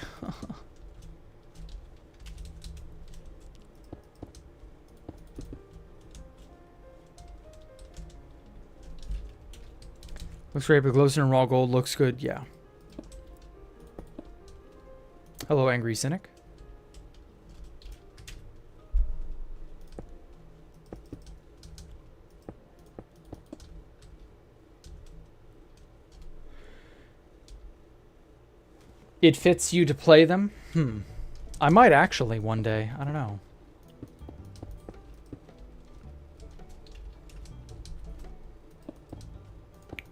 Looks great, but glowstone and raw gold looks good, yeah. Hello, Angry Cynic. It fits you to play them? I might actually one day. I don't know.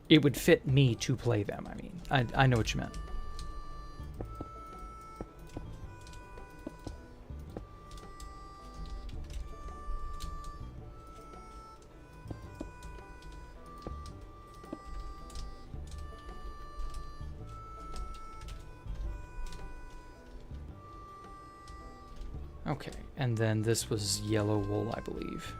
It would fit me to play them, I mean. I know what you meant. Okay, and then this was yellow wool, I believe.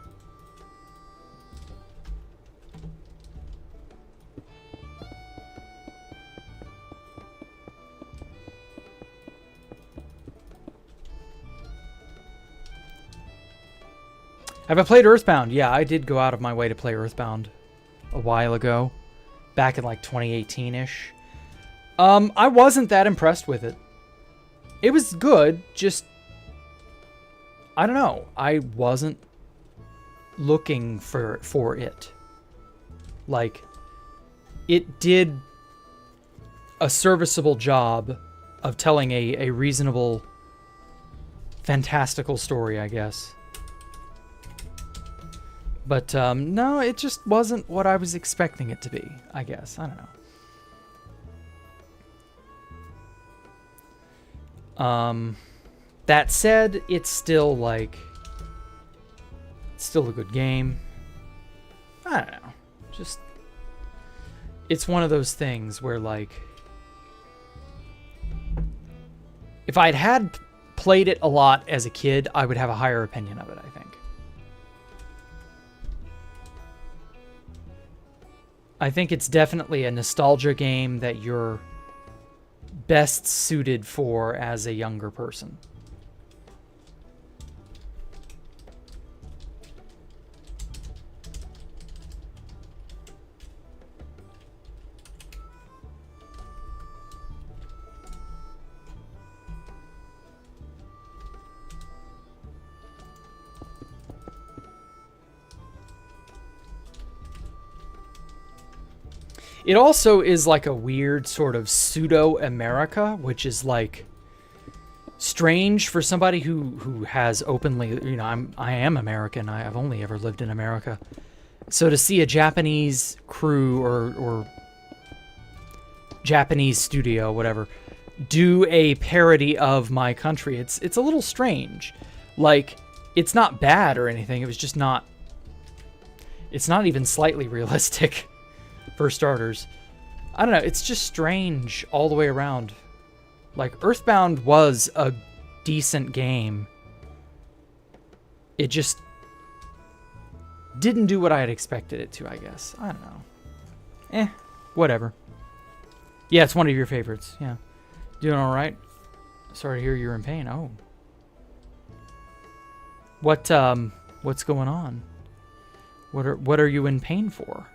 Have I played Earthbound? Yeah, I did go out of my way to play Earthbound a while ago. Back in like 2018-ish. I wasn't that impressed with it. It was good, just... I don't know. I wasn't looking for it. Like, it did a serviceable job of telling a reasonable, fantastical story, I guess. But, no, it just wasn't what I was expecting it to be, I guess. I don't know. That said, it's still, like... It's still a good game. I don't know. Just... It's one of those things where, like... If I'd had played it a lot as a kid, I would have a higher opinion of it, I think. I think it's definitely a nostalgia game that you're best suited for as a younger person. It also is like a weird sort of pseudo-America, which is like strange for somebody who has openly, you know, I am American. I've only ever lived in America. So to see a Japanese crew or Japanese studio, whatever, do a parody of my country, it's a little strange. Like, it's not bad or anything. It was just not, it's not even slightly realistic. For starters. I don't know, it's just strange all the way around. Like, Earthbound was a decent game. It just didn't do what I had expected it to, I guess. I don't know. Whatever. Yeah, it's one of your favorites, yeah. Doing alright? Sorry to hear you're in pain. Oh. What's going on? What are you in pain for?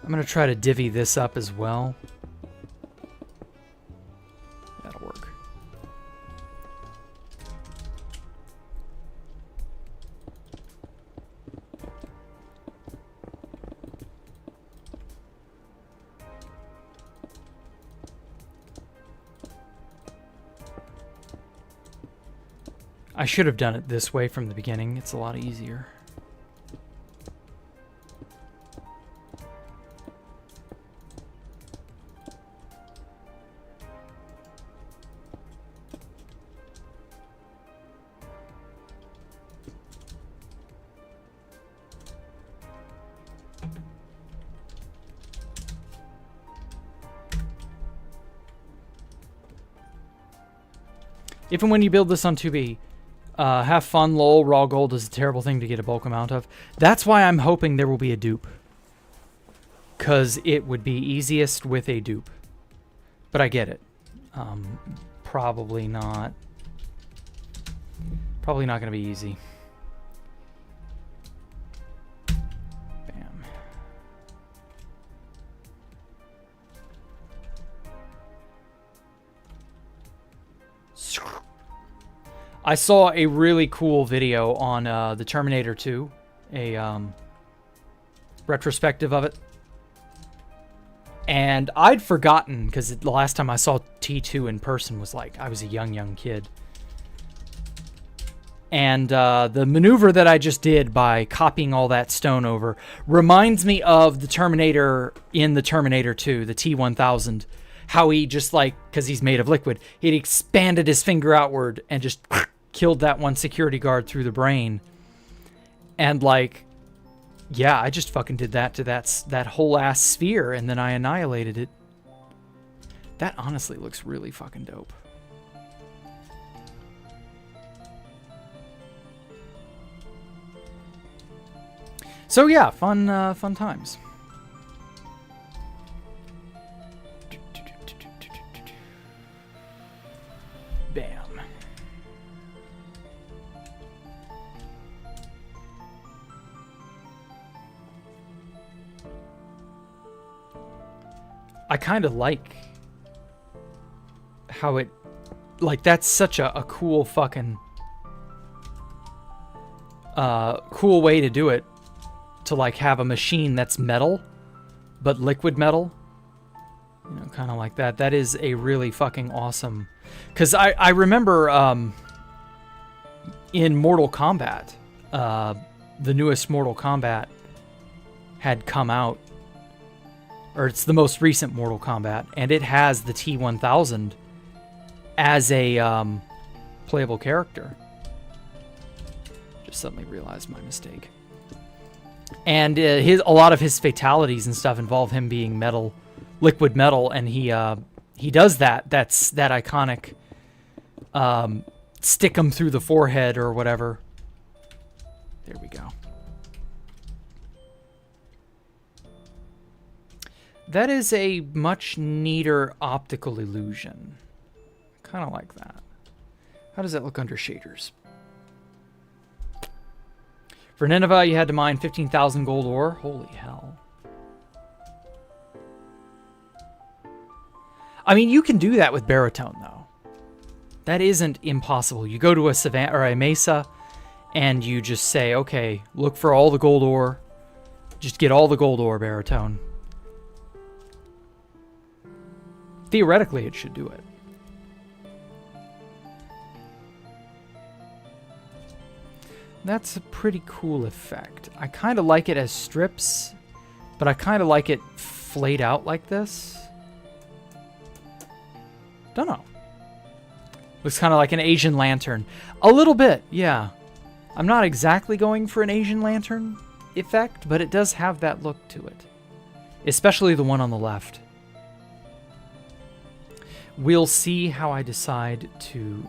I'm going to try to divvy this up as well. That'll work. I should have done it this way from the beginning. It's a lot easier. If and when you build this on 2B, have fun, lol, raw gold is a terrible thing to get a bulk amount of. That's why I'm hoping there will be a dupe. Because it would be easiest with a dupe. But I get it. Probably not. Probably not going to be easy. Bam. I saw a really cool video on the Terminator 2, a retrospective of it. And I'd forgotten, because the last time I saw T2 in person was like, I was a young kid. And the maneuver that I just did by copying all that stone over reminds me of the Terminator in the Terminator 2, the T-1000. How he just like, because he's made of liquid, he expanded his finger outward and just killed that one security guard through the brain. And like, yeah, I just fucking did that to that whole ass sphere, and then I annihilated it. That honestly looks really fucking dope. So yeah, fun times. Bam. I kind of like how it, like, that's such a cool fucking cool way to do it. To like have a machine that's metal, but liquid metal, you know, kind of like that. That is a really fucking awesome. Because I remember in Mortal Kombat, the newest Mortal Kombat had come out, or it's the most recent Mortal Kombat, and it has the T-1000 as a playable character. Just suddenly realized my mistake. And a lot of his fatalities and stuff involve him being metal, liquid metal, and he does that. That's that iconic stick him through the forehead or whatever. There we go. That is a much neater optical illusion. Kind of like that. How does that look under shaders? For Nineveh, you had to mine 15,000 gold ore. Holy hell. I mean, you can do that with baritone, though. That isn't impossible. You go to a savannah or a mesa, and you just say, okay, look for all the gold ore. Just get all the gold ore, baritone. Theoretically, it should do it. That's a pretty cool effect. I kind of like it as strips, but I kind of like it flayed out like this. Don't know. Looks kind of like an Asian lantern. A little bit, yeah. I'm not exactly going for an Asian lantern effect, but it does have that look to it. Especially the one on the left. We'll see how I decide to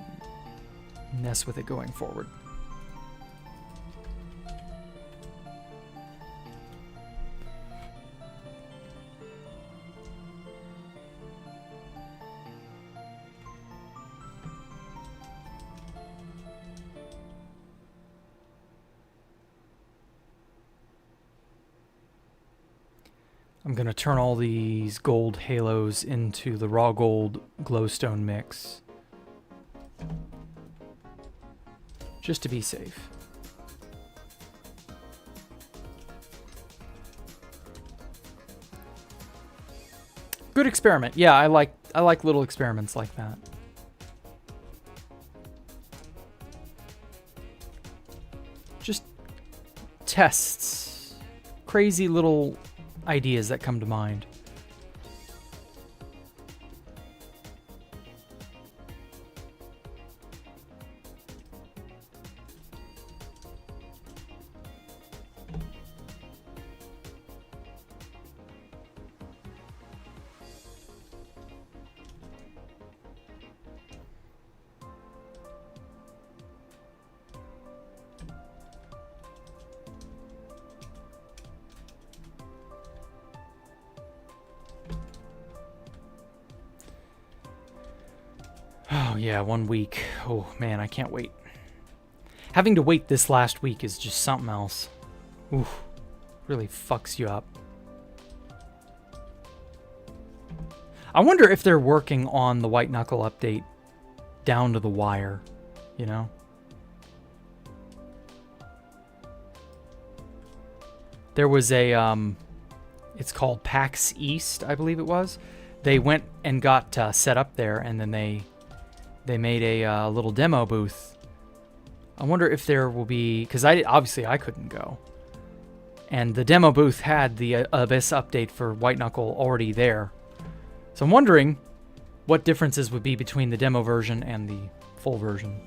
mess with it going forward. I'm going to turn all these gold halos into the raw gold glowstone mix. Just to be safe. Good experiment. Yeah, I like little experiments like that. Just tests. Crazy little ideas that come to mind. Oh, yeah, 1 week. Oh, man, I can't wait. Having to wait this last week is just something else. Oof. Really fucks you up. I wonder if they're working on the White Knuckle update down to the wire, you know? There was a, it's called PAX East, I believe it was. They went and got set up there, and then they made a little demo booth. I wonder if there will be, because obviously I couldn't go. And the demo booth had the Abyss update for White Knuckle already there. So I'm wondering what differences would be between the demo version and the full version.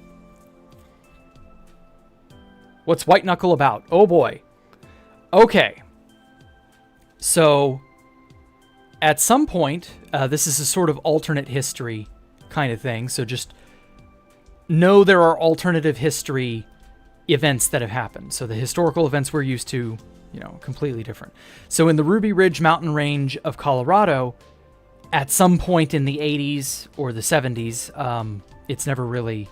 What's White Knuckle about? Oh boy. Okay. So, at some point, this is a sort of alternate history kind of thing. So just know there are alternative history events that have happened. So the historical events we're used to, you know, completely different. So in the Ruby Ridge mountain range of Colorado, at some point in the 80s or the 70s, it's never really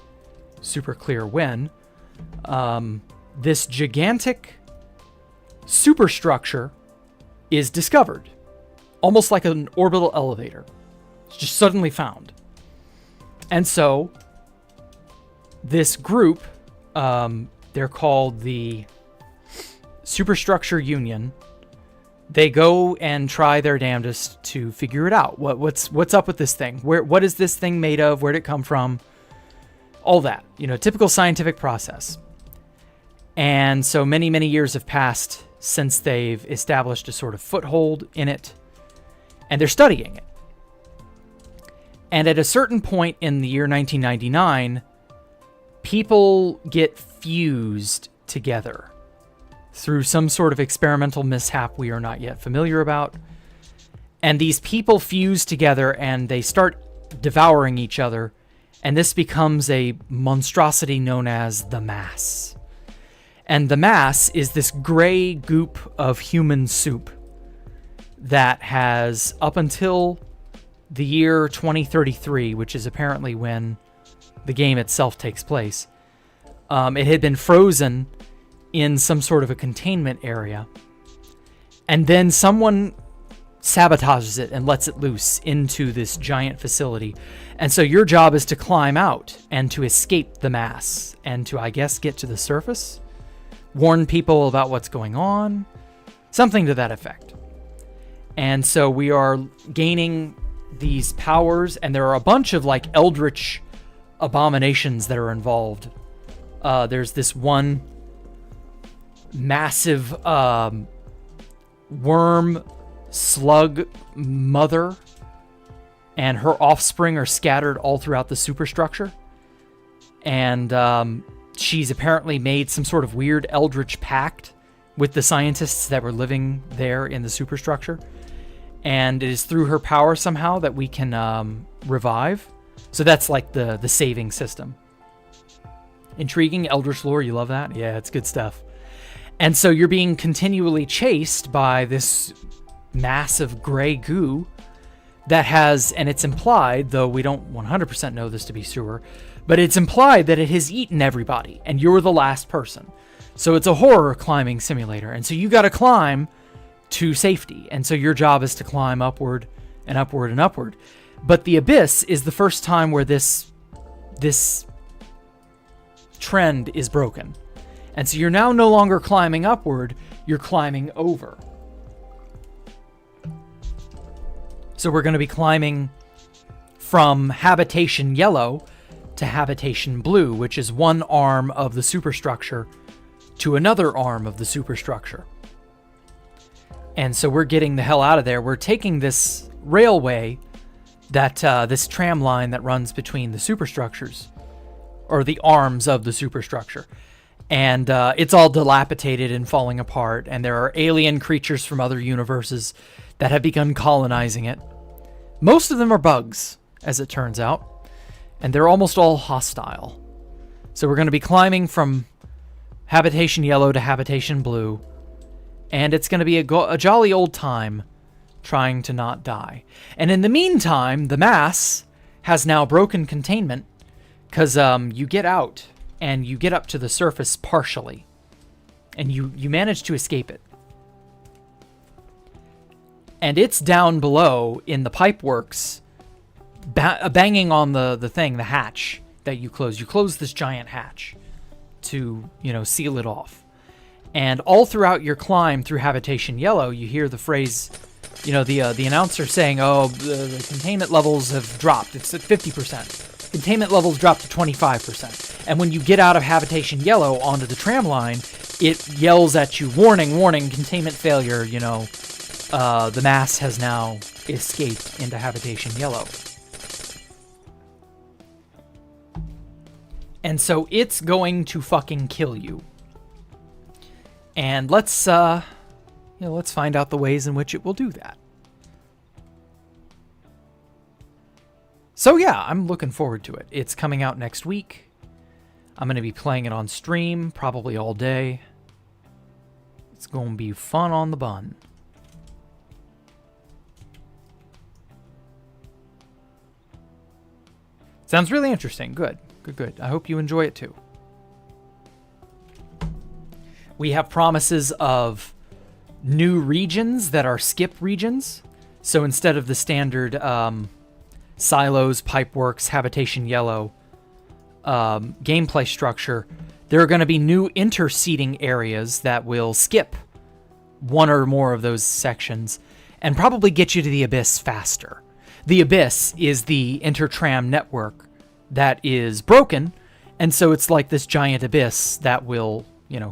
super clear when, this gigantic superstructure is discovered. Almost like an orbital elevator. It's just suddenly found. And so, this group, they're called the Superstructure Union. They go and try their damnedest to figure it out. What's up with this thing? What is this thing made of? Where'd it come from? All that. You know, typical scientific process. And so many, many years have passed since they've established a sort of foothold in it. And they're studying it. And at a certain point in the year 1999, people get fused together through some sort of experimental mishap we are not yet familiar about. And these people fuse together and they start devouring each other. And this becomes a monstrosity known as the Mass. And the Mass is this gray goop of human soup that has, up until the year 2033, which is apparently when the game itself takes place, it had been frozen in some sort of a containment area. And then someone sabotages it and lets it loose into this giant facility. And so your job is to climb out and to escape the Mass and to, I guess, get to the surface, warn people about what's going on, something to that effect. And so we are gaining these powers, and there are a bunch of like eldritch abominations that are involved. There's this one massive worm slug mother, and her offspring are scattered all throughout the superstructure. And she's apparently made some sort of weird eldritch pact with the scientists that were living there in the superstructure. And it is through her power somehow that we can revive. So that's like the saving system. Intriguing eldritch lore, you love that? Yeah, it's good stuff. And so you're being continually chased by this massive gray goo that has, and it's implied, though we don't 100% know this to be sure, but it's implied that it has eaten everybody, and you're the last person. So it's a horror climbing simulator, and so you gotta climb to safety, and so your job is to climb upward and upward and upward. But the Abyss is the first time where this trend is broken. And so you're now no longer climbing upward, you're climbing over. So we're going to be climbing from Habitation Yellow to Habitation Blue, which is one arm of the superstructure to another arm of the superstructure. And so we're getting the hell out of there. We're taking this railway, this tram line that runs between the superstructures, or the arms of the superstructure. And it's all dilapidated and falling apart, and there are alien creatures from other universes that have begun colonizing it. Most of them are bugs, as it turns out, and they're almost all hostile. So we're going to be climbing from Habitation Yellow to Habitation Blue, and it's going to be a jolly old time trying to not die. And in the meantime, the Mass has now broken containment, because you get out, and you get up to the surface partially, and you manage to escape it. And it's down below in the pipeworks, banging on the hatch that you close. You close this giant hatch to, seal it off. And all throughout your climb through Habitation Yellow, you hear the phrase, the announcer saying, "Oh, the containment levels have dropped. It's at 50%. Containment levels dropped to 25%." And when you get out of Habitation Yellow onto the tram line, it yells at you, "Warning, warning, containment failure, the mass has now escaped into Habitation Yellow." And so it's going to fucking kill you. And let's find out the ways in which it will do that. So yeah, I'm looking forward to it. It's coming out next week. I'm going to be playing it on stream, probably all day. It's going to be fun on the bun. Sounds really interesting. Good. I hope you enjoy it too. We have promises of new regions that are skip regions. So instead of the standard silos, pipeworks, Habitation Yellow gameplay structure, there are going to be new interseating areas that will skip one or more of those sections and probably get you to the Abyss faster. The Abyss is the intertram network that is broken, and so it's like this giant abyss that will,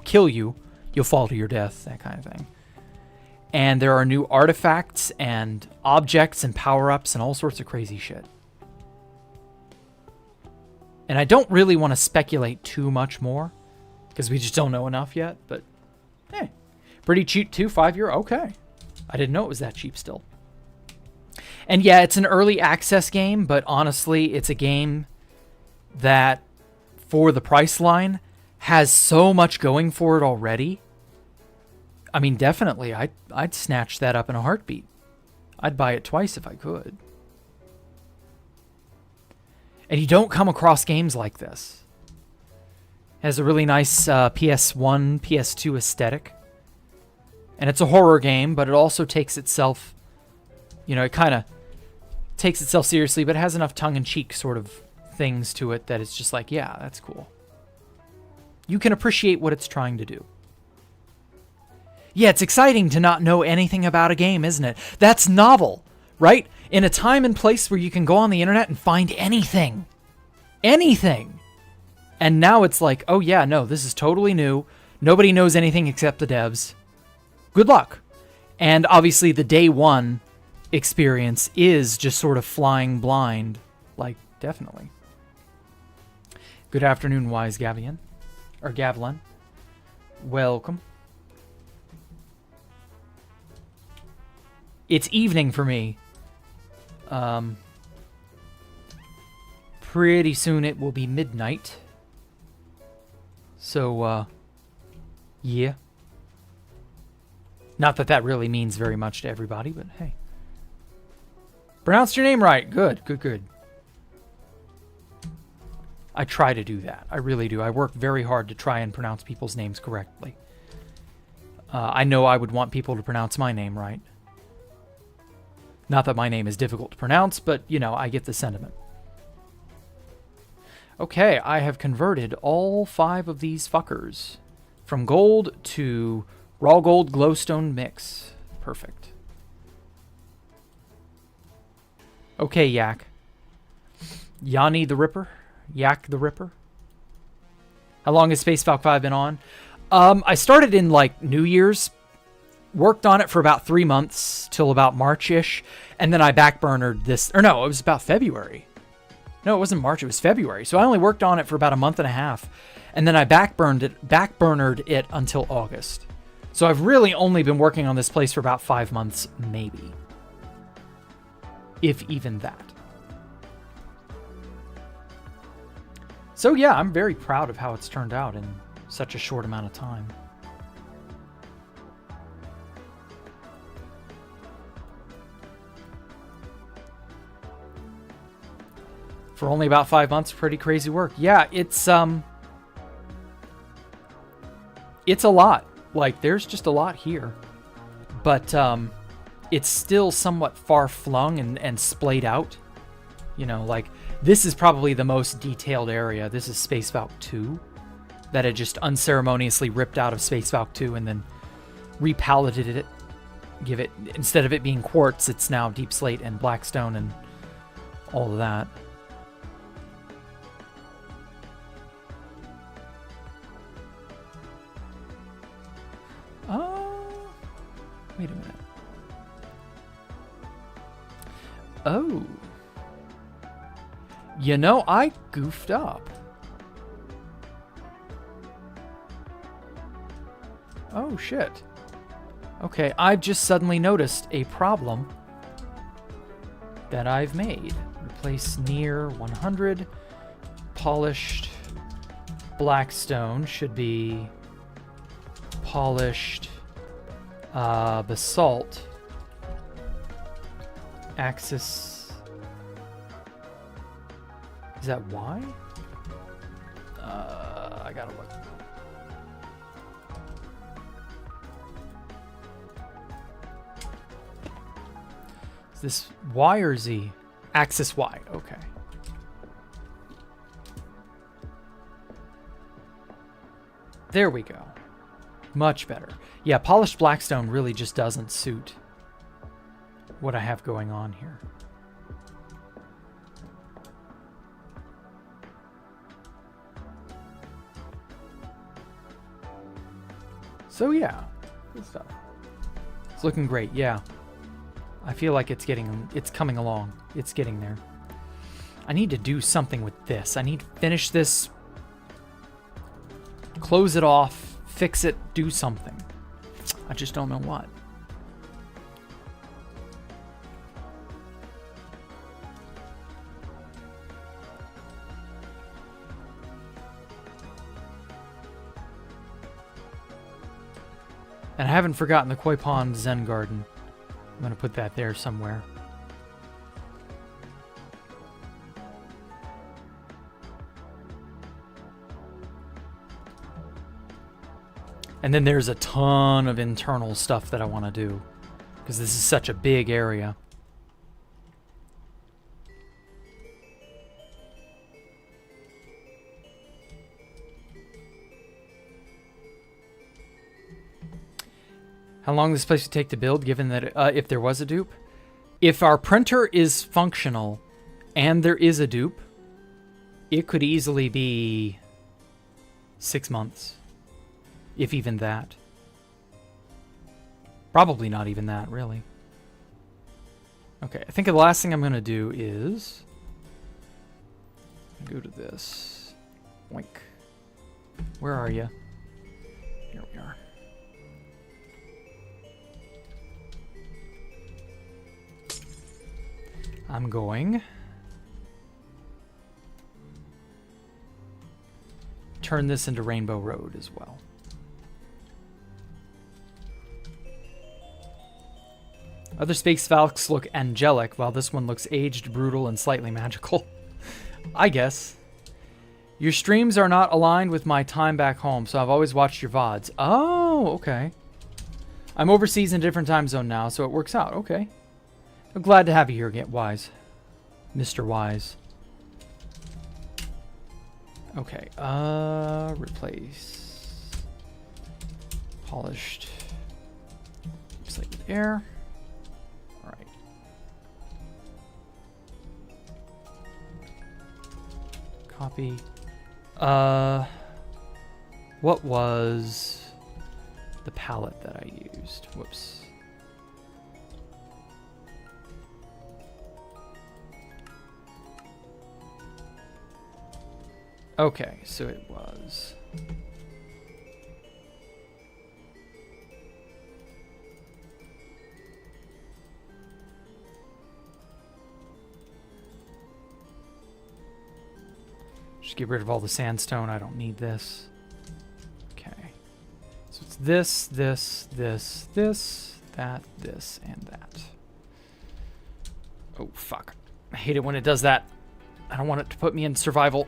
kill you. You'll fall to your death, that kind of thing. And there are new artifacts and objects and power-ups and all sorts of crazy shit. And I don't really want to speculate too much more, because we just don't know enough yet, but pretty cheap too, 5-year, okay. I didn't know it was that cheap still. And yeah, it's an early access game, but honestly, it's a game that, for the price line, has so much going for it already. I mean, definitely, I'd snatch that up in a heartbeat. I'd buy it twice if I could. And you don't come across games like this. It has a really nice PS1, PS2 aesthetic. And it's a horror game, but it also takes itself, it kind of takes itself seriously, but it has enough tongue-in-cheek sort of things to it that it's just like, yeah, that's cool. You can appreciate what it's trying to do. Yeah, it's exciting to not know anything about a game, isn't it? That's novel, right? In a time and place where you can go on the internet and find anything. Anything. And now it's like, oh yeah, no, this is totally new. Nobody knows anything except the devs. Good luck. And obviously the day one experience is just sort of flying blind. Like, definitely. Good afternoon, Wise Gavian. Or Gavlin. Welcome. It's evening for me. Pretty soon it will be midnight. So, yeah. Not that that really means very much to everybody, but hey. Pronounced your name right. Good. I try to do that. I really do. I work very hard to try and pronounce people's names correctly. I know I would want people to pronounce my name right. Not that my name is difficult to pronounce, but, I get the sentiment. Okay, I have converted all 5 of these fuckers from gold to raw gold glowstone mix. Perfect. Okay, Yak. Yanni the Ripper? Yak the Ripper? How long has Space Falcon 5 been on? I started in, New Year's. Worked on it for about 3 months, till about March-ish. And then I backburnered this. Or no, it was about February. No, it wasn't March. It was February. So I only worked on it for about a month and a half. And then I backburnered it until August. So I've really only been working on this place for about 5 months, maybe. If even that. So yeah, I'm very proud of how it's turned out in such a short amount of time. For only about 5 months, pretty crazy work. Yeah, it's it's a lot. Like, there's just a lot here. But it's still somewhat far-flung and splayed out. You know, like, this is probably the most detailed area. This is Space Valk 2. That had just unceremoniously ripped out of Space Valk 2 and then repalleted it. Give it, instead of it being quartz, it's now deep slate and blackstone and all of that. Wait a minute. Oh. You know, I goofed up. Oh, shit. Okay, I've just suddenly noticed a problem that I've made. Replace near 100. Polished blackstone should be polished basalt. Axis. Is that Y? I gotta look. Is this Y or Z? Axis Y. Okay. There we go. Much better. Yeah, polished blackstone really just doesn't suit what I have going on here. So yeah, good stuff. It's looking great, yeah. I feel like it's coming along. It's getting there. I need to do something with this. I need to finish this, close it off, fix it, do something. I just don't know what. And I haven't forgotten the Koi Pond Zen Garden. I'm going to put that there somewhere. And then there's a ton of internal stuff that I want to do, because this is such a big area. How long does this place would take to build, given that if there was a dupe? If our printer is functional and there is a dupe, it could easily be 6 months. If even that. Probably not even that, really. Okay, I think the last thing I'm going to do is go to this. Oink. Where are you? Here we are. I'm going turn this into Rainbow Road as well. Other Space Valks look angelic, while this one looks aged, brutal, and slightly magical. I guess. Your streams are not aligned with my time back home, so I've always watched your VODs. Oh, okay. I'm overseas in a different time zone now, so it works out. Okay. I'm glad to have you here again, Wise. Mr. Wise. Okay, replace. Polished. Slate with air. Alright. Copy. What was the palette that I used? Whoops. Okay, so it was... Just get rid of all the sandstone. I don't need this. Okay. So it's this, this, this, this, that, this, and that. Oh, fuck. I hate it when it does that. I don't want it to put me in survival.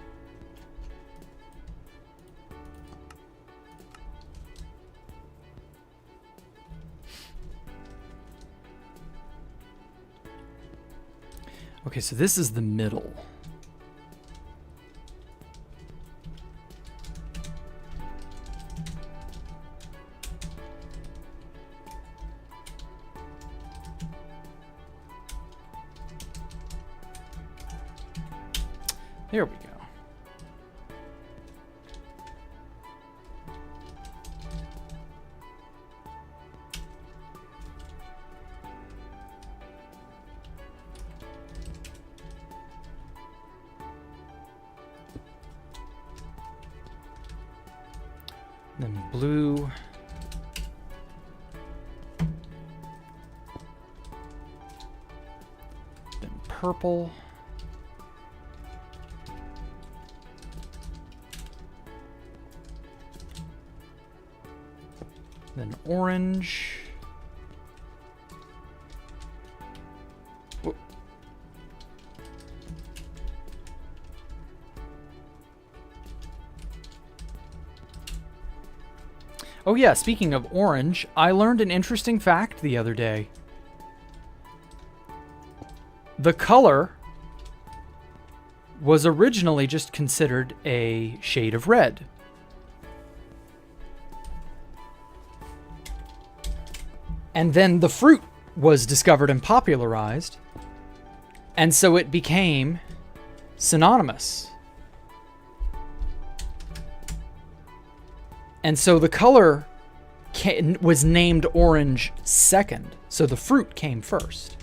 Okay, so this is the middle. There we go. Then blue. Then purple. Then orange. Whoop. Oh yeah, speaking of orange, I learned an interesting fact the other day. The color was originally just considered a shade of red. And then the fruit was discovered and popularized, and so it became synonymous. And so the color was named orange second, so the fruit came first.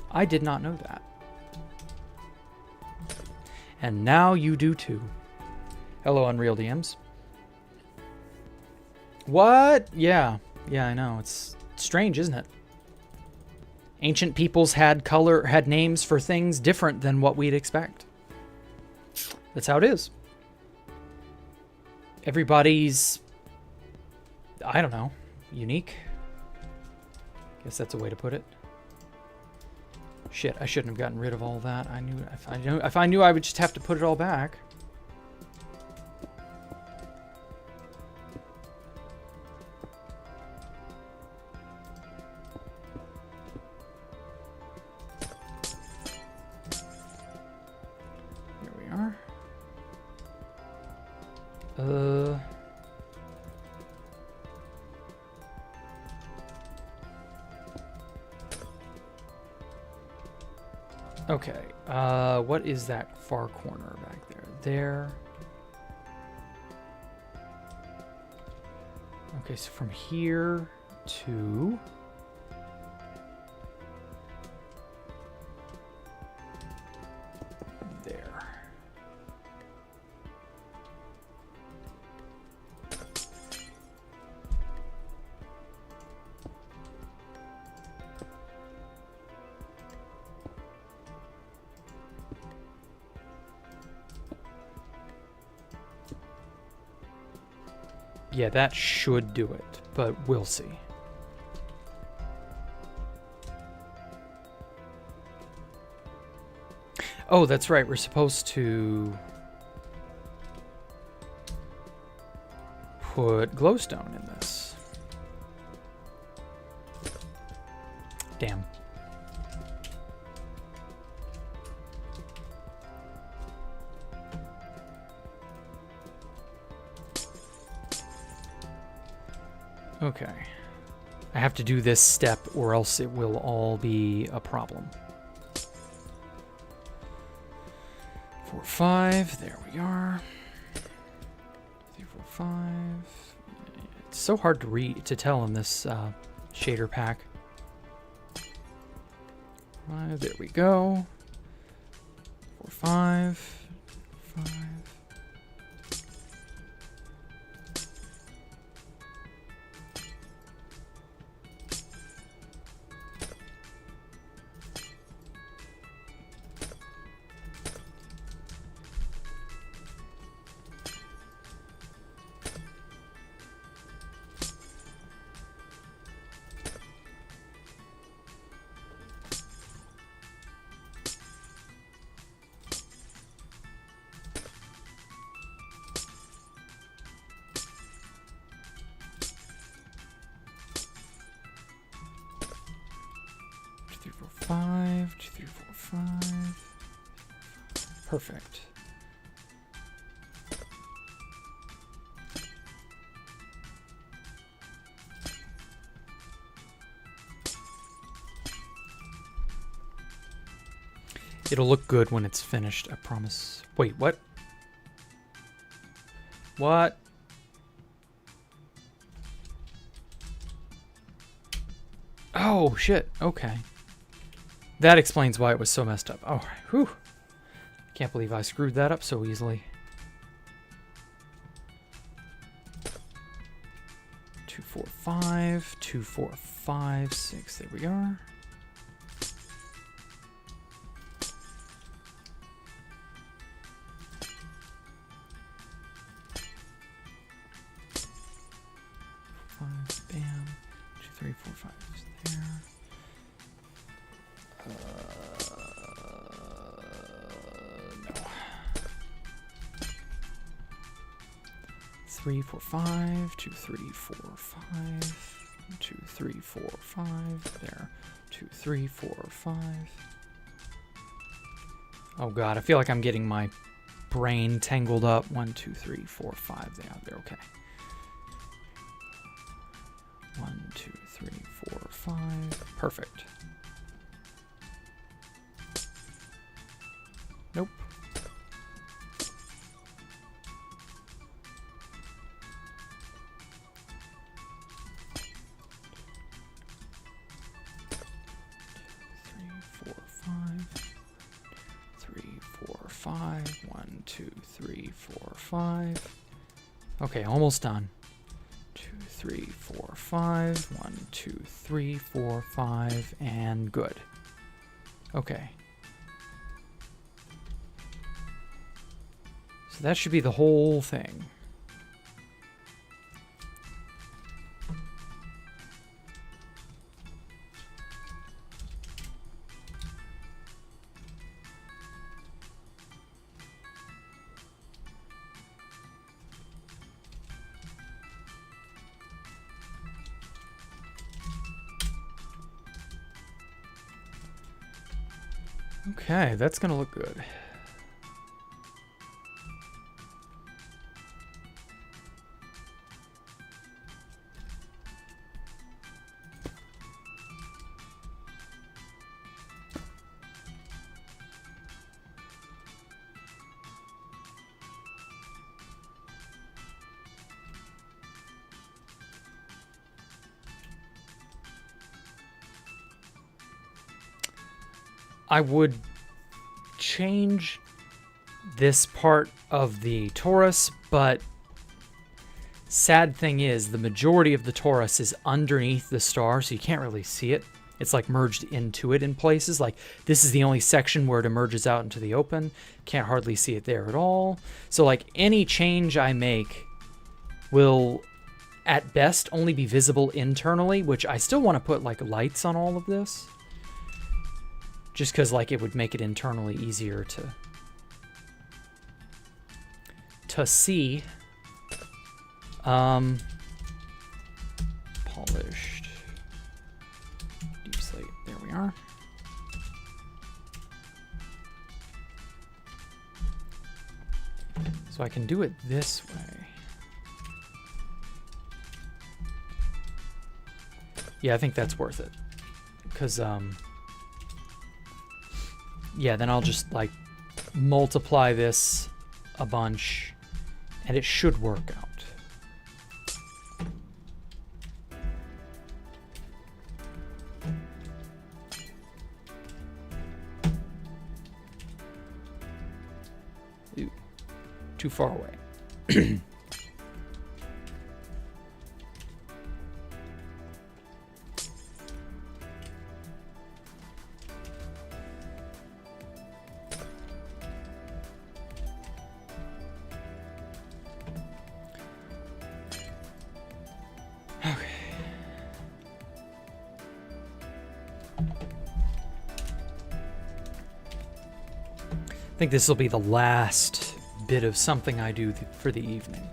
I did not know that. And now you do too. Hello, Unreal DMs. What? Yeah, I know. It's strange, isn't it? Ancient peoples had names for things different than what we'd expect. That's how it is. Everybody's, I don't know, unique. Guess that's a way to put it. Shit, I shouldn't have gotten rid of all that. If I knew I would just have to put it all back. Here we are. Okay, what is that far corner back there? There. Okay, so from here to... there. Yeah, that should do it, but we'll see. Oh, that's right. We're supposed to put glowstone in this. Damn. Okay. I have to do this step or else it will all be a problem. 4, 5. There we are. 3, 4, 5. It's so hard to read, to tell in this shader pack. 5. There we go. 4, 5. 5. Perfect. It'll look good when it's finished, I promise. Wait, what? What? Oh, shit. Okay. That explains why it was so messed up. Oh, whew. Can't believe I screwed that up so easily. 2, 4, 5. 2, 4, 5, 6. There we are. Bam. 2, 3, 4, 5 is there. No. 3, 4, 5. 2, 3, 4, 5. 2, 3, 4, 5. There. 2, 3, 4, 5. Oh god, I feel like I'm getting my brain tangled up. 1, 2, 3, 4, 5. They're okay. 1, 2, 3, 4, 5. Perfect. Nope. Three, 4, 5. 3, 4, 5. 1, 2, 3, 4, 5. Okay, almost done. 2, 3, 4, 5. 1, 2, 3, 4, 5, and good. Okay. So that should be the whole thing. Okay, that's gonna look good. I would change this part of the torus, but sad thing is the majority of the torus is underneath the star, so you can't really see it. It's like merged into it in places. Like this is the only section where it emerges out into the open. Can't hardly see it there at all. So like any change I make will at best only be visible internally, which I still want to put like lights on all of this. Just because like it would make it internally easier to see. Polished deep slate. There we are. So I can do it this way. Yeah, I think that's worth it. Because yeah, then I'll just like multiply this a bunch and it should work out. Ooh, too far away. I think this will be the last bit of something I do for the evening.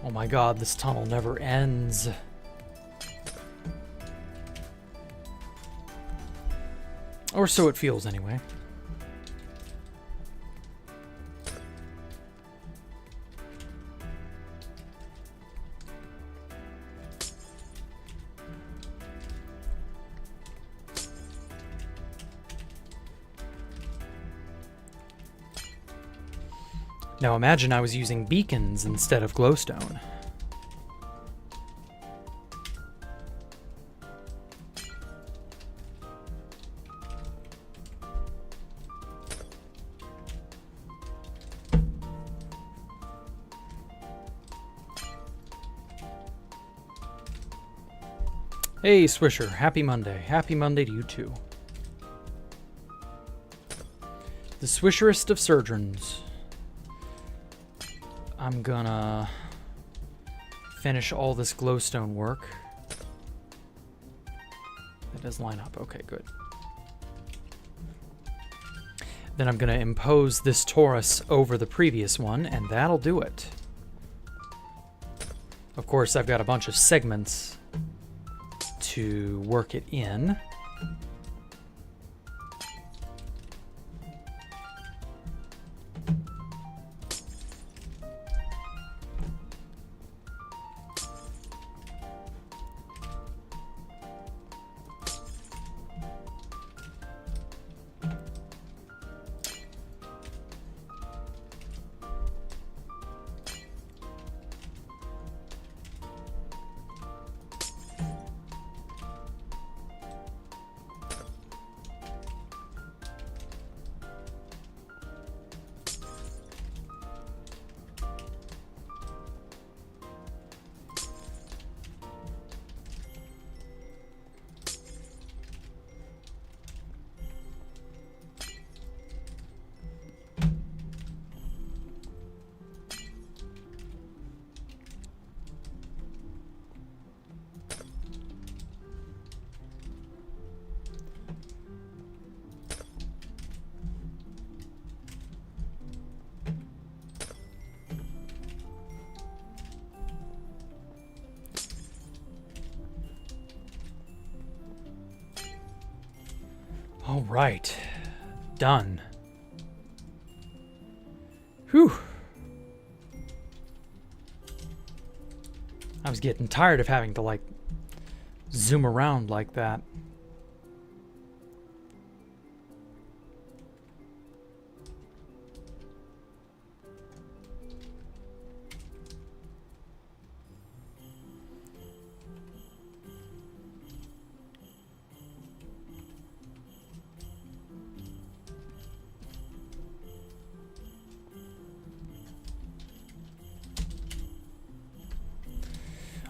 Oh my god, this tunnel never ends. Or so it feels anyway. Now imagine I was using beacons instead of glowstone. Hey Swisher, happy Monday. Happy Monday to you too. The Swisherest of surgeons. I'm gonna finish all this glowstone work. That does line up. Okay, good. Then I'm gonna impose this torus over the previous one, and that'll do it. Of course, I've got a bunch of segments to work it in. All right, done. Whew. I was getting tired of having to, like, zoom around like that.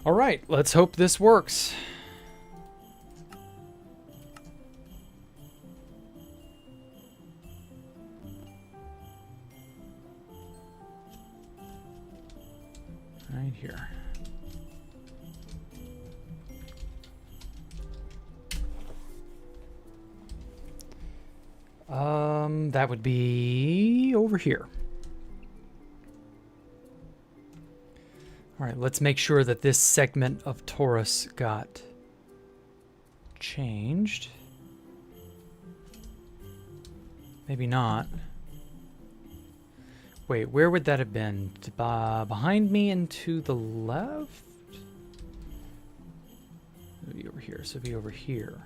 All right, let's hope this works. Right here. That would be over here. All right, let's make sure that this segment of torus got changed. Maybe not. Wait, where would that have been? Behind me and to the left? It'll be over here, so it'll be over here.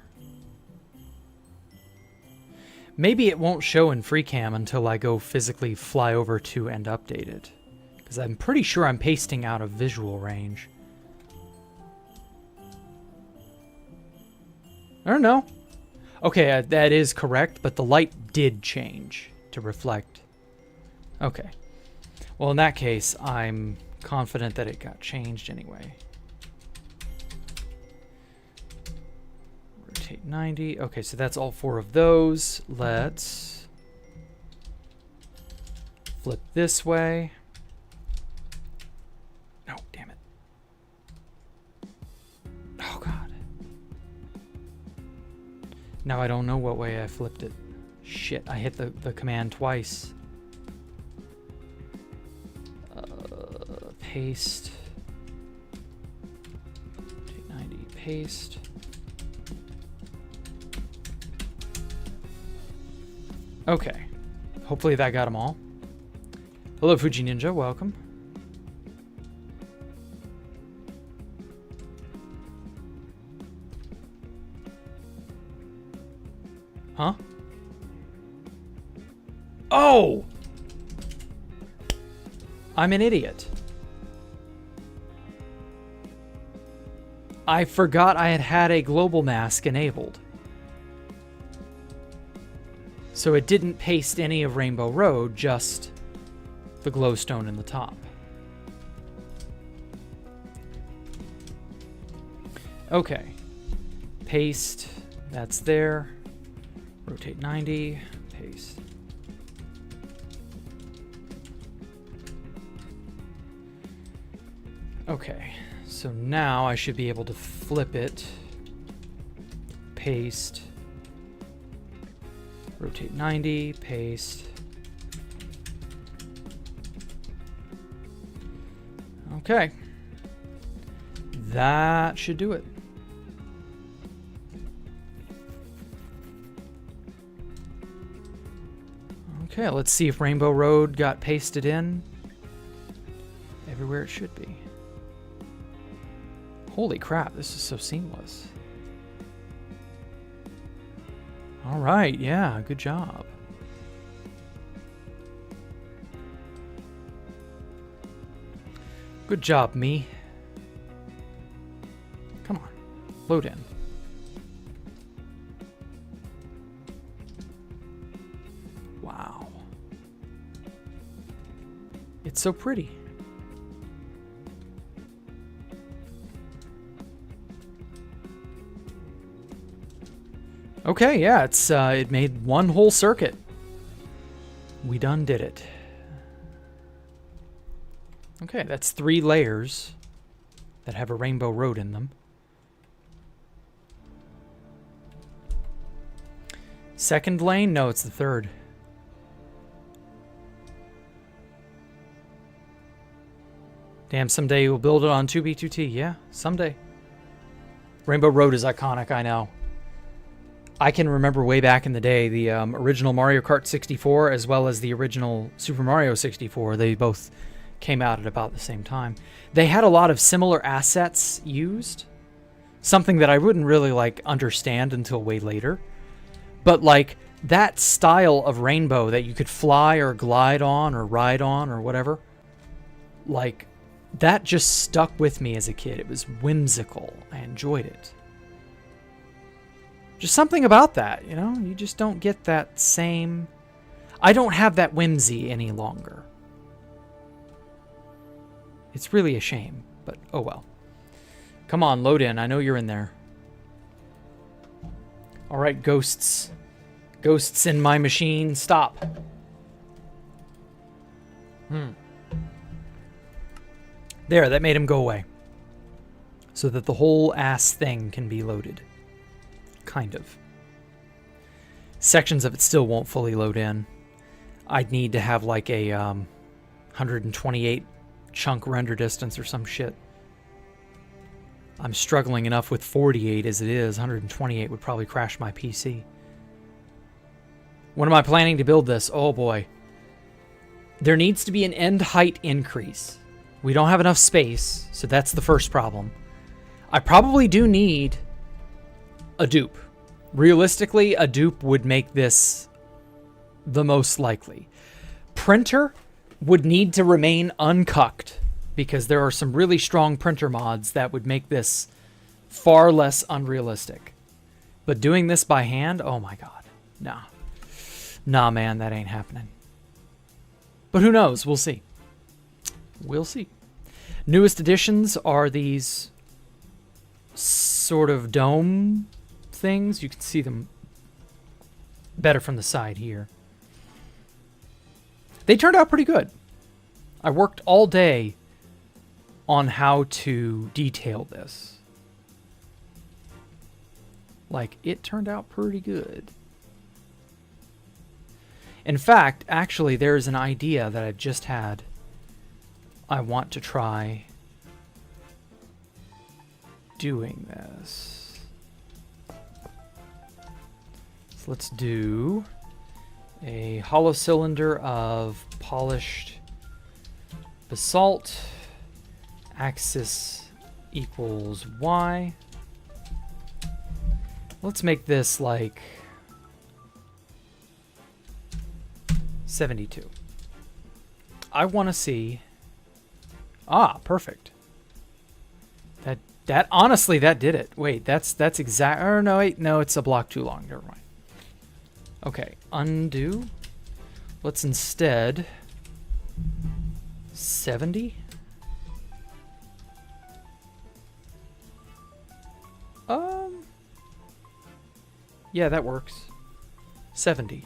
Maybe it won't show in FreeCam until I go physically fly over to and update it. Because I'm pretty sure I'm pasting out of visual range. I don't know. Okay, that is correct, but the light did change to reflect. Okay. Well, in that case, I'm confident that it got changed anyway. Rotate 90. Okay, so that's all 4 of those. Let's flip this way. No, damn it. Oh, God. Now I don't know what way I flipped it. Shit, I hit the command twice. Paste. paste. Okay. Hopefully that got them all. Hello, Fuji Ninja. Welcome. Huh? Oh! I'm an idiot. I forgot I had a global mask enabled. So it didn't paste any of Rainbow Road, just the glowstone in the top. Okay. Paste. That's there. Rotate 90. Paste. Okay. So now I should be able to flip it. Paste. Rotate 90. Paste. Okay. That should do it. Okay, let's see if Rainbow Road got pasted in. Everywhere it should be. Holy crap, this is so seamless. All right, yeah, good job. Good job, me. Come on, load in. Wow. It's so pretty. Okay, yeah, it's it made one whole circuit. We done did it. Okay, that's 3 layers that have a Rainbow Road in them. Second lane? No, it's the third. Damn, someday you'll build it on 2B2T. Yeah, someday. Rainbow Road is iconic, I know. I can remember way back in the day, the original Mario Kart 64 as well as the original Super Mario 64. They both came out at about the same time. They had a lot of similar assets used. Something that I wouldn't really like understand until way later. But like that style of rainbow that you could fly or glide on or ride on or whatever, like that just stuck with me as a kid. It was whimsical. I enjoyed it. Just something about that, you know? You just don't get that same... I don't have that whimsy any longer. It's really a shame, but oh well. Come on, load in. I know you're in there. All right, ghosts. Ghosts in my machine, stop. There, that made him go away. So that the whole ass thing can be loaded. Kind of. Sections of it still won't fully load in. I'd need to have like a 128 chunk render distance or some shit. I'm struggling enough with 48 as it is. 128 would probably crash my PC. When am I planning to build this? Oh boy. There needs to be an end height increase. We don't have enough space, so that's the first problem. I probably do need a dupe. Realistically, a dupe would make this the most likely. Printer would need to remain uncucked because there are some really strong printer mods that would make this far less unrealistic. But doing this by hand, oh my god. Nah. Nah, man, that ain't happening. But who knows? We'll see. We'll see. Newest additions are these sort of dome things. You can see them better from the side here. They turned out pretty good. I worked all day on how to detail this. Like, it turned out pretty good. In fact, actually, there's an idea that I've just had I want to try doing this. So let's do a hollow cylinder of polished basalt. Axis equals Y. Let's make this like 72. I want to see. Ah, perfect. That honestly, that did it. Wait, that's exact. Or no, wait, no, it's a block too long. Never mind. Okay, undo. Let's instead 70. Yeah, that works. 70.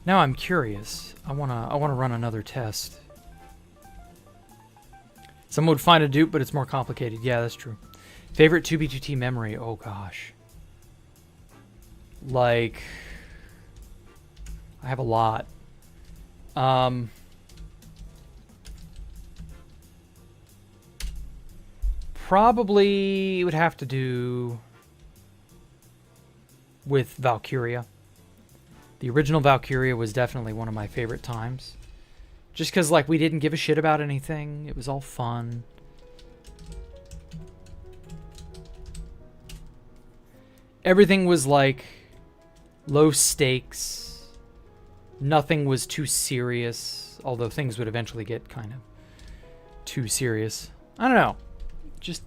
Now I'm curious. I wanna run another test. Some would find a dupe, but it's more complicated. Yeah, that's true. Favorite 2B2T memory? Oh gosh. Like, I have a lot. Probably would have to do with Valkyria. The original Valkyria was definitely one of my favorite times. Just because, like, we didn't give a shit about anything. It was all fun. Everything was, like, low stakes. Nothing was too serious. Although things would eventually get kind of too serious. I don't know. Just,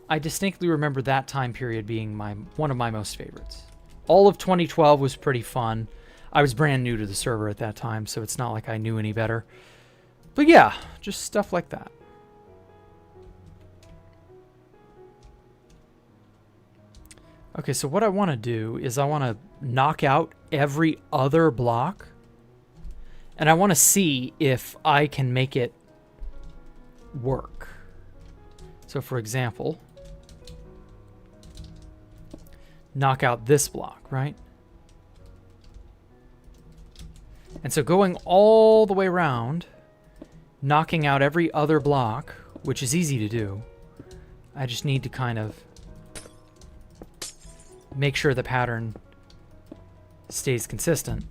I distinctly remember that time period being one of my most favorites. All of 2012 was pretty fun. I was brand new to the server at that time, so it's not like I knew any better. But yeah, just stuff like that. Okay, so what I want to do is I want to knock out every other block. And I want to see if I can make it work. So for example, knock out this block, right? And so going all the way around, knocking out every other block, which is easy to do, I just need to kind of make sure the pattern stays consistent.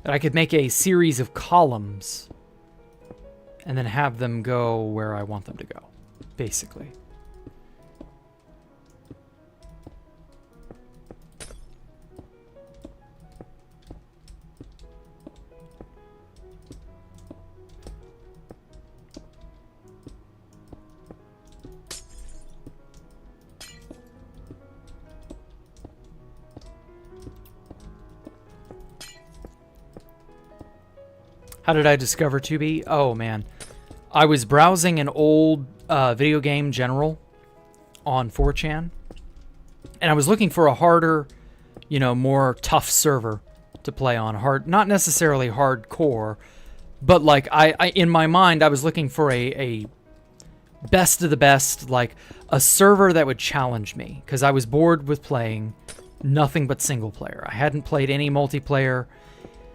That I could make a series of columns and then have them go where I want them to go, basically. How did I discover 2B? Oh, man. I was browsing an old video game general on 4chan, and I was looking for a harder, you know, more tough server to play on. Hard, not necessarily hardcore, but like I in my mind, I was looking for a best of the best, like a server that would challenge me, because I was bored with playing nothing but single player. I hadn't played any multiplayer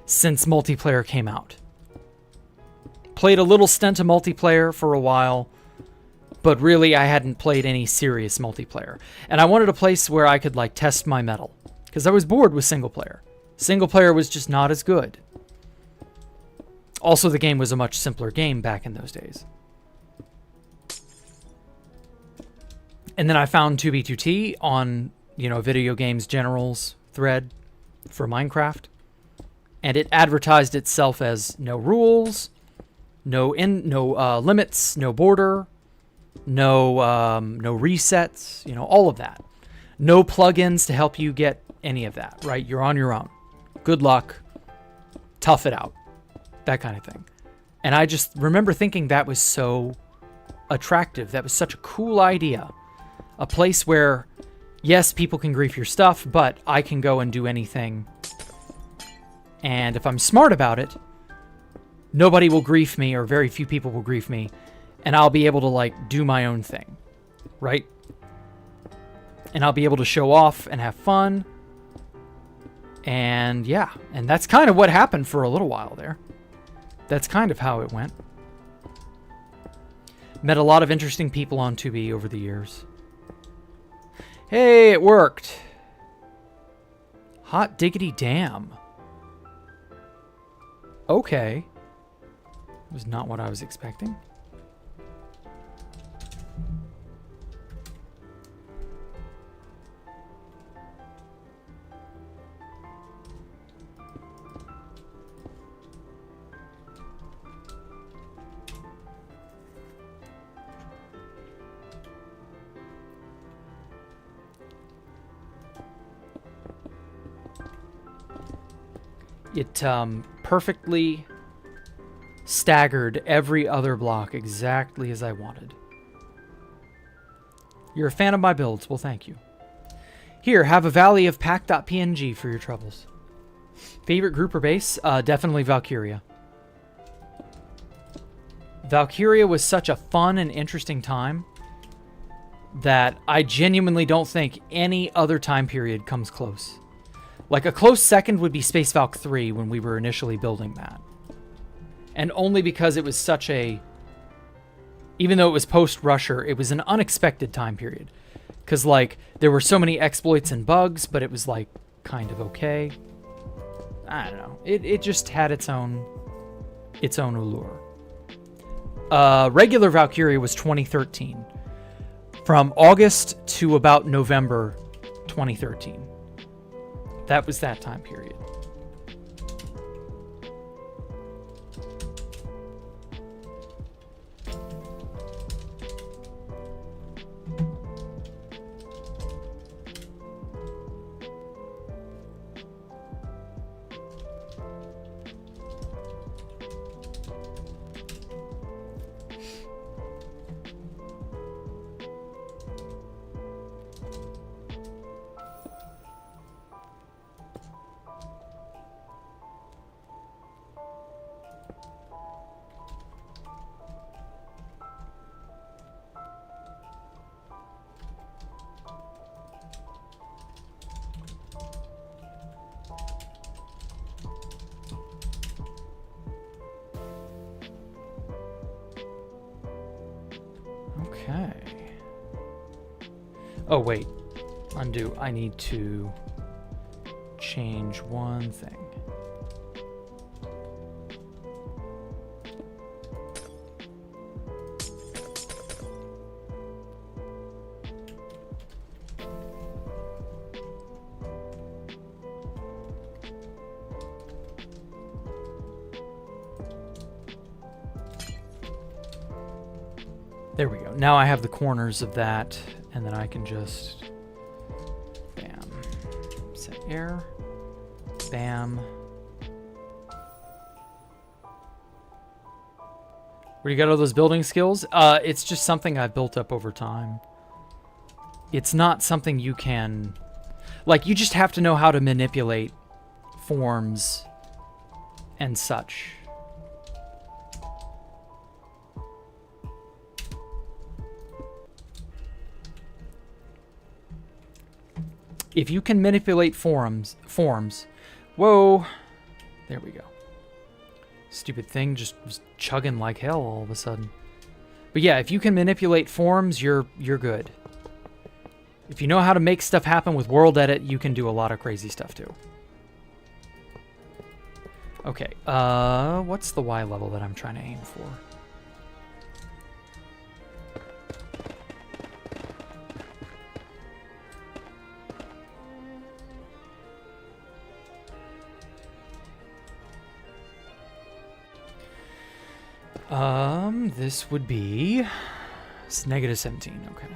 since multiplayer came out. Played a little stint of multiplayer for a while, but really I hadn't played any serious multiplayer. And I wanted a place where I could like test my mettle, because I was bored with single player. Single player was just not as good. Also, the game was a much simpler game back in those days. And then I found 2B2T on, you know, Video Games General's thread for Minecraft. And it advertised itself as no rules, no limits, no border, no resets, you know, all of that. No plugins to help you get any of that, right? You're on your own. Good luck. Tough it out. That kind of thing. And I just remember thinking that was so attractive. That was such a cool idea. A place where Yes, people can grief your stuff, but I can go and do anything. And if I'm smart about it, nobody will grief me, or very few people will grief me, and I'll be able to, like, do my own thing, right? And I'll be able to show off and have fun. And yeah, and that's kind of what happened for a little while there. That's kind of how it went. Met a lot of interesting people on 2B over the years. Hey, it worked. Hot diggity damn. Okay. Was not what I was expecting. It perfectly staggered every other block exactly as I wanted. You're a fan of my builds. Well, thank you. Here, have a valley of pack.png for your troubles. Favorite group or base? Definitely Valkyria. Valkyria was such a fun and interesting time that I genuinely don't think any other time period comes close. Like, a close second would be Space Valk 3 when we were initially building that. And only because it was such a... Even though it was post-Rusher, it was an unexpected time period. Because, like, there were so many exploits and bugs, but it was, like, kind of okay. I don't know. It just had its own allure. Regular Valkyria was 2013. From August to about November 2013. That was that time period. Okay. Oh, wait. Undo. I need to change one thing. There we go. Now I have the corners of that, and then I can just, bam, set air, bam. Where you got all those building skills? It's just something I've built up over time. It's not something you can, like, you just have to know how to manipulate forms and such. If you can manipulate forms, whoa, there we go. Stupid thing just was chugging like hell all of a sudden. But yeah, if you can manipulate forms, you're good. If you know how to make stuff happen with World Edit, you can do a lot of crazy stuff too. Okay, what's the Y level that I'm trying to aim for? This would be... It's negative 17, okay.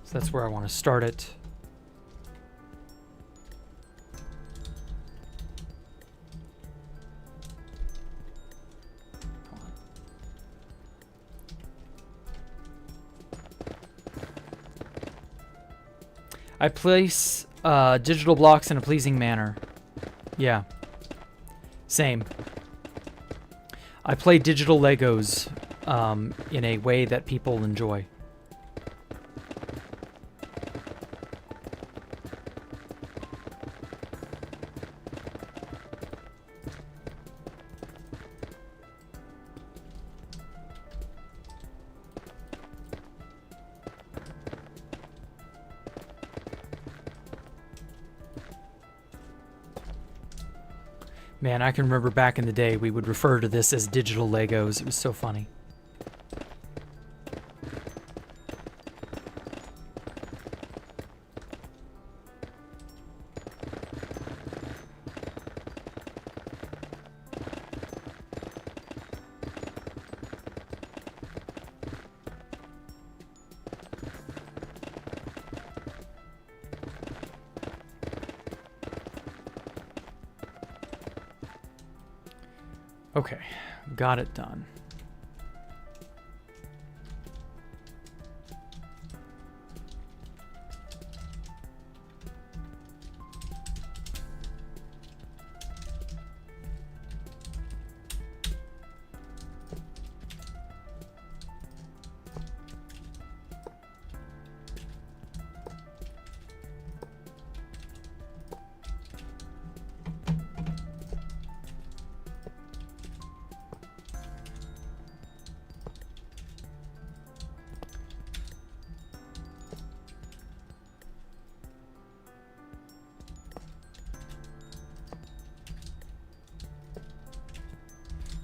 So that's where I want to start it. I place digital blocks in a pleasing manner. Yeah. Same. I play digital Legos in a way that people enjoy. Man, I can remember back in the day we would refer to this as digital Legos. It was so funny. Okay, got it done.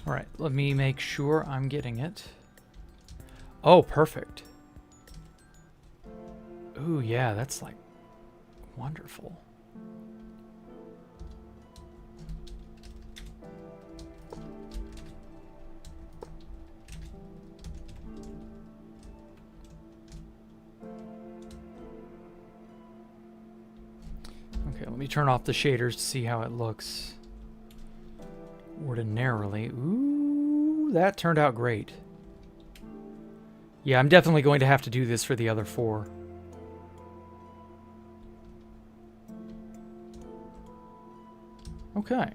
All right, let me make sure I'm getting it. Oh, perfect. Ooh, yeah, that's like wonderful. Okay, let me turn off the shaders to see how it looks. Ordinarily. Ooh, that turned out great. Yeah, I'm definitely going to have to do this for the other 4. Okay.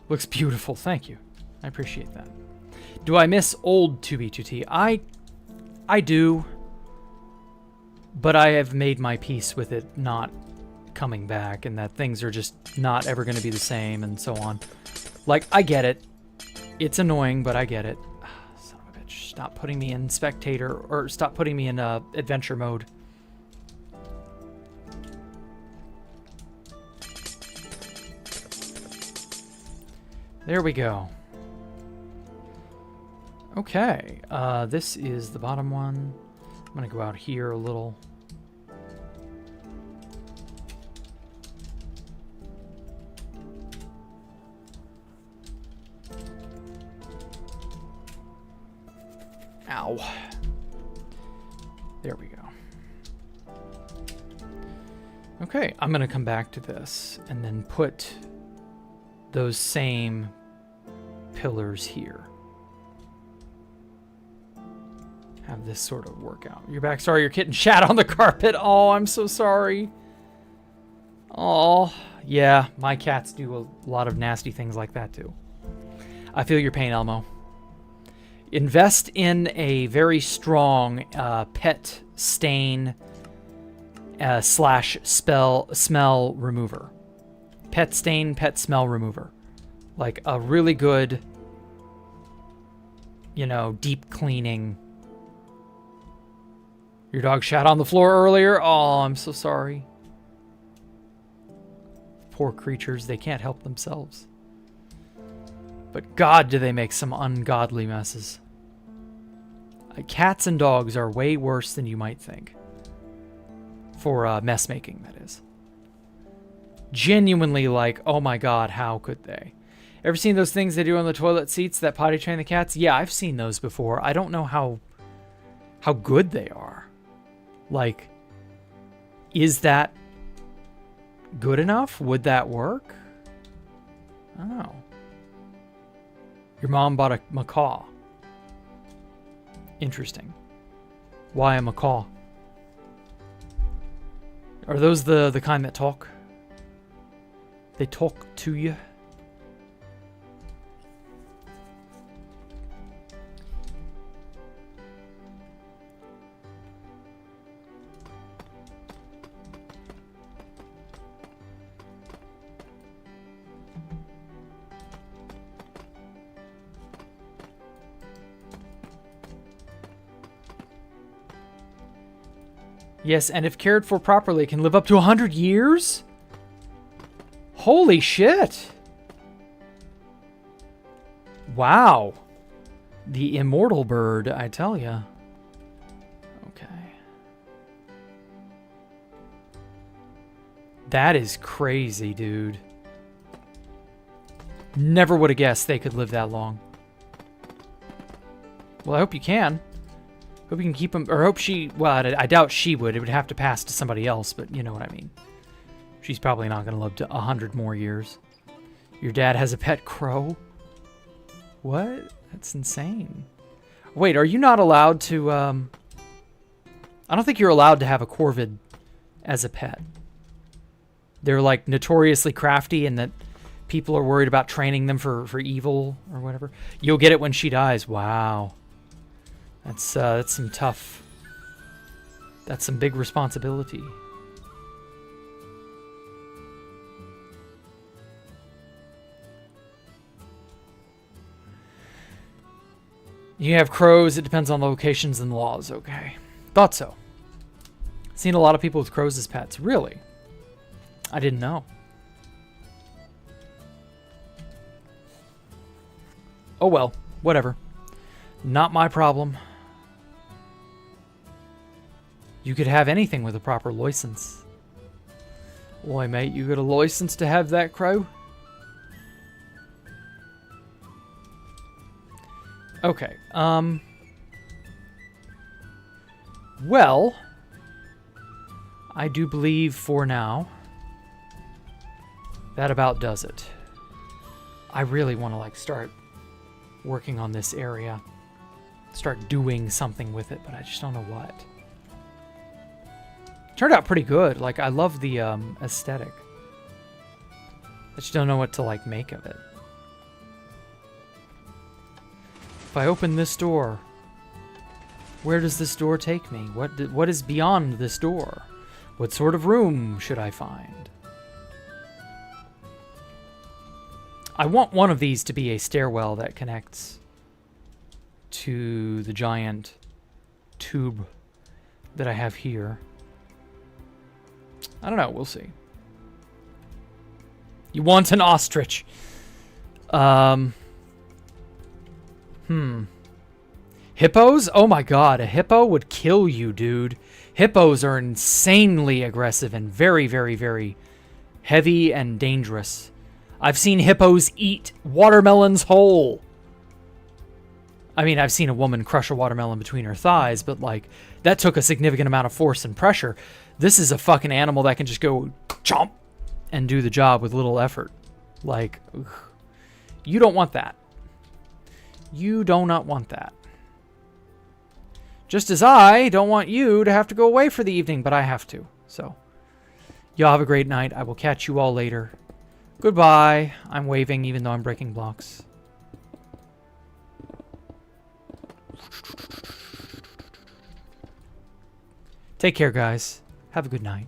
Looks beautiful. Thank you. I appreciate that. Do I miss old 2B2T? I do. But I have made my peace with it not coming back, and that things are just not ever going to be the same, and so on. Like, I get it. It's annoying, but I get it. Son of a bitch. Stop putting me in spectator, or stop putting me in adventure mode. There we go. Okay, this is the bottom one. I'm gonna go out here a little. Ow. There we go. Okay, I'm gonna come back to this and then put those same pillars here. Have this sort of work out. You're back. Sorry, your kitten shat on the carpet. Oh, I'm so sorry. Oh, yeah, my cats do a lot of nasty things like that too. I feel your pain, Elmo. Invest in a very strong pet stain / smell remover. Pet stain, pet smell remover. Like a really good, you know, deep cleaning. Your dog shat on the floor earlier? Oh, I'm so sorry. Poor creatures, they can't help themselves. But God, do they make some ungodly messes. Cats and dogs are way worse than you might think. For mess making, that is. Genuinely like, oh my God, how could they? Ever seen those things they do on the toilet seats that potty train the cats? Yeah, I've seen those before. I don't know how good they are. Like, is that good enough? Would that work? I don't know. Your mom bought a macaw. Interesting. Why a macaw? Are those the kind that talk? They talk to you? Yes, and if cared for properly, it can live up to 100 years? Holy shit! Wow. The immortal bird, I tell ya. Okay. That is crazy, dude. Never would have guessed they could live that long. Well, I hope you can. Hope you can keep them, or hope she, well, I doubt she would. It would have to pass to somebody else, but you know what I mean. She's probably not going to live to 100 more years. Your dad has a pet crow? What? That's insane. Wait, are you not allowed to, I don't think you're allowed to have a corvid as a pet. They're like notoriously crafty and that people are worried about training them for evil or whatever. You'll get it when she dies. Wow. That's some tough, that's some big responsibility. You have crows, it depends on locations and laws. Okay. Thought so. Seen a lot of people with crows as pets. Really? I didn't know. Oh well, whatever. Not my problem. You could have anything with a proper license. Oi, mate, you got a license to have that crow? Okay, well, I do believe for now that about does it. I really want to, like, start working on this area. Start doing something with it, but I just don't know what. Turned out pretty good. Like, I love the aesthetic. I just don't know what to, like, make of it. If I open this door, where does this door take me? What is beyond this door? What sort of room should I find? I want one of these to be a stairwell that connects to the giant tube that I have here. I don't know. We'll see. You want an ostrich. Hippos? Oh my god, a hippo would kill you, dude. Hippos are insanely aggressive and very, very, very heavy and dangerous. I've seen hippos eat watermelons whole. I mean, I've seen a woman crush a watermelon between her thighs, but, like, that took a significant amount of force and pressure. This is a fucking animal that can just go chomp and do the job with little effort. Like, ugh. You don't want that. You do not want that. Just as I don't want you to have to go away for the evening, but I have to. So, y'all have a great night. I will catch you all later. Goodbye. I'm waving even though I'm breaking blocks. Take care, guys. Have a good night.